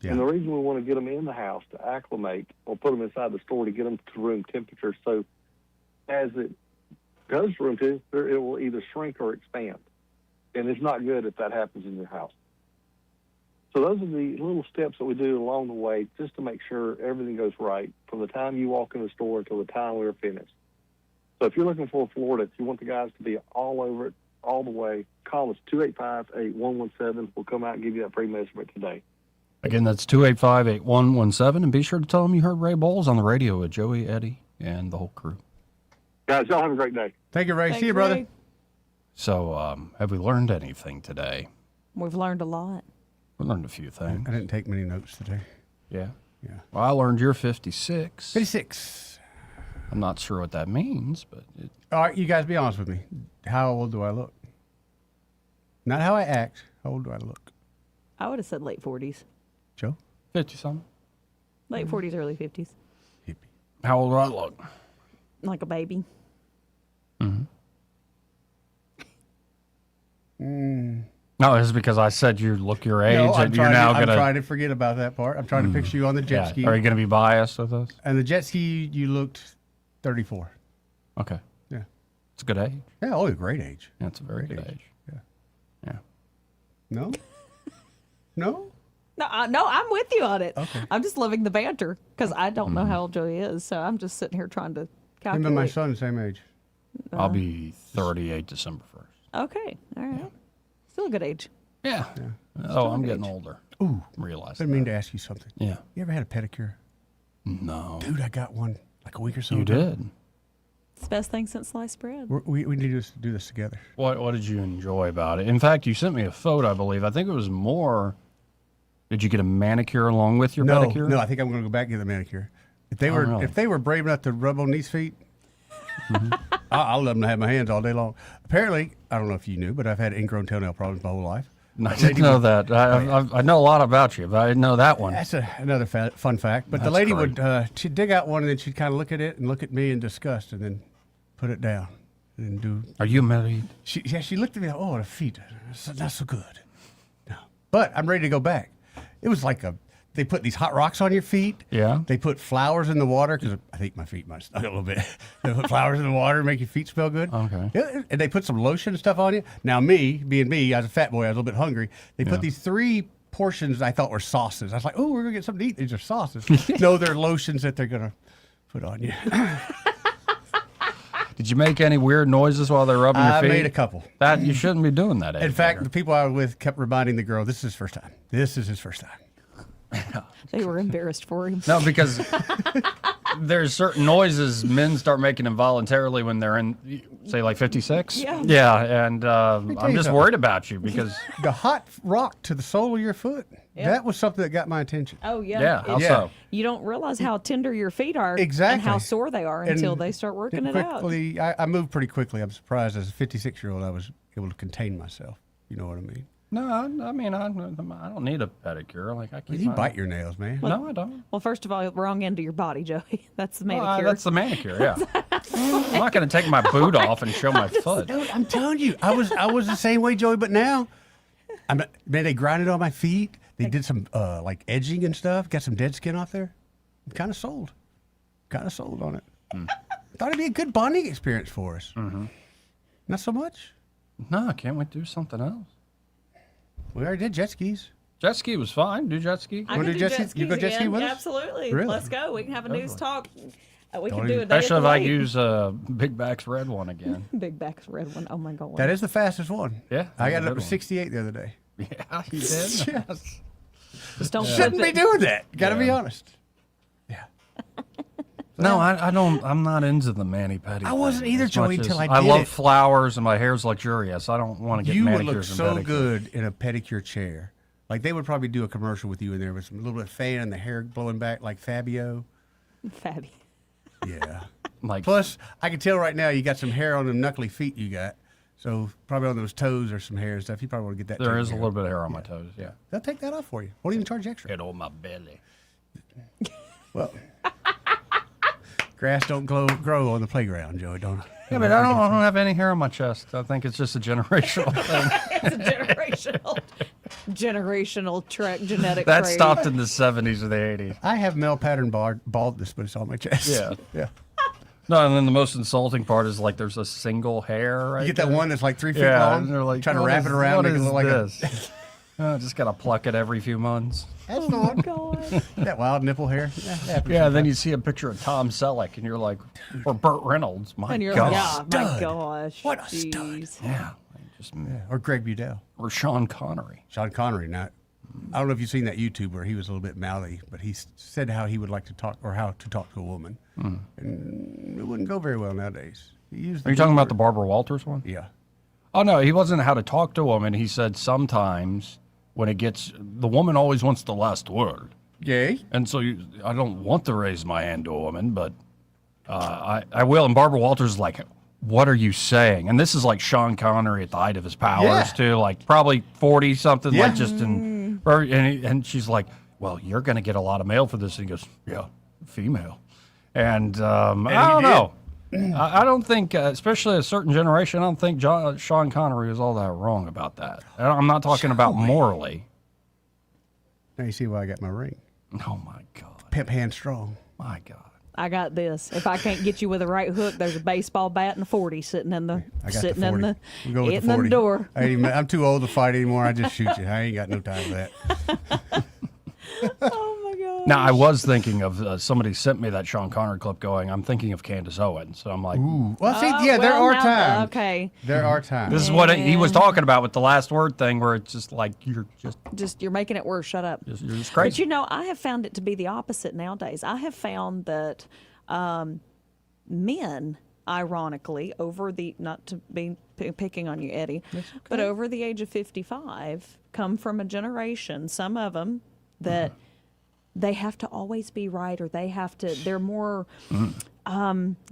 [SPEAKER 6] Yeah. And the reason we want to get them in the house to acclimate, or put them inside the store to get them to room temperature, so as it goes to room temperature, it will either shrink or expand. And it's not good if that happens in your house. So those are the little steps that we do along the way just to make sure everything goes right from the time you walk in the store until the time we're finished. So if you're looking for a floor that you want the guys to be all over it, all the way, call us 285-8117. We'll come out and give you that free measurement today.
[SPEAKER 5] Again, that's 285-8117. And be sure to tell them you heard Ray Bowles on the radio with Joey, Eddie, and the whole crew.
[SPEAKER 6] Guys, y'all have a great day.
[SPEAKER 17] Thank you, Ray.
[SPEAKER 25] Thanks,
[SPEAKER 17] See you, brother.
[SPEAKER 25] Ray.
[SPEAKER 5] So, have we learned anything today?
[SPEAKER 25] We've learned a lot.
[SPEAKER 5] We learned a few things.
[SPEAKER 17] I didn't take many notes today.
[SPEAKER 5] Yeah?
[SPEAKER 17] Yeah.
[SPEAKER 5] Well, I learned you're 56.
[SPEAKER 17] 56.
[SPEAKER 5] I'm not sure what that means, but...
[SPEAKER 17] All right, you guys be honest with me. How old do I look? Not how I act. How old do I look?
[SPEAKER 25] I would have said late 40s.
[SPEAKER 17] Joe?
[SPEAKER 5] 50-something.
[SPEAKER 25] Late 40s, early 50s.
[SPEAKER 5] How old do I look?
[SPEAKER 25] Like a baby.
[SPEAKER 5] No, it's because I said you look your age,
[SPEAKER 17] No,
[SPEAKER 5] and you're now going
[SPEAKER 17] I'm trying to forget about that part. I'm trying to picture you on the jet ski.
[SPEAKER 5] Are you going to be biased with us?
[SPEAKER 17] And the jet ski, you looked 34.
[SPEAKER 5] Okay.
[SPEAKER 17] Yeah.
[SPEAKER 5] It's a good age.
[SPEAKER 17] Yeah, oh, a great age.
[SPEAKER 5] Yeah, it's a very good age.
[SPEAKER 17] Yeah.
[SPEAKER 5] Yeah.
[SPEAKER 17] No? No?
[SPEAKER 25] No, I'm with you on it.
[SPEAKER 17] Okay.
[SPEAKER 25] I'm just loving the banter because I don't know how old Joey is, so I'm just sitting here trying to
[SPEAKER 17] Him
[SPEAKER 25] calculate.
[SPEAKER 17] and my son, the same age.
[SPEAKER 5] I'll be 38 December 1st.
[SPEAKER 25] Okay, all right. Still a good age.
[SPEAKER 5] Yeah. Oh,
[SPEAKER 25] Still
[SPEAKER 5] I'm
[SPEAKER 25] a good
[SPEAKER 5] getting
[SPEAKER 25] age.
[SPEAKER 5] older.
[SPEAKER 17] Ooh.
[SPEAKER 5] Realize
[SPEAKER 17] I mean to ask you something.
[SPEAKER 5] Yeah.
[SPEAKER 17] You ever had a pedicure?
[SPEAKER 5] No.
[SPEAKER 17] Dude, I got one like a week or so
[SPEAKER 5] You
[SPEAKER 17] ago.
[SPEAKER 5] did?
[SPEAKER 25] It's the best thing since sliced bread.
[SPEAKER 17] We need to do this together.
[SPEAKER 5] What did you enjoy about it? In fact, you sent me a photo, I believe. I think it was more... Did you get a manicure along with your pedicure?
[SPEAKER 17] No, I think I'm going to go back and get the manicure. If they were
[SPEAKER 5] really?
[SPEAKER 17] if they were brave enough to rub on these feet, I'll let them have my hands all day long. Apparently, I don't know if you knew, but I've had ingrown toenail problems my whole life.
[SPEAKER 5] I didn't know that. I know a lot about you, but I didn't know that one.
[SPEAKER 17] That's another fun fact. But the
[SPEAKER 5] That's
[SPEAKER 17] lady
[SPEAKER 5] great.
[SPEAKER 17] would she'd dig out one and then she'd kind of look at it and look at me in disgust and then put it down and then do.
[SPEAKER 5] Are you married?
[SPEAKER 17] She looked at me like, oh, the feet, not so good. No, but I'm ready to go back. It was like they put these hot rocks on your feet.
[SPEAKER 5] Yeah.
[SPEAKER 17] They put flowers in the water because I think my feet might have stunk a little bit. They put flowers in the water to make your feet smell good.
[SPEAKER 5] Okay.
[SPEAKER 17] Yeah, and they put some lotion and stuff on you. Now, being me, I was a fat boy, I was a little bit hungry. They put these 3 portions I thought were sauces. I was like, oh, we're going to get something to eat. These are sauces. No, they're lotions that they're going to put on you.
[SPEAKER 5] Did you make any weird noises while they were rubbing your feet?
[SPEAKER 17] I made a couple.
[SPEAKER 5] That you shouldn't be doing that.
[SPEAKER 17] In fact, the people I was with kept reminding the girl, "This is his first time. This is his first time."
[SPEAKER 25] They were embarrassed for him.
[SPEAKER 5] No, because there's certain noises men start making involuntarily when they're in, say, like 56.
[SPEAKER 25] Yeah.
[SPEAKER 5] Yeah, and
[SPEAKER 17] you
[SPEAKER 5] I'm just
[SPEAKER 17] something.
[SPEAKER 5] worried about you because
[SPEAKER 17] The hot rock to the sole of your foot.
[SPEAKER 25] Yep.
[SPEAKER 17] That was something that got my attention.
[SPEAKER 25] Oh yeah.
[SPEAKER 5] Yeah, how
[SPEAKER 25] It's-
[SPEAKER 5] so?
[SPEAKER 25] You don't realize how tender your feet are
[SPEAKER 17] Exactly.
[SPEAKER 25] and how sore they are until
[SPEAKER 17] And
[SPEAKER 25] they start working it
[SPEAKER 17] quickly, I moved pretty quickly. I'm surprised as a 56-year-old I was able to contain myself. You know what I mean?
[SPEAKER 5] no, I mean I don't need a pedicure. Like I keep
[SPEAKER 17] You
[SPEAKER 5] my-
[SPEAKER 17] bite your nails, man.
[SPEAKER 5] No, I don't.
[SPEAKER 25] out. Well, first of all, wrong end of your body, Joey. That's the
[SPEAKER 5] Well,
[SPEAKER 25] manicure.
[SPEAKER 5] that's the manicure. Yeah. I'm not going to take my boot off and show my foot.
[SPEAKER 17] Dude, I'm telling you, I was the same way, Joey. But now, man, they grinded on my feet. They did some like edging and stuff. Got some dead skin off there. I'm kind of sold. Kind of sold on it. Thought it'd be a good bonding experience for us.
[SPEAKER 5] Mm-hmm.
[SPEAKER 17] Not so much.
[SPEAKER 5] No, can't we do something else?
[SPEAKER 17] We already did jet skis.
[SPEAKER 5] Jet ski was fine. Do jet ski.
[SPEAKER 25] I
[SPEAKER 17] Wanna
[SPEAKER 25] can
[SPEAKER 17] do
[SPEAKER 25] do
[SPEAKER 17] jet
[SPEAKER 25] jet
[SPEAKER 17] ski? You
[SPEAKER 25] skis
[SPEAKER 17] go jet ski
[SPEAKER 25] again.
[SPEAKER 17] with us?
[SPEAKER 25] Absolutely.
[SPEAKER 17] Really?
[SPEAKER 25] Let's go. We can have a news talk. We
[SPEAKER 17] Don't
[SPEAKER 25] can do
[SPEAKER 17] even-
[SPEAKER 25] a day
[SPEAKER 5] Especially
[SPEAKER 25] at
[SPEAKER 5] if
[SPEAKER 25] the
[SPEAKER 5] I
[SPEAKER 25] lake.
[SPEAKER 5] use Big Back's red one again.
[SPEAKER 25] Big Back's red one. Oh my god.
[SPEAKER 17] That is the fastest one.
[SPEAKER 5] Yeah,
[SPEAKER 17] I got
[SPEAKER 5] that's
[SPEAKER 17] it
[SPEAKER 5] a
[SPEAKER 17] up to
[SPEAKER 5] good one.
[SPEAKER 17] 68 the other day.
[SPEAKER 5] Yeah, you did.
[SPEAKER 17] Yes.
[SPEAKER 25] Just don't
[SPEAKER 17] Shouldn't
[SPEAKER 25] flip
[SPEAKER 17] be
[SPEAKER 25] it.
[SPEAKER 17] doing that. Got to be
[SPEAKER 5] Yeah.
[SPEAKER 17] honest.
[SPEAKER 5] No, I don't. I'm not into the mani pedi.
[SPEAKER 17] I wasn't either,
[SPEAKER 5] as
[SPEAKER 17] Joey,
[SPEAKER 5] much
[SPEAKER 17] until
[SPEAKER 5] as
[SPEAKER 17] I did
[SPEAKER 5] love
[SPEAKER 17] it.
[SPEAKER 5] flowers and my hair's luxurious. I don't want to get
[SPEAKER 17] You would
[SPEAKER 5] manicures
[SPEAKER 17] look
[SPEAKER 5] and
[SPEAKER 17] so
[SPEAKER 5] pedicures.
[SPEAKER 17] good in a pedicure chair. Like they would probably do a commercial with you in there with some little bit of fan and the hair blowing back like Fabio.
[SPEAKER 25] Fabby.
[SPEAKER 17] Yeah.
[SPEAKER 5] Like
[SPEAKER 17] Plus, I can tell right now you got some hair on them knuckly feet you got. So probably on those toes or some hair and stuff. You probably want to get that.
[SPEAKER 5] there
[SPEAKER 17] taken
[SPEAKER 5] is a
[SPEAKER 17] care
[SPEAKER 5] little
[SPEAKER 17] of.
[SPEAKER 5] bit of hair on my toes. Yeah.
[SPEAKER 17] They'll take that off for you. Won't even charge extra.
[SPEAKER 5] Get on my belly.
[SPEAKER 17] Well, grass don't grow on the playground, Joey. Don't.
[SPEAKER 5] Yeah, but I don't have any hair on my chest. I think it's just a generational thing.
[SPEAKER 25] It's a generational genetic
[SPEAKER 5] That
[SPEAKER 25] trait.
[SPEAKER 5] stopped in the 70s or the 80s.
[SPEAKER 17] I have male pattern baldness, but it's on my chest.
[SPEAKER 5] Yeah.
[SPEAKER 17] Yeah.
[SPEAKER 5] No, and then the most insulting part is like there's a single hair right
[SPEAKER 17] You get that
[SPEAKER 5] there.
[SPEAKER 17] one that's like 3 feet
[SPEAKER 5] Yeah,
[SPEAKER 17] long.
[SPEAKER 5] and they're like
[SPEAKER 17] trying to
[SPEAKER 5] "What
[SPEAKER 17] wrap
[SPEAKER 5] is-
[SPEAKER 17] it around,
[SPEAKER 5] what
[SPEAKER 17] make it
[SPEAKER 5] is
[SPEAKER 17] look like
[SPEAKER 5] this? I just gotta pluck it every few months.
[SPEAKER 17] That's not that wild nipple hair.
[SPEAKER 5] Yeah, then you see a picture of Tom Selleck, and you're like, or Burt Reynolds. My
[SPEAKER 25] And you're
[SPEAKER 5] God.
[SPEAKER 25] like, yeah, my
[SPEAKER 17] Stud.
[SPEAKER 25] gosh.
[SPEAKER 17] What a
[SPEAKER 25] jeez.
[SPEAKER 17] stud.
[SPEAKER 5] Yeah, just
[SPEAKER 17] Or Greg Budell.
[SPEAKER 5] or Sean Connery.
[SPEAKER 17] Sean Connery. Not. I don't know if you've seen that YouTube where he was a little bit mouthy, but he said how he would like to talk or how to talk to a woman, and it wouldn't go very well nowadays. He used
[SPEAKER 5] Are you talking about the Barbara Walters one?
[SPEAKER 17] Yeah.
[SPEAKER 5] Oh no, he wasn't how to talk to a woman. He said sometimes when it gets, the woman always wants the last word.
[SPEAKER 17] Yay.
[SPEAKER 5] And so I don't want to raise my hand to a woman, but I will. And Barbara Walters is like, what are you saying? And this is like Sean Connery at the height of his powers,
[SPEAKER 17] Yeah.
[SPEAKER 5] too, like probably 40 something,
[SPEAKER 17] Yeah.
[SPEAKER 5] like just in, and she's like, well, you're going to get a lot of mail for this. And he goes, yeah, female. And I don't know. I don't think, especially a certain generation, I don't think Sean Connery was all that wrong about that. I'm not talking about morally.
[SPEAKER 17] Now you see why I got my ring.
[SPEAKER 5] Oh my God.
[SPEAKER 17] Pimp hand strong.
[SPEAKER 5] My God.
[SPEAKER 25] I got this. If I can't get you with a right hook, there's a baseball bat and a 40 sitting in the
[SPEAKER 17] I got
[SPEAKER 25] sitting
[SPEAKER 17] the 40.
[SPEAKER 25] in the
[SPEAKER 17] We'll go with
[SPEAKER 25] hitting
[SPEAKER 17] the
[SPEAKER 25] in
[SPEAKER 17] 40.
[SPEAKER 25] the door.
[SPEAKER 17] I'm too old to fight anymore. I just shoot you. I ain't got no time for that.
[SPEAKER 25] Oh my god.
[SPEAKER 5] Now, I was thinking of somebody sent me that Sean Connery clip going, I'm thinking of Candace Owens. So I'm like,
[SPEAKER 17] Ooh. Well, see,
[SPEAKER 25] Oh,
[SPEAKER 17] yeah, there
[SPEAKER 25] well,
[SPEAKER 17] are
[SPEAKER 25] now-
[SPEAKER 17] times.
[SPEAKER 25] Okay.
[SPEAKER 17] There are times.
[SPEAKER 5] this is what he was talking about with the last word thing, where it's just like, you're
[SPEAKER 25] You're making it worse. Shut up.
[SPEAKER 5] you're just
[SPEAKER 25] But
[SPEAKER 5] crazy.
[SPEAKER 25] you know, I have found it to be the opposite nowadays. I have found that men, ironically, over the, not to be picking on you, Eddie, but over the age of 55, come from a generation, some of them, that they have to always be right, or they're more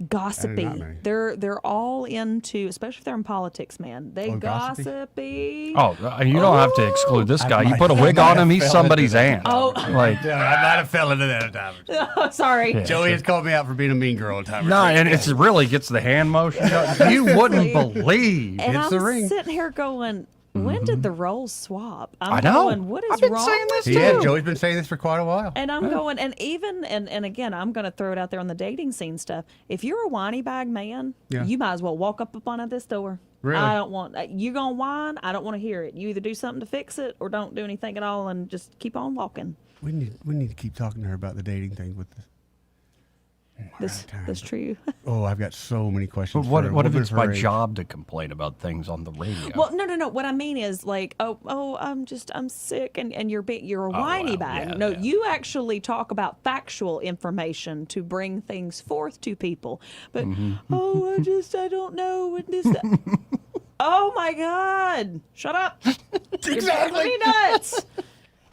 [SPEAKER 25] gossipy.
[SPEAKER 17] many.
[SPEAKER 25] They're all into, especially if they're in politics, man. They
[SPEAKER 17] Oh, gossipy?
[SPEAKER 25] gossipy.
[SPEAKER 5] Oh, you don't have to exclude this guy. You
[SPEAKER 17] might-
[SPEAKER 5] put a
[SPEAKER 17] I
[SPEAKER 5] wig
[SPEAKER 17] might
[SPEAKER 5] on him,
[SPEAKER 17] have
[SPEAKER 5] he's
[SPEAKER 17] fell
[SPEAKER 5] somebody's
[SPEAKER 17] into
[SPEAKER 5] aunt.
[SPEAKER 17] that.
[SPEAKER 25] Oh.
[SPEAKER 5] Like,
[SPEAKER 17] Yeah, I might have fell into that a time or two.
[SPEAKER 25] Oh, sorry.
[SPEAKER 5] Yeah.
[SPEAKER 17] Joey has called me out for being a mean girl a time or
[SPEAKER 5] no,
[SPEAKER 17] two.
[SPEAKER 5] and it's really gets the hand motion. You wouldn't believe.
[SPEAKER 25] And
[SPEAKER 17] It's
[SPEAKER 25] I'm
[SPEAKER 17] the ring.
[SPEAKER 25] sitting here going, when did the roles swap? I'm
[SPEAKER 5] I know.
[SPEAKER 25] going, what is
[SPEAKER 5] I've been
[SPEAKER 25] wrong
[SPEAKER 5] saying
[SPEAKER 25] with
[SPEAKER 5] this
[SPEAKER 25] you?
[SPEAKER 17] Yeah, Joey's been saying this for quite a while.
[SPEAKER 25] And I'm going, and even, and again, I'm going to throw it out there on the dating scene stuff. If you're a whiny bag man,
[SPEAKER 17] Yeah.
[SPEAKER 25] you might as well walk up on this door.
[SPEAKER 17] Really?
[SPEAKER 25] I don't want, you going to whine? I don't want to hear it. You either do something to fix it or don't do anything at all and just keep on walking.
[SPEAKER 17] We need to keep talking to her about the dating thing with the.
[SPEAKER 25] this true.
[SPEAKER 17] Oh, I've got so many questions.
[SPEAKER 5] But
[SPEAKER 17] for
[SPEAKER 5] what if
[SPEAKER 17] Woman
[SPEAKER 5] it's my
[SPEAKER 17] for Age.
[SPEAKER 5] job to complain about things on the radio?
[SPEAKER 25] Well, no. What I mean is like, I'm sick, and you're a whiny bag. No, you actually talk about factual information to bring things forth to people. But I don't know what this. Oh my God! Shut up! You're driving me nuts.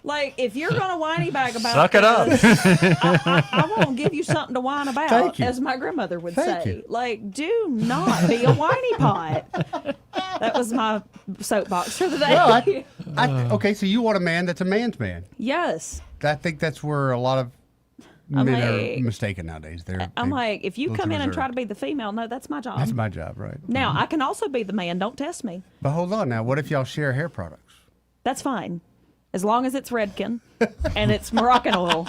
[SPEAKER 25] Like, if you're going to whiny bag about
[SPEAKER 5] Suck it up.
[SPEAKER 25] I won't give you something to whine about,
[SPEAKER 17] Thank you.
[SPEAKER 25] as my grandmother would
[SPEAKER 17] Thank
[SPEAKER 25] say.
[SPEAKER 17] you.
[SPEAKER 25] Like, do not be a whiny pot. That was my soapbox for the day.
[SPEAKER 17] Well, okay, so you want a man that's a man's man.
[SPEAKER 25] Yes.
[SPEAKER 17] I think that's where a lot of
[SPEAKER 25] I'm
[SPEAKER 17] men
[SPEAKER 25] like-
[SPEAKER 17] are mistaken nowadays.
[SPEAKER 25] I'm like, if you
[SPEAKER 17] look
[SPEAKER 25] come in and
[SPEAKER 17] reserved.
[SPEAKER 25] try to be the female, no, that's my job.
[SPEAKER 17] That's my job, right?
[SPEAKER 25] Now, I can also be the man. Don't test me.
[SPEAKER 17] But hold on now. What if y'all share hair products?
[SPEAKER 25] That's fine. As long as it's Redken and it's Moroccan oil.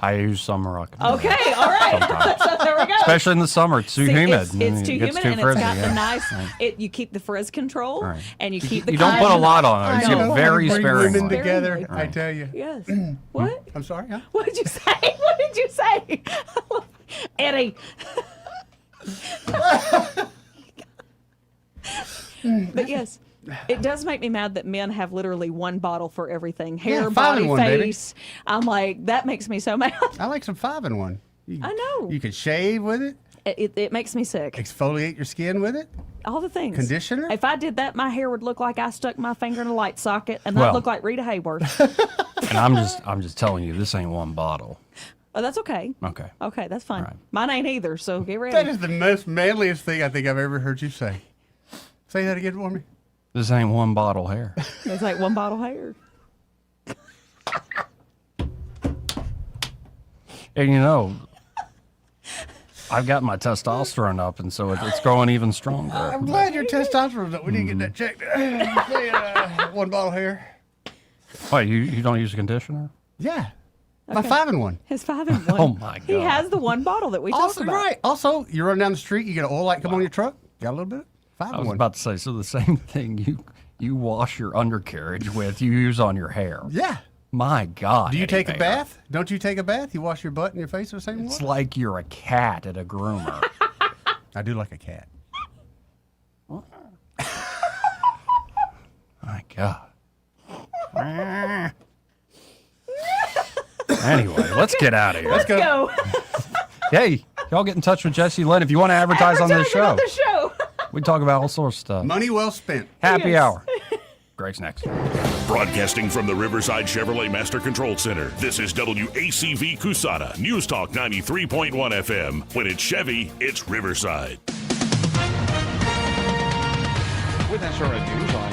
[SPEAKER 5] I use some Moroccan.
[SPEAKER 25] Okay, all right. So there we go.
[SPEAKER 5] Especially in the summer, it's too
[SPEAKER 25] See,
[SPEAKER 5] humid.
[SPEAKER 25] It's
[SPEAKER 5] It
[SPEAKER 25] too
[SPEAKER 5] gets
[SPEAKER 25] humid,
[SPEAKER 5] too
[SPEAKER 25] and
[SPEAKER 5] frizzy,
[SPEAKER 25] it's got
[SPEAKER 5] yeah.
[SPEAKER 25] the nice.
[SPEAKER 5] Right.
[SPEAKER 25] You keep the frizz control,
[SPEAKER 5] Right.
[SPEAKER 25] and you keep the.
[SPEAKER 5] You don't put a lot on it.
[SPEAKER 25] I
[SPEAKER 5] You get
[SPEAKER 25] know.
[SPEAKER 5] very
[SPEAKER 17] Bring
[SPEAKER 5] sparingly.
[SPEAKER 17] women together,
[SPEAKER 25] Sparingly.
[SPEAKER 17] I tell you.
[SPEAKER 25] Yes. What?
[SPEAKER 17] I'm sorry, huh?
[SPEAKER 25] What did you say? What did you say, Eddie? But yes. It does make me mad that men have literally one bottle for everything. Hair,
[SPEAKER 17] Yeah, 5
[SPEAKER 25] body,
[SPEAKER 17] in 1, baby.
[SPEAKER 25] face. I'm like, that makes me so mad.
[SPEAKER 17] I like some 5-in-1.
[SPEAKER 25] I know.
[SPEAKER 17] You can shave with it,
[SPEAKER 25] It makes me sick.
[SPEAKER 17] exfoliate your skin with it.
[SPEAKER 25] All the things.
[SPEAKER 17] Conditioner?
[SPEAKER 25] If I did that, my hair would look like I stuck my finger in a light socket, and
[SPEAKER 5] Well-
[SPEAKER 25] I'd look like Rita Hayworth.
[SPEAKER 5] And I'm just telling you, this ain't one bottle.
[SPEAKER 25] Oh, that's okay.
[SPEAKER 5] Okay.
[SPEAKER 25] Okay, that's fine. Mine ain't either, so get ready.
[SPEAKER 17] That is the most manliest thing I think I've ever heard you say. Say that again for me.
[SPEAKER 5] This ain't one bottle hair.
[SPEAKER 25] It's like one bottle hair.
[SPEAKER 5] And you know, I've got my testosterone up, and so it's growing even stronger.
[SPEAKER 17] I'm glad your testosterone's up. We need to get that checked. Say, one bottle hair.
[SPEAKER 5] Wait, you don't use a conditioner?
[SPEAKER 17] Yeah. My
[SPEAKER 25] Okay.
[SPEAKER 17] 5-in-1.
[SPEAKER 25] His 5-in-1.
[SPEAKER 5] Oh my
[SPEAKER 25] He
[SPEAKER 5] God.
[SPEAKER 25] has the one bottle that we talked
[SPEAKER 17] Also,
[SPEAKER 25] about.
[SPEAKER 17] right. Also, you run down the street, you get an oil light come on your truck. Got a little bit?
[SPEAKER 5] I was
[SPEAKER 17] 5-in-1.
[SPEAKER 5] about to say, so the same thing you wash your undercarriage with, you use on your hair.
[SPEAKER 17] Yeah.
[SPEAKER 5] My God.
[SPEAKER 17] Do you
[SPEAKER 5] Eddie
[SPEAKER 17] take a
[SPEAKER 5] Mayer.
[SPEAKER 17] bath? Don't you take a bath? You wash your butt and your face with the same
[SPEAKER 5] It's
[SPEAKER 17] water?
[SPEAKER 5] like you're a cat at a groomer.
[SPEAKER 17] I do like a cat.
[SPEAKER 5] My God. Anyway, let's get out of here.
[SPEAKER 25] Let's go.
[SPEAKER 5] Hey, y'all get in touch with Jesse Lynn if you want to advertise on this show.
[SPEAKER 25] On the show.
[SPEAKER 5] We talk about all sorts of stuff.
[SPEAKER 17] Money well spent.
[SPEAKER 5] Happy
[SPEAKER 25] Yes.
[SPEAKER 5] hour. Greg's next.
[SPEAKER 2] Broadcasting from the Riverside Chevrolet Master Control Center, this is WACV Cusada, News Talk 93.1 FM. When it's Chevy, it's Riverside.
[SPEAKER 7] With SRN News on